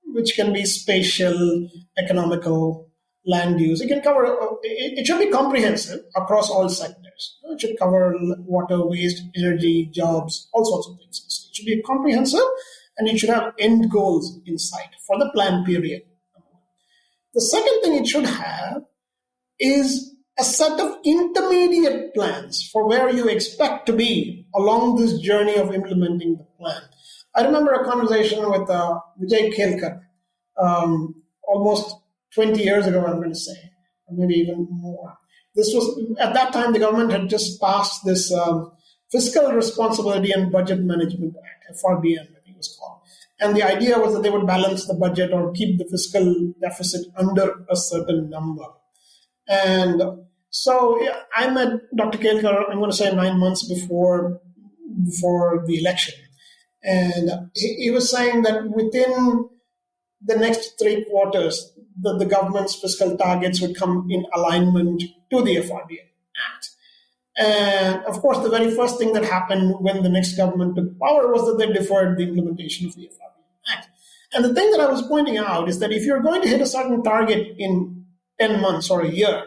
[SPEAKER 3] which can be spatial, economical, land use. It can cover, it should be comprehensive across all sectors. It should cover water, waste, energy, jobs, all sorts of things. So it should be comprehensive, and it should have end goals in sight for the plan period. The second thing it should have is a set of intermediate plans for where you expect to be along this journey of implementing the plan. I remember a conversation with Vijay Kelkar almost 20 years ago, I'm going to say, or maybe even more. This was, at that time, the government had just passed this Fiscal Responsibility and Budget Management Act, FRBM, I think it was called. And the idea was that they would balance the budget or keep the fiscal deficit under a certain number. And so I met Dr. Kelkar, I'm going to say 9 months before the election. And he was saying that within the next 3 quarters, the government's fiscal targets would come in alignment to the FRBM Act. And of course, the very first thing that happened when the next government took power was that they deferred the implementation of the FRBM Act. And the thing that I was pointing out is that if you're going to hit a certain target in 10 months or a year,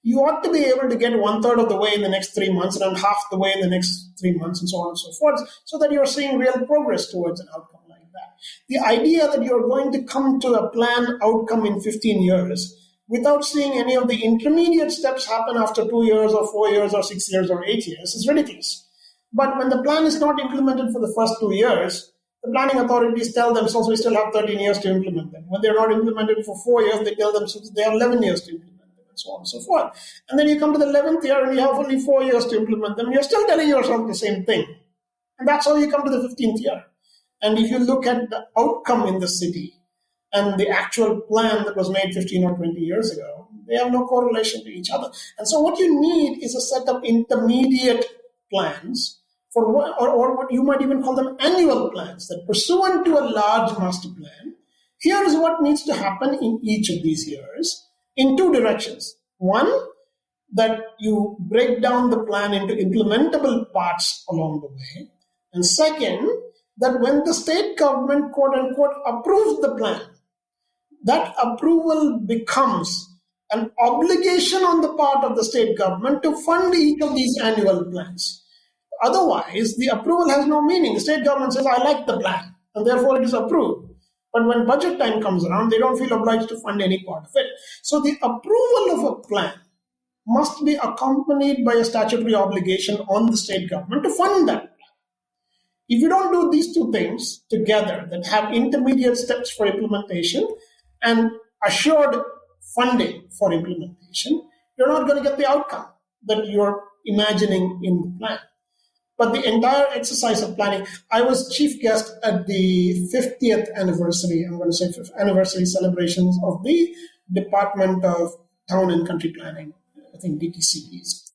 [SPEAKER 3] you ought to be able to get 1/3 of the way in the next 3 months and then half the way in the next 3 months and so on and so forth, so that you're seeing real progress towards an outcome like that. The idea that you're going to come to a plan outcome in 15 years without seeing any of the intermediate steps happen after 2 years or 4 years or 6 years or 8 years is ridiculous. But when the plan is not implemented for the first 2 years, the planning authorities tell themselves we still have 13 years to implement them. When they're not implemented for 4 years, they tell themselves they have 11 years to implement them, and so on and so forth. And then you come to the 11th year and you have only 4 years to implement them. You're still telling yourself the same thing. And that's how you come to the 15th year. And if you look at the outcome in the city and the actual plan that was made 15 or 20 years ago, they have no correlation to each other. And so what you need is a set of intermediate plans for or what you might even call them annual plans that pursuant to a large master plan. Here is what needs to happen in each of these years in two directions. One, that you break down the plan into implementable parts along the way. And second, that when the state government, quote unquote, approves the plan, that approval becomes an obligation on the part of the state government to fund each of these annual plans. Otherwise, the approval has no meaning. The state government says, I like the plan, and therefore it is approved. But when budget time comes around, they don't feel obliged to fund any part of it. So the approval of a plan must be accompanied by a statutory obligation on the state government to fund that plan. If you don't do these two things together, that have intermediate steps for implementation and assured funding for implementation, you're not going to get the outcome that you're imagining in the plan. But the entire exercise of planning, I was chief guest at the 50th anniversary, I'm going to say anniversary celebrations of the Department of Town and Country Planning, I think DTCPs.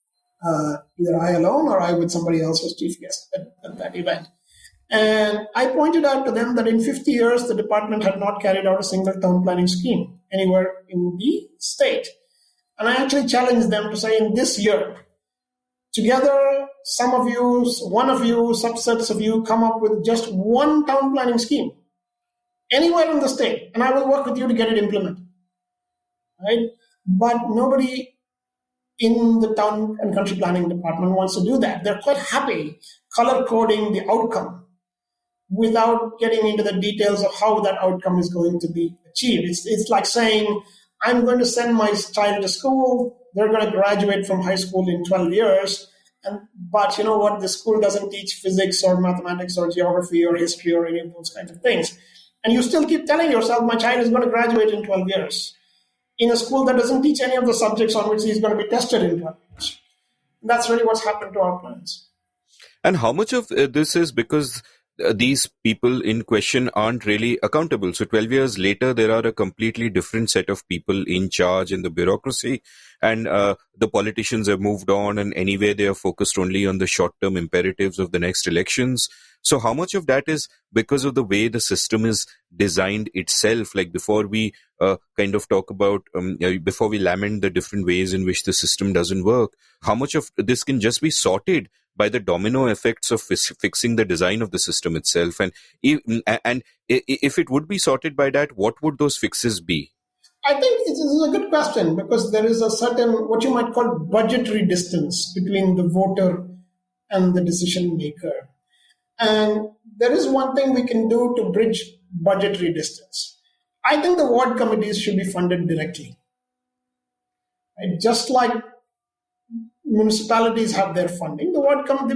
[SPEAKER 3] Either I alone or I with somebody else was chief guest at that event. And I pointed out to them that in 50 years, the department had not carried out a single town planning scheme anywhere in the state. And I actually challenged them to say, in this year, together, some of you, one of you, subsets of you come up with just one town planning scheme anywhere in the state, and I will work with you to get it implemented. Right? But nobody in the town and country planning department wants to do that. They're quite happy color coding the outcome without getting into the details of how that outcome is going to be achieved. It's like saying, I'm going to send my child to school, they're going to graduate from high school in 12 years, but you know what, the school doesn't teach physics or mathematics or geography or history or any of those kinds of things. And you still keep telling yourself, my child is going to graduate in 12 years in a school that doesn't teach any of the subjects on which he's going to be tested in 12 years. And that's really what's happened to our plans.
[SPEAKER 1] And how much of this is because these people in question aren't really accountable? So 12 years later, there are a completely different set of people in charge in the bureaucracy, and the politicians have moved on, and anyway, they are focused only on the short-term imperatives of the next elections. So how much of that is because of the way the system is designed itself? Like before we kind of talk about, before we lament the different ways in which the system doesn't work, how much of this can just be sorted by the domino effects of fixing the design of the system itself? And if it would be sorted by that, what would those fixes be?
[SPEAKER 3] I think this is a good question, because there is a certain, what you might call, budgetary distance between the voter and the decision maker. And there is one thing we can do to bridge budgetary distance. I think the ward committees should be funded directly. Right? Just like municipalities have their funding,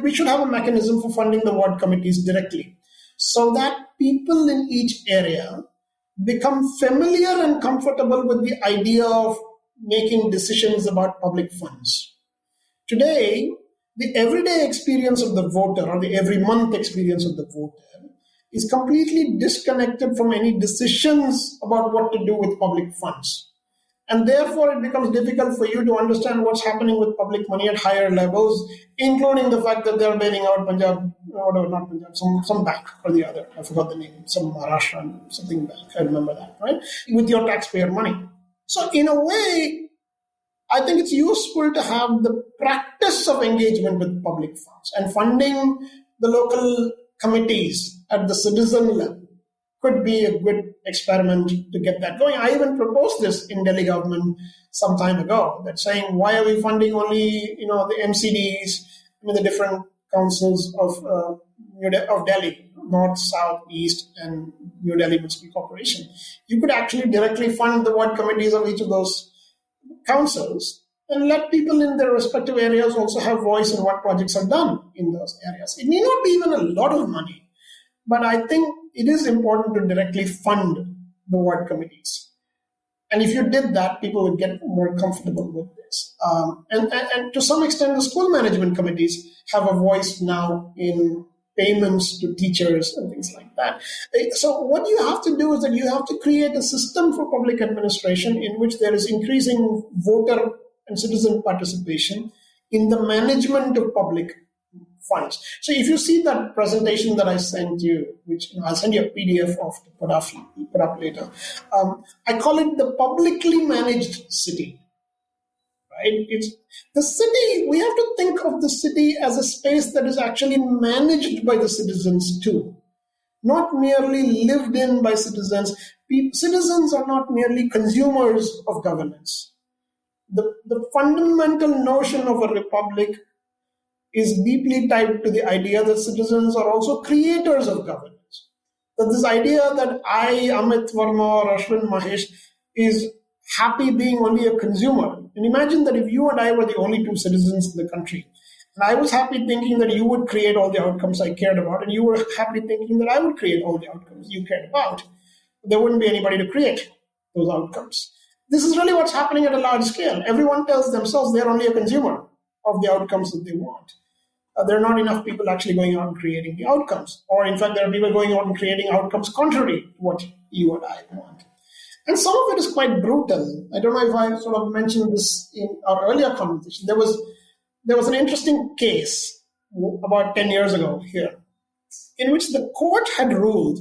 [SPEAKER 3] we should have a mechanism for funding the ward committees directly, so that people in each area become familiar and comfortable with the idea of making decisions about public funds. Today, the everyday experience of the voter, or the every month experience of the voter, is completely disconnected from any decisions about what to do with public funds. And therefore, it becomes difficult for you to understand what's happening with public money at higher levels, including the fact that they're bailing out Punjab, not Punjab, some bank or the other. I forgot the name, some Maharashtra, something bank. I remember that, right? With your taxpayer money. So in a way, I think it's useful to have the practice of engagement with public funds, and funding the local committees at the citizen level could be a good experiment to get that going. I even proposed this in Delhi government some time ago, that saying, why are we funding only, the MCDs, the different councils of Delhi, North, South, East, and New Delhi Municipal Corporation? You could actually directly fund the ward committees of each of those councils and let people in their respective areas also have voice in what projects are done in those areas. It may not be even a lot of money, but I think it is important to directly fund the ward committees. And if you did that, people would get more comfortable with this. And to some extent, the school management committees have a voice now in payments to teachers and things like that. So what you have to do is that you have to create a system for public administration in which there is increasing voter and citizen participation in the management of public funds. So if you see that presentation that I sent you, which I'll send you a PDF of to put up later, I call it the publicly managed city. Right? It's the city. We have to think of the city as a space that is actually managed by the citizens too, not merely lived in by citizens. Citizens are not merely consumers of governance. The fundamental notion of a republic is deeply tied to the idea that citizens are also creators of governance. That this idea that I, Amit Verma or Ashwin Mahesh, is happy being only a consumer. And imagine that if you and I were the only two citizens in the country, and I was happy thinking that you would create all the outcomes I cared about, and you were happy thinking that I would create all the outcomes you cared about, there wouldn't be anybody to create those outcomes. This is really what's happening at a large scale. Everyone tells themselves they're only a consumer of the outcomes that they want. there are not enough people actually going out and creating the outcomes. Or in fact, there are people going out and creating outcomes contrary to what you and I want. And some of it is quite brutal. I don't know if I sort of mentioned this in our earlier conversation. There was an interesting case about 10 years ago here in which the court had ruled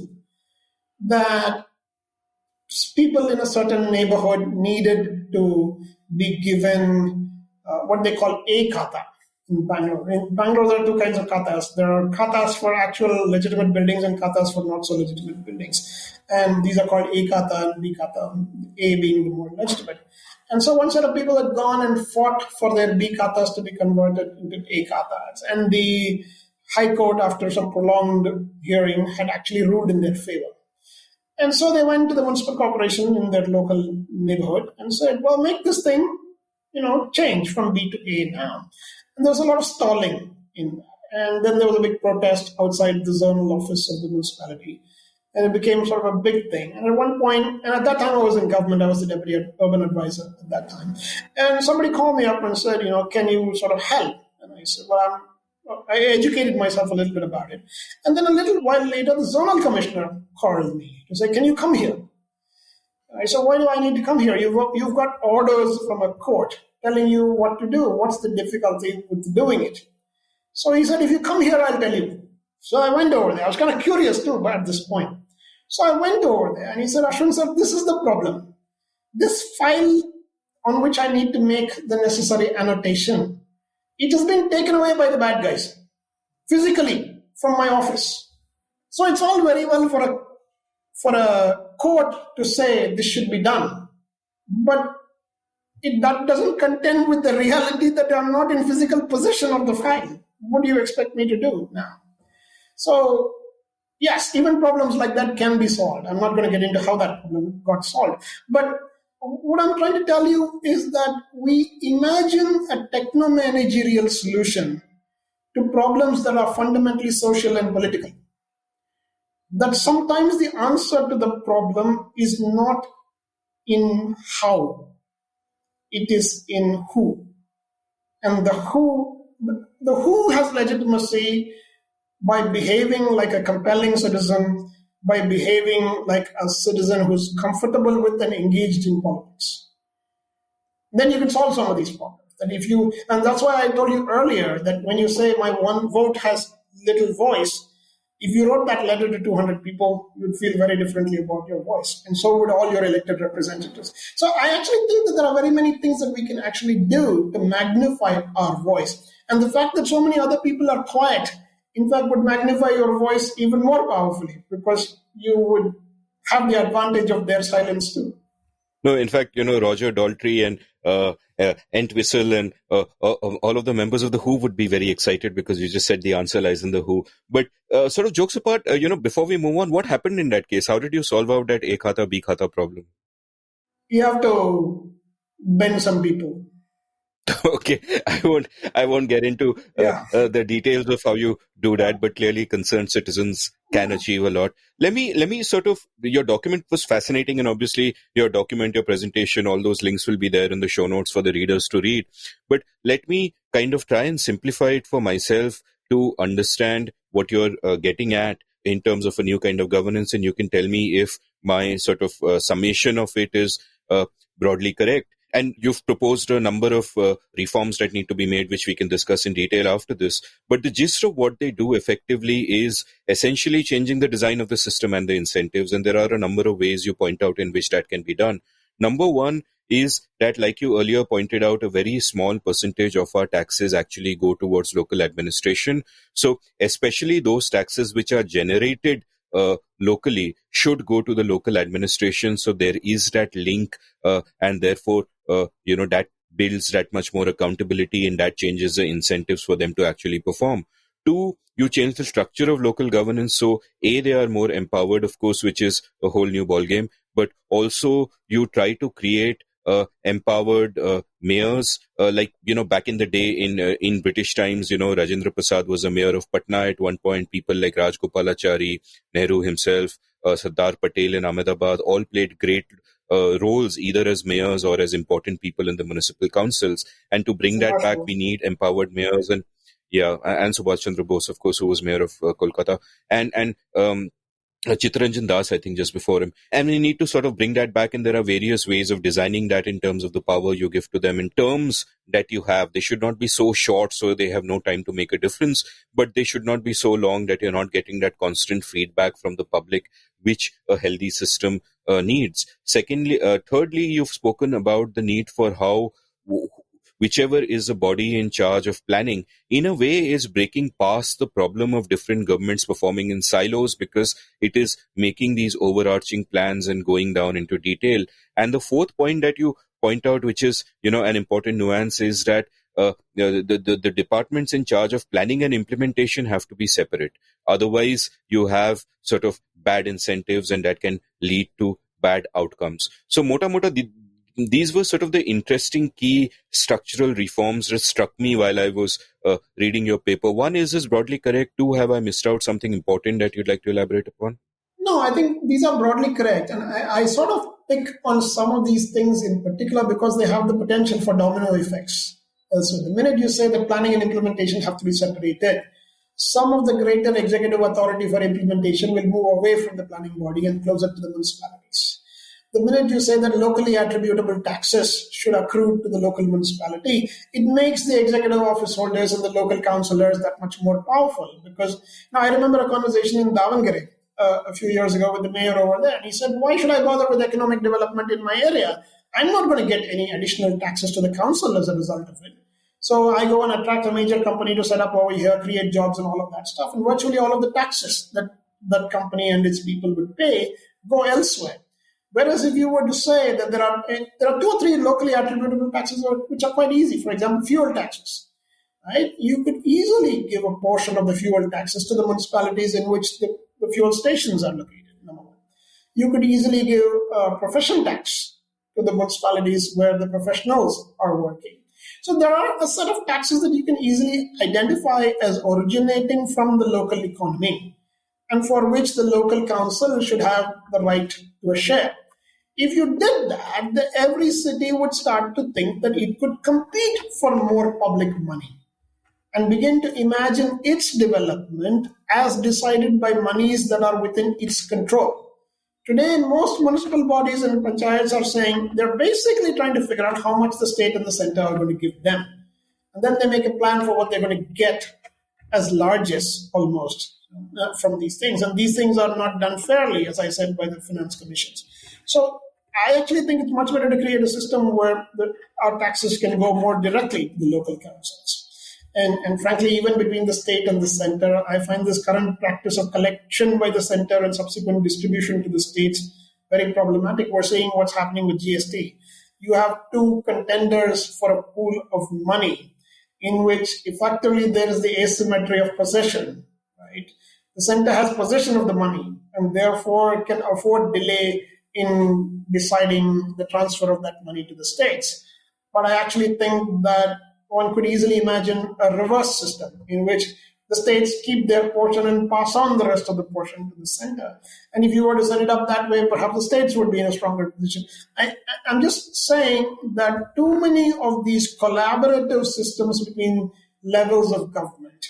[SPEAKER 3] that people in a certain neighborhood needed to be given what they call a kata in Bangalore. In Bangalore, there are two kinds of katas. There are katas for actual legitimate buildings and katas for not so legitimate buildings. And these are called a kata and b kata, a being the more legitimate. And so one set of people had gone and fought for their b katas to be converted into a katas. And the High Court, after some prolonged hearing, had actually ruled in their favor. And so they went to the municipal corporation in their local neighborhood and said, well, make this thing, change from B to A now. And there was a lot of stalling in that. And then there was a big protest outside the zonal office of the municipality. And it became sort of a big thing. And at one point, and at that time I was in government, I was the deputy urban advisor at that time. And somebody called me up and said, can you sort of help? And I said, well, I educated myself a little bit about it. And then a little while later, the zonal commissioner called me to say, can you come here? I said, why do I need to come here? You've got orders from a court telling you what to do. What's the difficulty with doing it? So he said, if you come here, I'll tell you. So I went over there. I was kind of curious too, but at this point. So I went over there and he said, Ashwin sir, this is the problem. This file on which I need to make the necessary annotation, it has been taken away by the bad guys, physically, from my office. So it's all very well for a court to say this should be done, but that doesn't contend with the reality that I'm not in physical possession of the file. What do you expect me to do now? So, yes, even problems like that can be solved. I'm not going to get into how that problem got solved. But what I'm trying to tell you is that we imagine a techno-managerial solution to problems that are fundamentally social and political. That sometimes the answer to the problem is not in how, it is in who. And the who has legitimacy by behaving like a compelling citizen, by behaving like a citizen who's comfortable with and engaged in politics. Then you can solve some of these problems. And that's why I told you earlier that when you say my one vote has little voice, if you wrote that letter to 200 people, you would feel very differently about your voice. And so would all your elected representatives. So I actually think that there are very many things that we can actually do to magnify our voice. And the fact that so many other people are quiet, in fact, would magnify your voice even more powerfully because you would have the advantage of their silence too.
[SPEAKER 1] No, in fact, Roger Daltrey and Entwistle and all of the members of the Who would be very excited because you just said the answer lies in the Who. But sort of jokes apart, before we move on, what happened in that case? How did you solve out that A khata, B khata problem?
[SPEAKER 3] You have to bend some people.
[SPEAKER 1] Okay, I won't get into the details of how you do that, but clearly concerned citizens can achieve a lot. Let me sort of, your document was fascinating, and obviously your document, your presentation, all those links will be there in the show notes for the readers to read. But let me kind of try and simplify it for myself to understand what you're getting at in terms of a new kind of governance, and you can tell me if my sort of summation of it is broadly correct. And you've proposed a number of reforms that need to be made, which we can discuss in detail after this. But the gist of what they do effectively is essentially changing the design of the system and the incentives. And there are a number of ways you point out in which that can be done. Number one is that, like you earlier pointed out, a very small percentage of our taxes actually go towards local administration. So especially those taxes which are generated locally should go to the local administration. So there is that link and therefore, that builds that much more accountability and that changes the incentives for them to actually perform. Two, you change the structure of local governance. So A, they are more empowered, of course, which is a whole new ballgame. But also you try to create empowered mayors, back in the day in British times, Rajendra Prasad was a mayor of Patna at one point. People like Rajgopalachari, Nehru himself, Sardar Patel in Ahmedabad all played great roles either as mayors or as important people in the municipal councils. And to bring that back, we need empowered mayors. And Yeah, and Subhash Chandra Bose, of course, who was mayor of Kolkata, and Chittaranjan Das, I think, just before him. And we need to sort of bring that back, and there are various ways of designing that in terms of the power you give to them, in terms that you have. They should not be so short so they have no time to make a difference, but they should not be so long that you're not getting that constant feedback from the public, which a healthy system needs. Thirdly, you've spoken about the need for how whichever is a body in charge of planning, in a way, is breaking past the problem of different governments performing in silos, because it is making these overarching plans and going down into detail. And the fourth point that you point out, which is, an important nuance, is that the departments in charge of planning and implementation have to be separate. Otherwise, you have sort of bad incentives, and that can lead to bad outcomes. So, mota, these were sort of the interesting key structural reforms that struck me while I was reading your paper. One, is this broadly correct? Two, have I missed out something important that you'd like to elaborate upon?
[SPEAKER 3] No, I think these are broadly correct. And I sort of pick on some of these things in particular because they have the potential for domino effects. So the minute you say that planning and implementation have to be separated, some of the greater executive authority for implementation will move away from the planning body and closer to the municipalities. The minute you say that locally attributable taxes should accrue to the local municipality, it makes the executive office holders and the local councillors that much more powerful. Because now I remember a conversation in Davangere a few years ago with the mayor over there. And he said, why should I bother with economic development in my area? I'm not going to get any additional taxes to the council as a result of it. So I go and attract a major company to set up over here, create jobs and all of that stuff. And virtually all of the taxes that that company and its people would pay go elsewhere. Whereas if you were to say that there are 2 or 3 locally attributable taxes which are quite easy, for example, fuel taxes, right? You could easily give a portion of the fuel taxes to the municipalities in which the fuel stations are located, number one. You could easily give a profession tax to the municipalities where the professionals are working. So there are a set of taxes that you can easily identify as originating from the local economy and for which the local council should have the right to a share. If you did that, every city would start to think that it could compete for more public money and begin to imagine its development as decided by monies that are within its control. Today, most municipal bodies and panchayats are saying they're basically trying to figure out how much the state and the center are going to give them. And then they make a plan for what they're going to get as largesse almost from these things. And these things are not done fairly, as I said, by the finance commissions. So I actually think it's much better to create a system where our taxes can go more directly to the local councils. And frankly, even between the state and the center, I find this current practice of collection by the center and subsequent distribution to the states very problematic. We're seeing what's happening with GST. You have 2 contenders for a pool of money in which effectively there is the asymmetry of possession, right? The center has possession of the money and therefore can afford delay in deciding the transfer of that money to the states. But I actually think that one could easily imagine a reverse system in which the states keep their portion and pass on the rest of the portion to the center. And if you were to set it up that way, perhaps the states would be in a stronger position. I'm just saying that too many of these collaborative systems between levels of government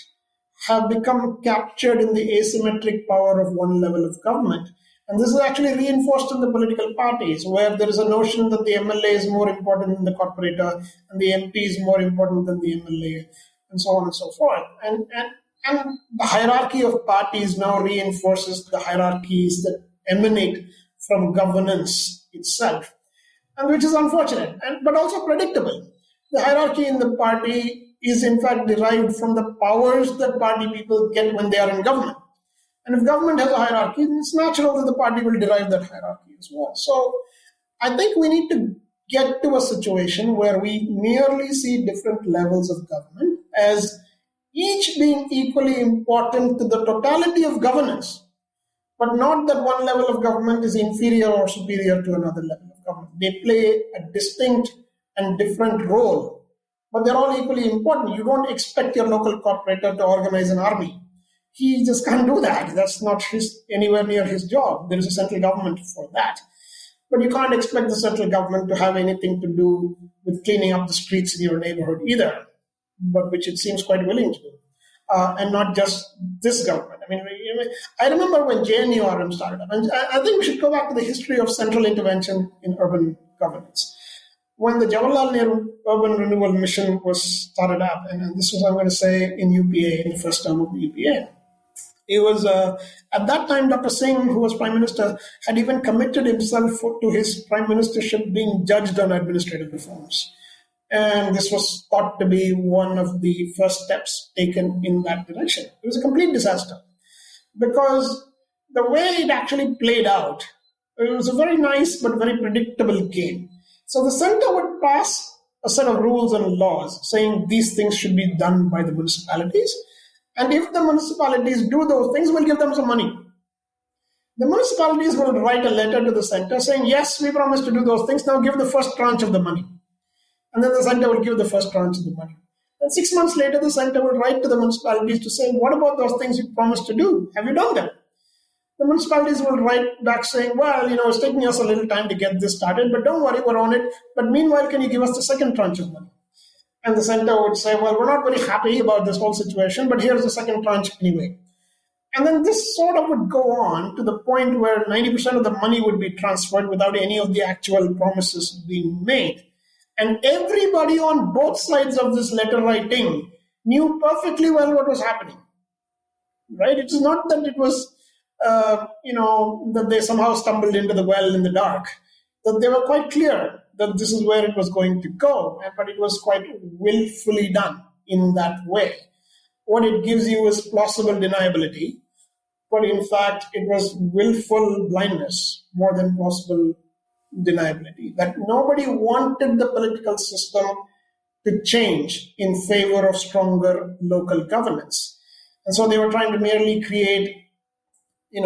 [SPEAKER 3] have become captured in the asymmetric power of one level of government. And this is actually reinforced in the political parties, where there is a notion that the MLA is more important than the corporator, and the MP is more important than the MLA, and so on and so forth. And the hierarchy of parties now reinforces the hierarchies that emanate from governance itself, and which is unfortunate, but also predictable. The hierarchy in the party is in fact derived from the powers that party people get when they are in government. And if government has a hierarchy, then it's natural that the party will derive that hierarchy as well. So I think we need to get to a situation where we merely see different levels of government as each being equally important to the totality of governance, but not that one level of government is inferior or superior to another level of government. They play a distinct and different role, but they're all equally important. You don't expect your local corporator to organize an army. He just can't do that. That's not anywhere near his job. There is a central government for that. But you can't expect the central government to have anything to do with cleaning up the streets in your neighborhood either, but which it seems quite willing to do. and not just this government. I mean, I remember when JNURM started up, and I think we should go back to the history of central intervention in urban governance. When the Jawaharlal Nehru Urban Renewal Mission was started up, and this was, I'm going to say, in UPA, in the first term of the UPA, it was, at that time, Dr. Singh, who was Prime Minister, had even committed himself to his Prime Ministership being judged on administrative reforms. And this was thought to be one of the first steps taken in that direction. It was a complete disaster because the way it actually played out, it was a very nice but very predictable game. So the center would pass a set of rules and laws saying these things should be done by the municipalities. And if the municipalities do those things, we'll give them some money. The municipalities will write a letter to the center saying, yes, we promise to do those things. Now give the first tranche of the money. And then the center will give the first tranche of the money. And 6 months later, the center will write to the municipalities to say, what about those things you promised to do? Have you done them? The municipalities will write back saying, well, it's taking us a little time to get this started, but don't worry, we're on it. But meanwhile, can you give us the second tranche of money? And the center would say, well, we're not very happy about this whole situation, but here's the second tranche anyway. And then this sort of would go on to the point where 90% of the money would be transferred without any of the actual promises being made. And everybody on both sides of this letter writing knew perfectly well what was happening, right? It is not that it was, that they somehow stumbled into the well in the dark. That they were quite clear that this is where it was going to go, but it was quite willfully done in that way. What it gives you is plausible deniability, but in fact, it was willful blindness more than plausible deniability, that nobody wanted the political system to change in favor of stronger local governance. And so they were trying to merely create,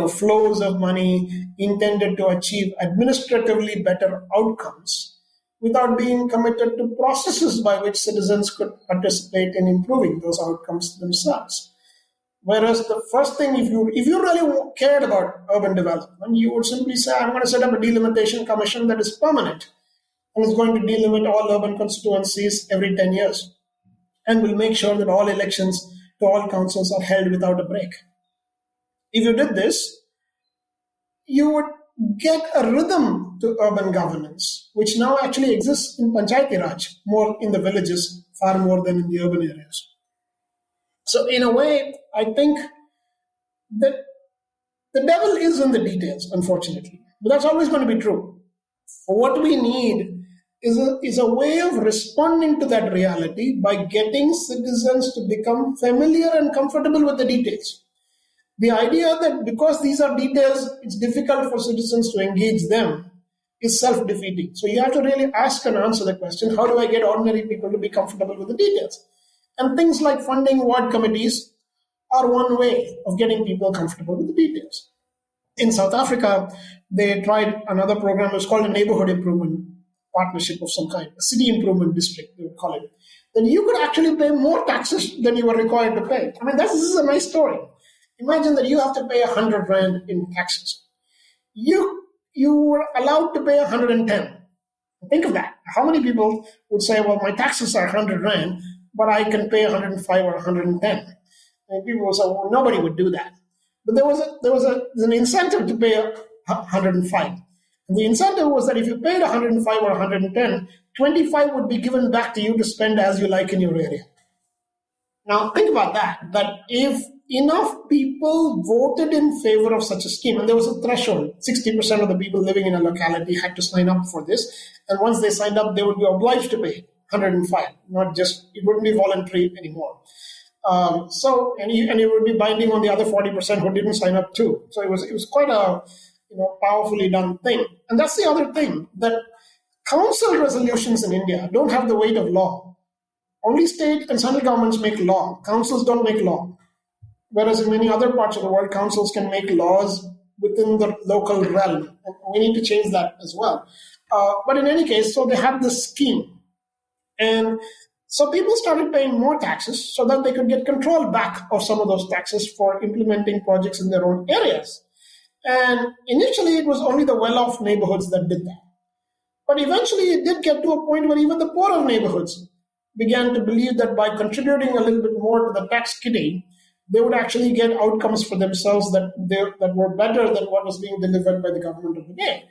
[SPEAKER 3] flows of money intended to achieve administratively better outcomes without being committed to processes by which citizens could participate in improving those outcomes themselves. Whereas the first thing, if you really cared about urban development, you would simply say, I'm going to set up a delimitation commission that is permanent and is going to delimit all urban constituencies every 10 years and will make sure that all elections to all councils are held without a break. If you did this, you would get a rhythm to urban governance, which now actually exists in Panchayati Raj, more in the villages, far more than in the urban areas. So in a way, I think that the devil is in the details, unfortunately. But that's always going to be true. What we need is a way of responding to that reality by getting citizens to become familiar and comfortable with the details. The idea that because these are details, it's difficult for citizens to engage them is self-defeating. So you have to really ask and answer the question, how do I get ordinary people to be comfortable with the details? And things like funding ward committees are one way of getting people comfortable with the details. In South Africa, they tried another program. It was called a neighborhood improvement partnership of some kind, a city improvement district, they would call it. Then you could actually pay more taxes than you were required to pay. I mean, this is a nice story. Imagine that you have to pay 100 Rand in taxes. You were allowed to pay 110. Think of that. How many people would say, well, my taxes are 100 Rand, but I can pay 105 or 110? And people would say, well, nobody would do that. But there was an incentive to pay 105. And the incentive was that if you paid 105 or 110, 25 would be given back to you to spend as you like in your area. Now, think about that if enough people voted in favor of such a scheme, and there was a threshold, 60% of the people living in a locality had to sign up for this, and once they signed up, they would be obliged to pay 105, it wouldn't be voluntary anymore. And it would be binding on the other 40% who didn't sign up too. So it was quite a powerfully done thing. And that's the other thing, that council resolutions in India don't have the weight of law. Only state and central governments make law. Councils don't make law. Whereas in many other parts of the world, councils can make laws within the local realm. And we need to change that as well. But in any case, so they have this scheme. And so people started paying more taxes so that they could get control back of some of those taxes for implementing projects in their own areas. And initially, it was only the well-off neighborhoods that did that. But eventually, it did get to a point where even the poorer neighborhoods began to believe that by contributing a little bit more to the tax kitty, they would actually get outcomes for themselves that were better than what was being delivered by the government of the day.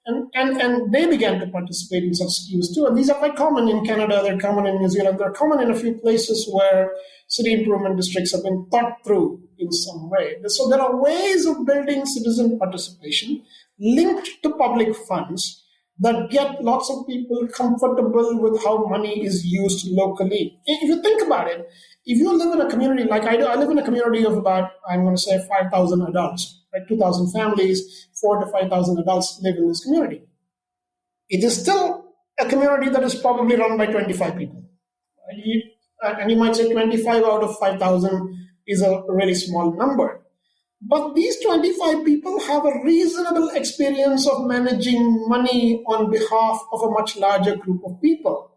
[SPEAKER 3] And they began to participate in such schemes too. And these are quite common in Canada, they're common in New Zealand, they're common in a few places where city improvement districts have been thought through in some way. So there are ways of building citizen participation linked to public funds that get lots of people comfortable with how money is used locally. If you think about it, if you live in a community like I do, I live in a community of about, I'm going to say 5,000 adults, right? 2,000 families, 4,000 to 5,000 adults live in this community. It is still a community that is probably run by 25 people. And you might say 25 out of 5,000 is a really small number. But these 25 people have a reasonable experience of managing money on behalf of a much larger group of people.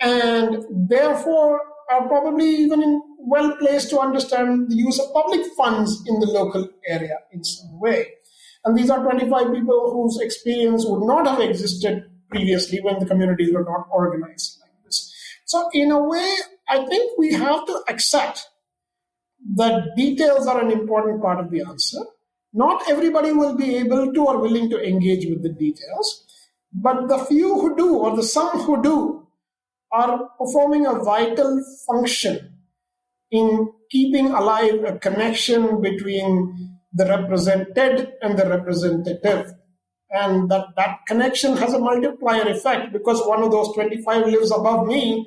[SPEAKER 3] And therefore are probably even well placed to understand the use of public funds in the local area in some way. And these are 25 people whose experience would not have existed previously when the communities were not organized like this. So in a way, I think we have to accept that details are an important part of the answer. Not everybody will be able to or willing to engage with the details, but the few who do, or the some who do, are performing a vital function in keeping alive a connection between the represented and the representative. And that connection has a multiplier effect because one of those 25 lives above me.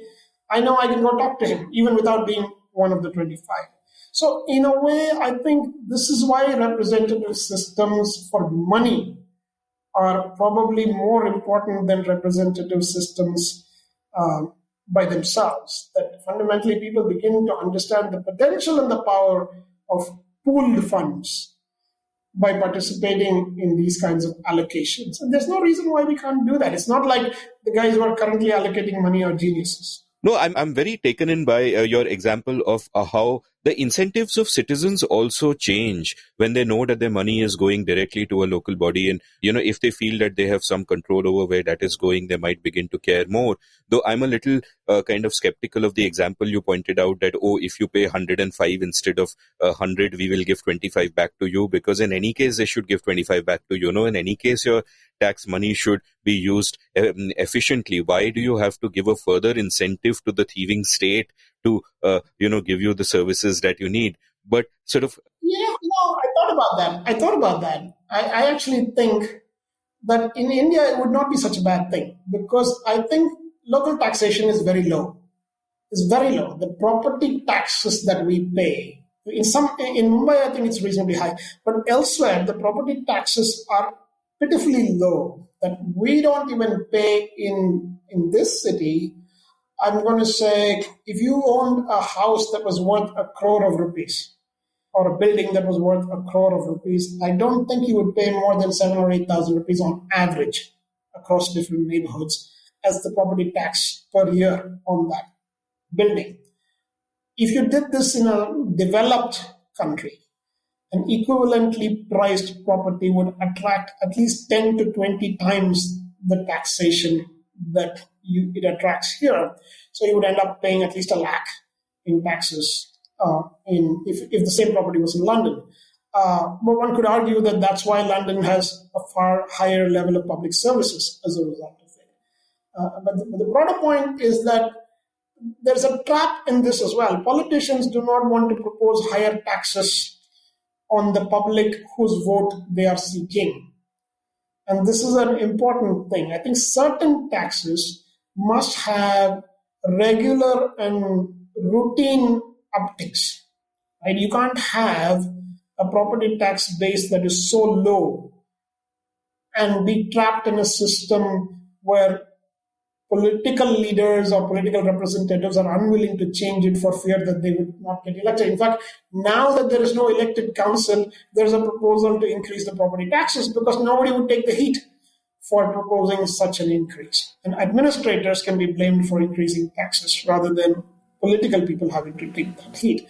[SPEAKER 3] I know I can go talk to him, even without being one of the 25. So in a way, I think this is why representative systems for money are probably more important than representative systems by themselves. That fundamentally people begin to understand the potential and the power of pooled funds by participating in these kinds of allocations. And there's no reason why we can't do that. It's not like the guys who are currently allocating money are geniuses.
[SPEAKER 1] No, I'm very taken in by your example of how the incentives of citizens also change when they know that their money is going directly to a local body. And, if they feel that they have some control over where that is going, they might begin to care more. Though I'm a little kind of skeptical of the example you pointed out that, if you pay 105 instead of 100, we will give 25 back to you, because in any case, they should give 25 back to you. In any case, your tax money should be used efficiently. Why do you have to give a further incentive to the thieving state to, give you the services that you need? But sort of...
[SPEAKER 3] Yeah, no, I thought about that. I actually think that in India, it would not be such a bad thing because I think local taxation is very low. It's very low. The property taxes that we pay, in Mumbai, I think it's reasonably high, but elsewhere, the property taxes are pitifully low that we don't even pay in this city. I'm going to say if you owned a house that was worth 1 crore of rupees or a building that was worth 1 crore of rupees, I don't think you would pay more than 7,000 or 8,000 rupees on average across different neighborhoods as the property tax per year on that building. If you did this in a developed country, an equivalently priced property would attract at least 10 to 20 times the taxation that it attracts here. So you would end up paying at least 1 lakh in taxes if the same property was in London. But one could argue that that's why London has a far higher level of public services as a result of it. But the broader point is that there's a trap in this as well. Politicians do not want to propose higher taxes on the public whose vote they are seeking. And this is an important thing. I think certain taxes must have regular and routine upticks. Right? You can't have a property tax base that is so low and be trapped in a system where political leaders or political representatives are unwilling to change it for fear that they would not get elected. In fact, now that there is no elected council, there's a proposal to increase the property taxes because nobody would take the heat for proposing such an increase. And administrators can be blamed for increasing taxes rather than political people having to take that heat.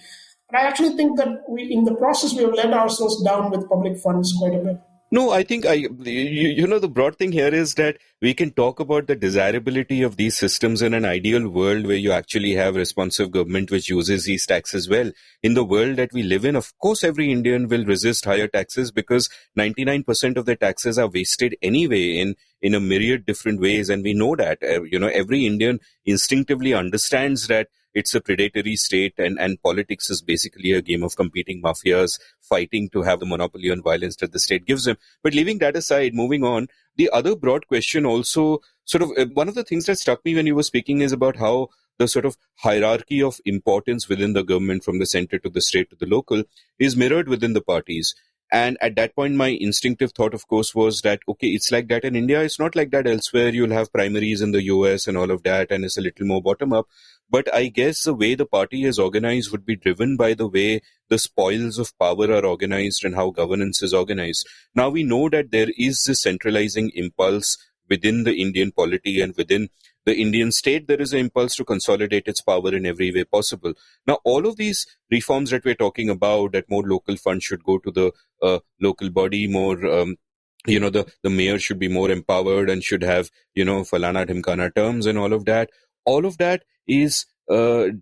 [SPEAKER 3] But I actually think that in the process, we have led ourselves down with public funds quite a bit.
[SPEAKER 1] No, I think the broad thing here is that we can talk about the desirability of these systems in an ideal world where you actually have responsive government which uses these taxes well. In the world that we live in, of course, every Indian will resist higher taxes because 99% of their taxes are wasted anyway in a myriad different ways. And we know that, every Indian instinctively understands that it's a predatory state, and politics is basically a game of competing mafias fighting to have the monopoly on violence that the state gives them. But leaving that aside, moving on, the other broad question also sort of one of the things that struck me when you were speaking is about how the sort of hierarchy of importance within the government from the center to the state to the local is mirrored within the parties. And at that point, my instinctive thought, of course, was that, okay, it's like that in India. It's not like that elsewhere. You'll have primaries in the US and all of that, and it's a little more bottom up. But I guess the way the party is organized would be driven by the way the spoils of power are organized and how governance is organized. Now we know that there is this centralizing impulse within the Indian polity and within the Indian state. There is an impulse to consolidate its power in every way possible. Now, all of these reforms that we're talking about, that more local funds should go to the local body, more the mayor should be more empowered and should have falana dhimkana terms and all of that is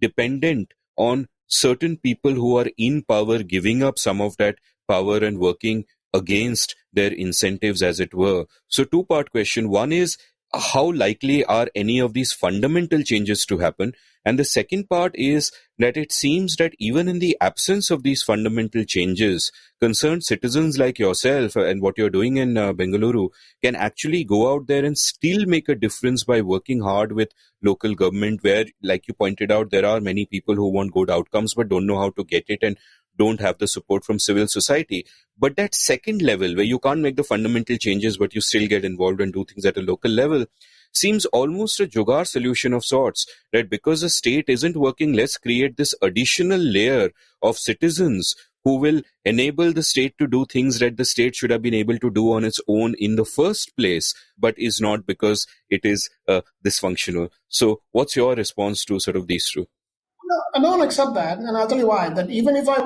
[SPEAKER 1] dependent on certain people who are in power giving up some of that power and working against their incentives, as it were. So two-part question. One is, how likely are any of these fundamental changes to happen? And the second part is that it seems that even in the absence of these fundamental changes, concerned citizens like yourself and what you're doing in Bengaluru can actually go out there and still make a difference by working hard with local government, where, like you pointed out, there are many people who want good outcomes but don't know how to get it and don't have the support from civil society. But that second level, where you can't make the fundamental changes but you still get involved and do things at a local level, seems almost a jugaad solution of sorts. That because the state isn't working, let's create this additional layer of citizens who will enable the state to do things that the state should have been able to do on its own in the first place, but is not because it is dysfunctional. So what's your response to sort of these two?
[SPEAKER 3] No, I don't accept that, and I'll tell you why. That even if I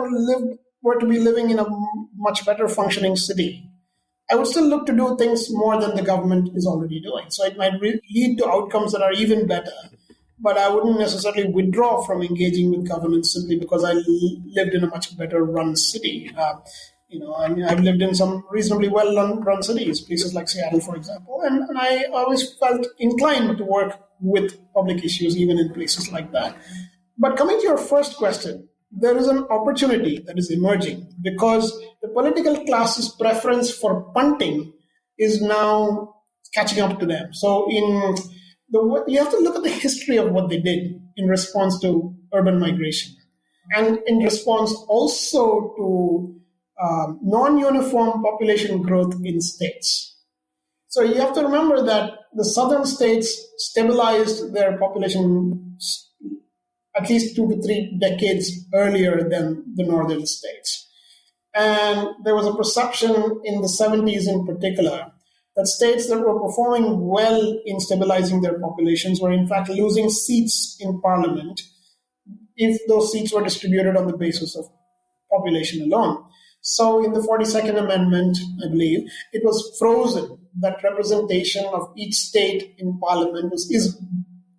[SPEAKER 3] were to be living in a much better functioning city, I would still look to do things more than the government is already doing. So it might lead to outcomes that are even better, but I wouldn't necessarily withdraw from engaging with governance simply because I lived in a much better run city. I mean, I've lived in some reasonably well run cities, places like Seattle, for example, and I always felt inclined to work with public issues, even in places like that. But coming to your first question, there is an opportunity that is emerging because the political class's preference for punting is now catching up to them. So you have to look at the history of what they did in response to urban migration and in response also to non-uniform population growth in states. So you have to remember that the southern states stabilized their population at least 2 to 3 decades earlier than the northern states. And there was a perception in the 70s in particular that states that were performing well in stabilizing their populations were in fact losing seats in parliament if those seats were distributed on the basis of population alone. So in the 42nd Amendment, I believe, it was frozen that representation of each state in parliament is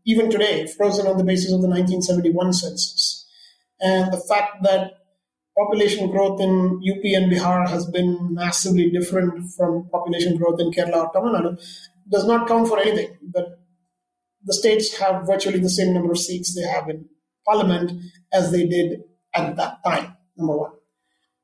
[SPEAKER 3] even today frozen on the basis of the 1971 census. And the fact that population growth in UP and Bihar has been massively different from population growth in Kerala or Tamil Nadu does not count for anything. That the states have virtually the same number of seats they have in parliament as they did at that time, number one.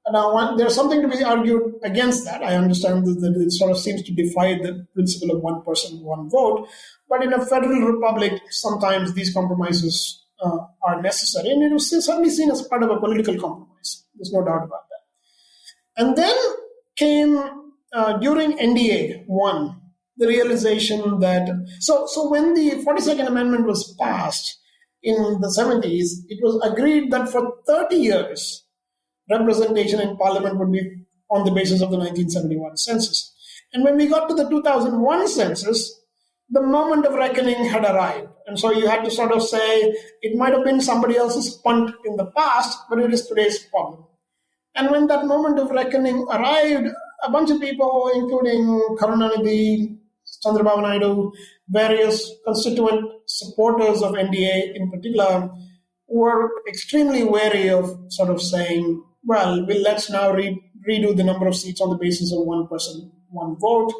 [SPEAKER 3] Now, there's something to be argued against that. I understand that it sort of seems to defy the principle of one person, one vote. But in a federal republic, sometimes these compromises are necessary. And it was certainly seen as part of a political compromise. There's no doubt about that. And then came, during NDA 1, the realization that, so when the 42nd Amendment was passed in the 70s, it was agreed that for 30 years, representation in parliament would be on the basis of the 1971 census. And when we got to the 2001 census, the moment of reckoning had arrived. And so you had to sort of say, it might have been somebody else's punt in the past, but it is today's problem. And when that moment of reckoning arrived, a bunch of people, including Karunanidhi, Chandrababu Naidu, various constituent supporters of NDA in particular, were extremely wary of sort of saying, well, let's now redo the number of seats on the basis of one person, one vote.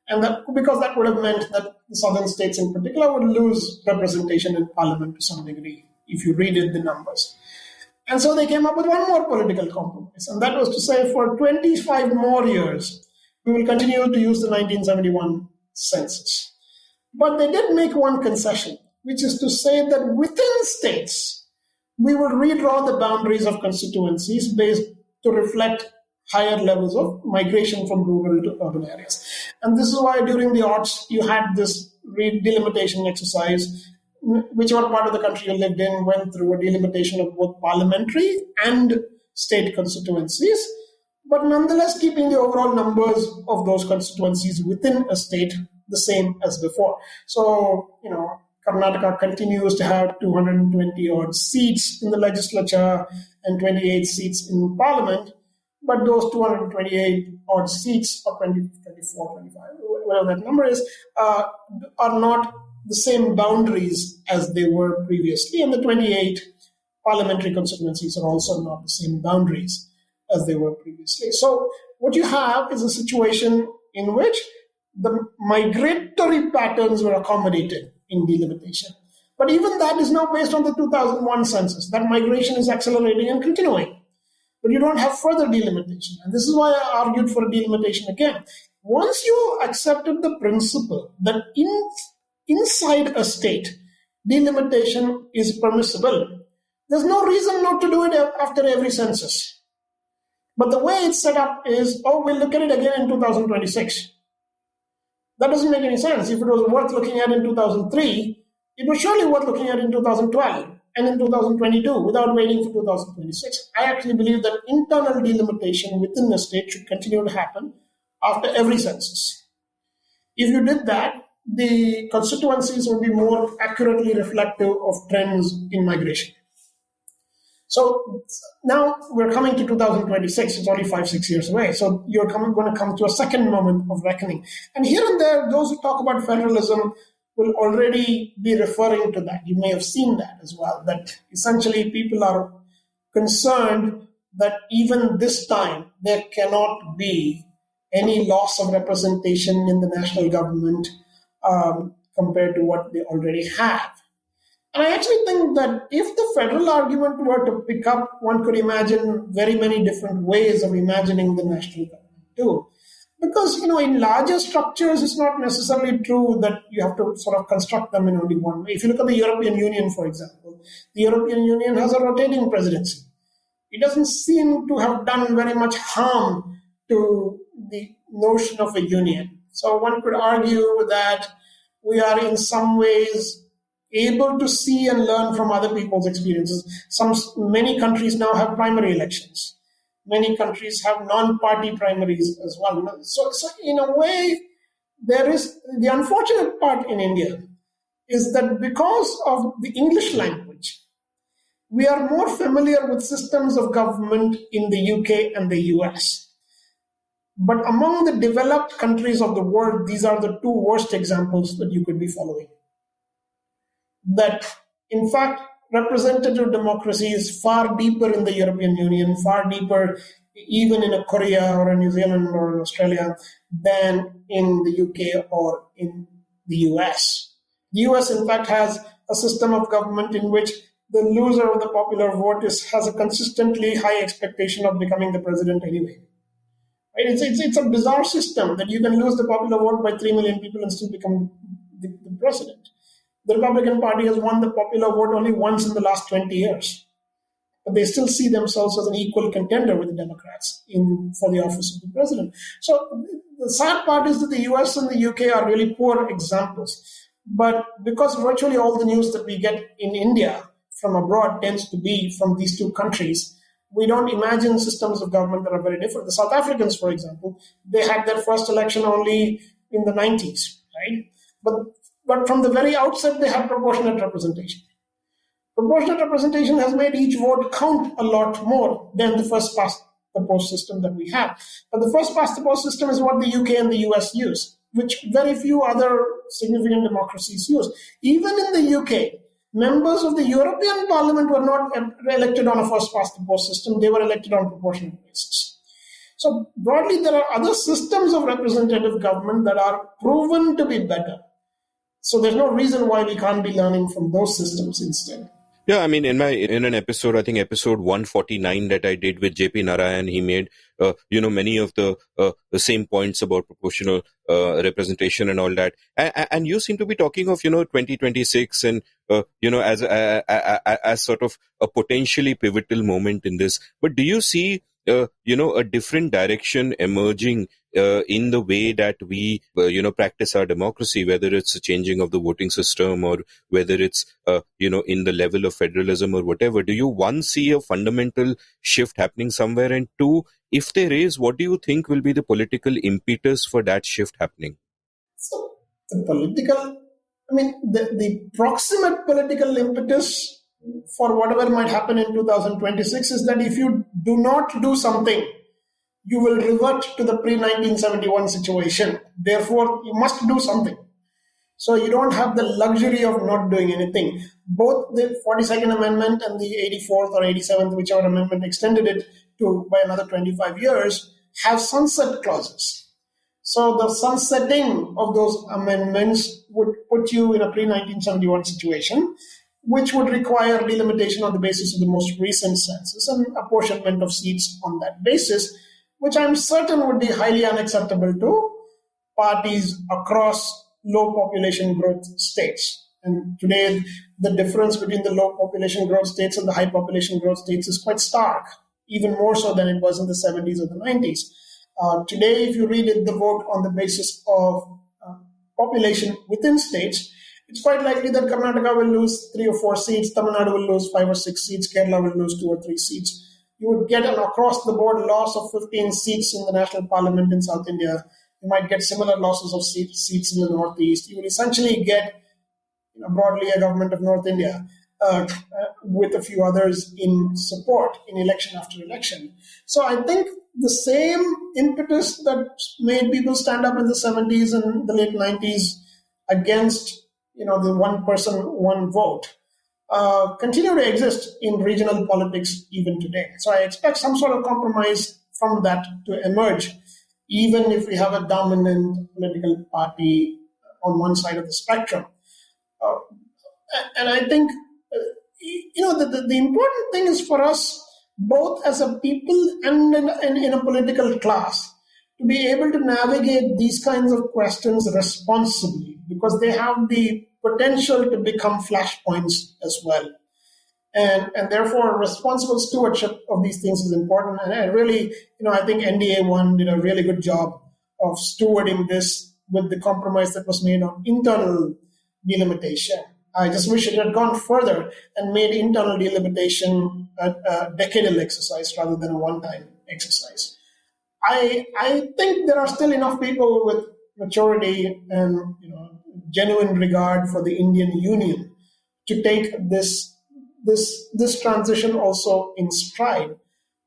[SPEAKER 3] And because that would have meant that the southern states in particular would lose representation in parliament to some degree if you redid the numbers. And so they came up with one more political compromise, and that was to say for 25 more years, we will continue to use the 1971 census. But they did make one concession, which is to say that within states, we will redraw the boundaries of constituencies based to reflect higher levels of migration from rural to urban areas. And this is why during the aughts, you had this delimitation exercise. Whichever part of the country you lived in went through a delimitation of both parliamentary and state constituencies, but nonetheless keeping the overall numbers of those constituencies within a state the same as before. So, Karnataka continues to have 220 odd seats in the legislature and 28 seats in parliament, but those 228 odd seats, or 20, 24, 25, whatever that number is, are not the same boundaries as they were previously, and the 28 parliamentary constituencies are also not the same boundaries as they were previously. So what you have is a situation in which the migratory patterns were accommodated in delimitation. But even that is now based on the 2001 census. That migration is accelerating and continuing. But you don't have further delimitation. And this is why I argued for a delimitation again. Once you accepted the principle that inside a state, delimitation is permissible, there's no reason not to do it after every census. But the way it's set up is, we'll look at it again in 2026. That doesn't make any sense. If it was worth looking at in 2003, it was surely worth looking at in 2012 and in 2022 without waiting for 2026. I actually believe that internal delimitation within the state should continue to happen after every census. If you did that, the constituencies would be more accurately reflective of trends in migration. So now we're coming to 2026. It's only 5-6 years away. So you're going to come to a second moment of reckoning. And here and there, those who talk about federalism will already be referring to that. You may have seen that as well, that essentially people are concerned that even this time there cannot be any loss of representation in the national government compared to what they already have. And I actually think that if the federal argument were to pick up, one could imagine very many different ways of imagining the national government too. Because, in larger structures, it's not necessarily true that you have to sort of construct them in only one way. If you look at the European Union, for example, the European Union has a rotating presidency. It doesn't seem to have done very much harm to the notion of a union. So one could argue that we are in some ways able to see and learn from other people's experiences. Many countries now have primary elections. Many countries have non-party primaries as well. So in a way, there is the unfortunate part in India is that because of the English language, we are more familiar with systems of government in the UK and the US. But among the developed countries of the world, these are the two worst examples that you could be following. That, in fact, representative democracy is far deeper in the European Union, far deeper even in a Korea or a New Zealand or in Australia than in the UK or in the US. The US, in fact, has a system of government in which the loser of the popular vote has a consistently high expectation of becoming the president anyway. Right? It's a bizarre system that you can lose the popular vote by 3 million people and still become the president. The Republican Party has won the popular vote only once in the last 20 years. But they still see themselves as an equal contender with the Democrats for the office of the president. So the sad part is that the US and the UK are really poor examples. But because virtually all the news that we get in India from abroad tends to be from these two countries, we don't imagine systems of government that are very different. The South Africans, for example, they had their first election only in the 90s, right? But from the very outset, they had proportionate representation. Proportionate representation has made each vote count a lot more than the first past the post system that we have. But the first past the post system is what the UK and the US use, which very few other significant democracies use. Even in the UK, members of the European Parliament were not elected on a first past the post system, they were elected on proportional basis. So broadly, there are other systems of representative government that are proven to be better. So there's no reason why we can't be learning from those systems instead.
[SPEAKER 1] Yeah, I mean, in an episode, I think episode 149 that I did with JP Narayan, he made many of the same points about proportional representation and all that. And you seem to be talking of 2026 and as sort of a potentially pivotal moment in this. But do you see a different direction emerging in the way that we, practice our democracy, whether it's a changing of the voting system or whether it's, in the level of federalism or whatever? Do you, one, see a fundamental shift happening somewhere? And two, if there is, what do you think will be the political impetus for that shift happening?
[SPEAKER 3] So the proximate political impetus for whatever might happen in 2026 is that if you do not do something, you will revert to the pre-1971 situation. Therefore, you must do something. So you don't have the luxury of not doing anything. Both the 42nd Amendment and the 84th or 87th, whichever amendment extended it to by another 25 years, have sunset clauses. So the sunsetting of those amendments would put you in a pre-1971 situation, which would require delimitation on the basis of the most recent census and apportionment of seats on that basis, which I'm certain would be highly unacceptable to parties across low population growth states. And today, the difference between the low population growth states and the high population growth states is quite stark, even more so than it was in the 70s or the 90s. Today, if you read it, the vote on the basis of population within states, it's quite likely that Karnataka will lose 3 or 4 seats, Tamil Nadu will lose 5 or 6 seats, Kerala will lose 2 or 3 seats. You would get an across-the-board loss of 15 seats in the national parliament in South India. You might get similar losses of seats in the Northeast. You would essentially get broadly a government of North India with a few others in support in election after election. So I think the same impetus that made people stand up in the 70s and the late 90s against the one person, one vote continue to exist in regional politics even today. So I expect some sort of compromise from that to emerge, even if we have a dominant political party on one side of the spectrum. And I think, the important thing is for us, both as a people and in a political class, to be able to navigate these kinds of questions responsibly, because they have the potential to become flashpoints as well. And therefore, responsible stewardship of these things is important. And I really, I think NDA1 did a really good job of stewarding this with the compromise that was made on internal delimitation. I just wish it had gone further and made internal delimitation a decadal exercise rather than a one-time exercise. I think there are still enough people with maturity and genuine regard for the Indian Union to take this transition also in stride.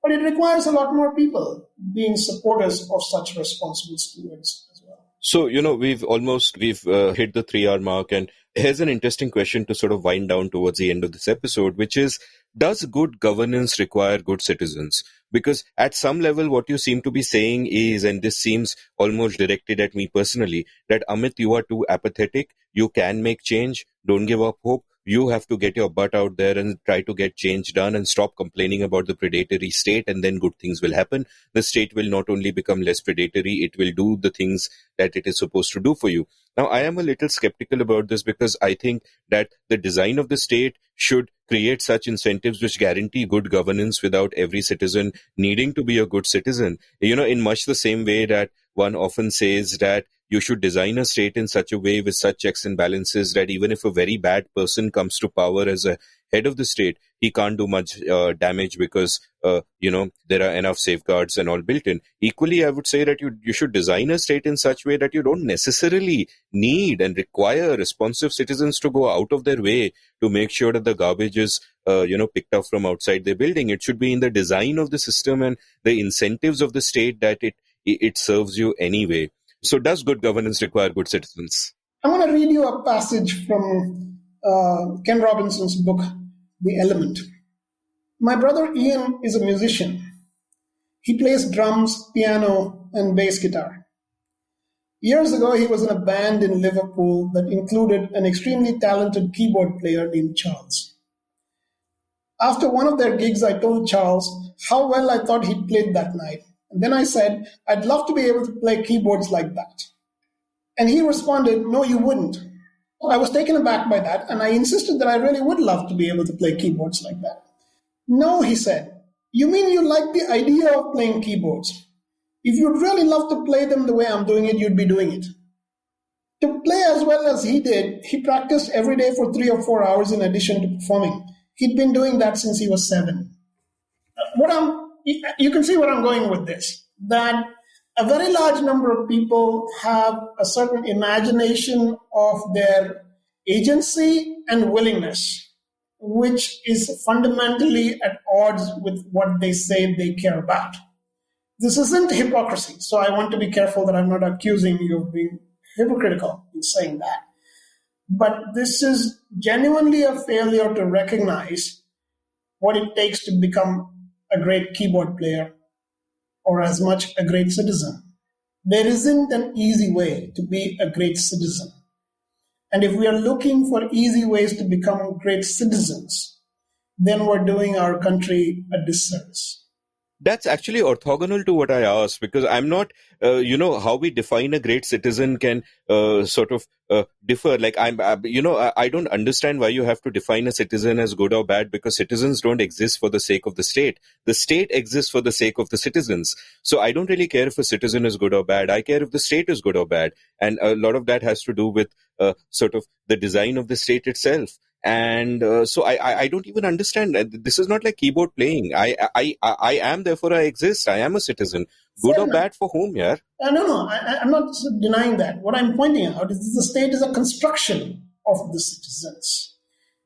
[SPEAKER 3] But it requires a lot more people being supporters of such responsible stewards as well.
[SPEAKER 1] So, we've hit the 3-hour mark, and here's an interesting question to sort of wind down towards the end of this episode, which is, does good governance require good citizens? Because at some level, what you seem to be saying is, and this seems almost directed at me personally, that Amit, you are too apathetic. You can make change. Don't give up hope. You have to get your butt out there and try to get change done and stop complaining about the predatory state, and then good things will happen. The state will not only become less predatory, it will do the things that it is supposed to do for you. Now, I am a little skeptical about this because I think that the design of the state should create such incentives which guarantee good governance without every citizen needing to be a good citizen. In much the same way that one often says that you should design a state in such a way with such checks and balances that even if a very bad person comes to power as a head of the state, he can't do much damage because, there are enough safeguards and all built in. Equally, I would say that you should design a state in such way that you don't necessarily need and require responsive citizens to go out of their way to make sure that the garbage is picked up from outside the building. It should be in the design of the system and the incentives of the state that it serves you anyway. So does good governance require good citizens?
[SPEAKER 3] I want to read you a passage from Ken Robinson's book, The Element. My brother Ian is a musician. He plays drums, piano, and bass guitar. Years ago, he was in a band in Liverpool that included an extremely talented keyboard player named Charles. After one of their gigs, I told Charles how well I thought he'd played that night. And then I said, I'd love to be able to play keyboards like that. And he responded, no, you wouldn't. I was taken aback by that, and I insisted that I really would love to be able to play keyboards like that. No, he said, you mean you like the idea of playing keyboards? If you'd really love to play them the way I'm doing it, you'd be doing it. To play as well as he did, he practiced every day for 3 or 4 hours in addition to performing. He'd been doing that since he was 7. You can see where I'm going with this, that a very large number of people have a certain imagination of their agency and willingness, which is fundamentally at odds with what they say they care about. This isn't hypocrisy, so I want to be careful that I'm not accusing you of being hypocritical in saying that. But this is genuinely a failure to recognize what it takes to become a great keyboard player or as much a great citizen. There isn't an easy way to be a great citizen. And if we are looking for easy ways to become great citizens, then we're doing our country a disservice.
[SPEAKER 1] That's actually orthogonal to what I asked, because I'm not, how we define a great citizen can differ. Like I don't understand why you have to define a citizen as good or bad, because citizens don't exist for the sake of the state. The state exists for the sake of the citizens. So I don't really care if a citizen is good or bad. I care if the state is good or bad. And a lot of that has to do with the design of the state itself. And so I don't even understand. This is not like keyboard playing. I am, therefore I exist. I am a citizen. Good or bad for whom, yeah?
[SPEAKER 3] No, I'm not denying that. What I'm pointing out is the state is a construction of the citizens.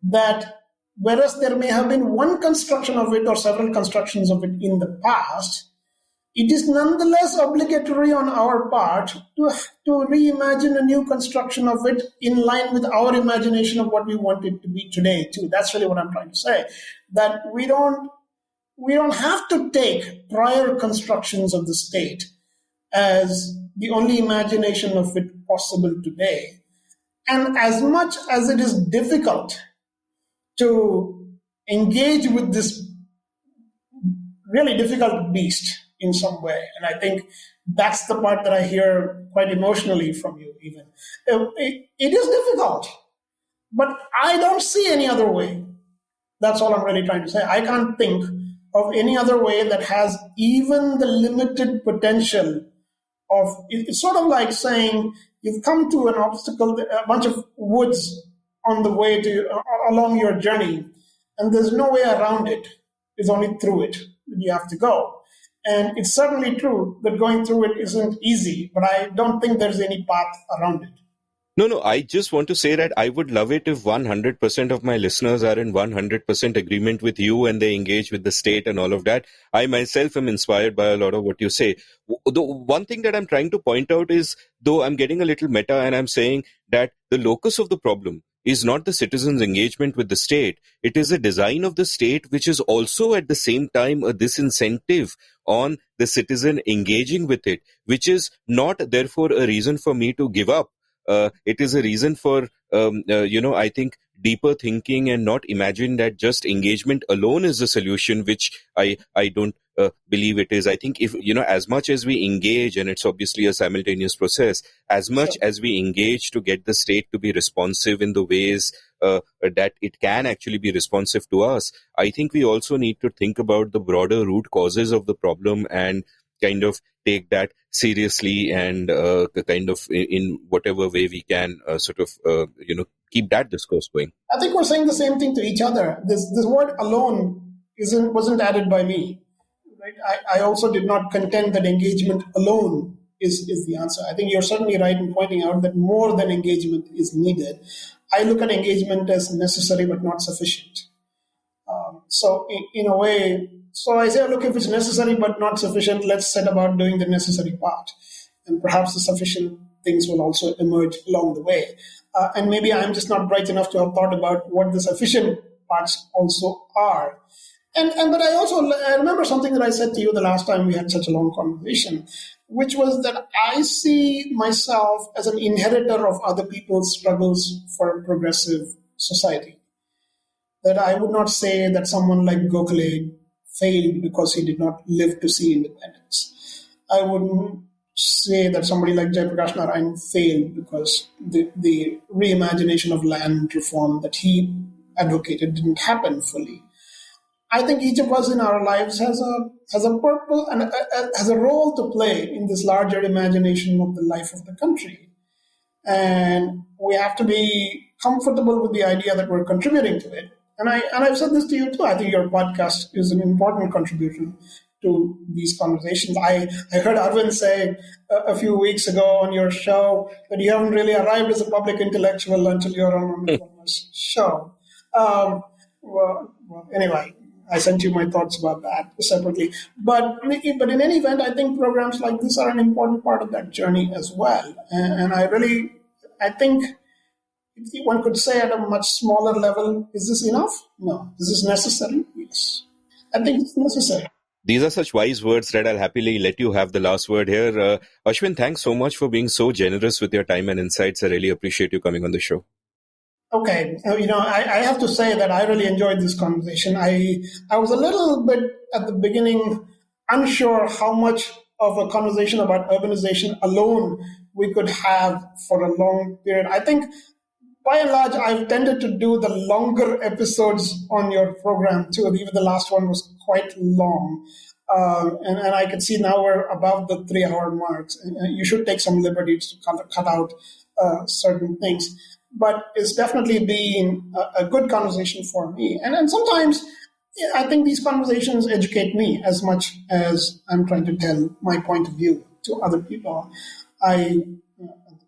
[SPEAKER 3] That whereas there may have been one construction of it or several constructions of it in the past, it is nonetheless obligatory on our part to reimagine a new construction of it in line with our imagination of what we want it to be today, too. That's really what I'm trying to say. That we don't have to take prior constructions of the state as the only imagination of it possible today. And as much as it is difficult to engage with this really difficult beast in some way, and I think that's the part that I hear quite emotionally from you even. It is difficult, but I don't see any other way. That's all I'm really trying to say. I can't think of any other way that has even the limited potential of, it's sort of like saying you've come to an obstacle, a bunch of woods on the way to along your journey, and there's no way around it. It's only through it that you have to go. And it's certainly true that going through it isn't easy, but I don't think there's any path around it.
[SPEAKER 1] No, I just want to say that I would love it if 100% of my listeners are in 100% agreement with you and they engage with the state and all of that. I myself am inspired by a lot of what you say. The one thing that I'm trying to point out is, though I'm getting a little meta and I'm saying that the locus of the problem is not the citizens' engagement with the state. It is a design of the state which is also at the same time a disincentive on the citizen engaging with it, which is not therefore a reason for me to give up. It is a reason for, I think, deeper thinking and not imagine that just engagement alone is the solution, which I don't believe it is. I think if, as much as we engage, and it's obviously a simultaneous process, as much as we engage to get the state to be responsive in the ways that it can actually be responsive to us, I think we also need to think about the broader root causes of the problem and kind of take that seriously and kind of in whatever way we can keep that discourse going.
[SPEAKER 3] I think we're saying the same thing to each other. This word alone wasn't added by me. Right? I also did not contend that engagement alone is the answer. I think you're certainly right in pointing out that more than engagement is needed. I look at engagement as necessary but not sufficient. So in a way, so I say, look, if it's necessary but not sufficient, let's set about doing the necessary part. And perhaps the sufficient things will also emerge along the way. And maybe I'm just not bright enough to have thought about what the sufficient parts also are. But I remember something that I said to you the last time we had such a long conversation, which was that I see myself as an inheritor of other people's struggles for a progressive society. That I would not say that someone like Gokhale failed because he did not live to see independence. I wouldn't say that somebody like Jayaprakash Narayan failed because the reimagination of land reform that he advocated didn't happen fully. I think each of us in our lives has a purpose and has a role to play in this larger imagination of the life of the country. And we have to be comfortable with the idea that we're contributing to it. And I've said this to you too. I think your podcast is an important contribution to these conversations. I heard Arvind say a few weeks ago on your show that you haven't really arrived as a public intellectual until you're on Amit show. Anyway, I sent you my thoughts about that separately. But in any event, I think programs like this are an important part of that journey as well. And I think one could say at a much smaller level, is this enough? No. Is this necessary? Yes. I think it's necessary.
[SPEAKER 1] These are such wise words that I'll happily let you have the last word here. Ashwin, thanks so much for being so generous with your time and insights. I really appreciate you coming on the show.
[SPEAKER 3] Okay. I have to say that I really enjoyed this conversation. I was a little bit at the beginning unsure how much of a conversation about urbanization alone we could have for a long period. I think by and large, I've tended to do the longer episodes on your program too. Even the last one was quite long. And I can see now we're above the 3-hour marks. You should take some liberties to cut out certain things. But it's definitely been a good conversation for me. And sometimes I think these conversations educate me as much as I'm trying to tell my point of view to other people. I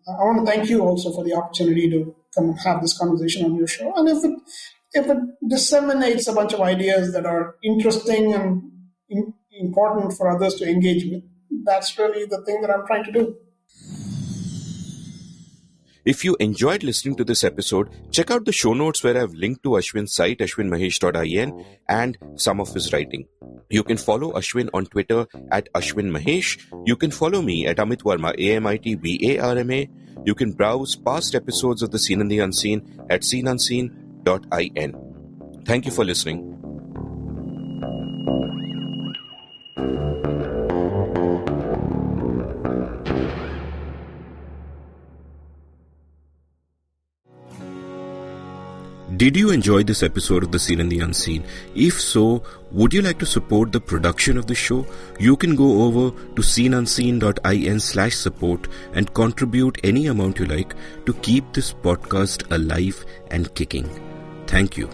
[SPEAKER 3] want to thank you also for the opportunity to come and have this conversation on your show. And if it disseminates a bunch of ideas that are interesting and important for others to engage with, that's really the thing that I'm trying to do.
[SPEAKER 1] If you enjoyed listening to this episode, check out the show notes where I've linked to Ashwin's site, ashwinmahesh.in, and some of his writing. You can follow Ashwin on Twitter at Ashwin Mahesh. You can follow me at Amit Varma, AMITVARMA. You can browse past episodes of The Seen and the Unseen at seenunseen.in. Thank you for listening. Did you enjoy this episode of The Seen and the Unseen? If so, would you like to support the production of the show? You can go over to seenunseen.in/support and contribute any amount you like to keep this podcast alive and kicking. Thank you.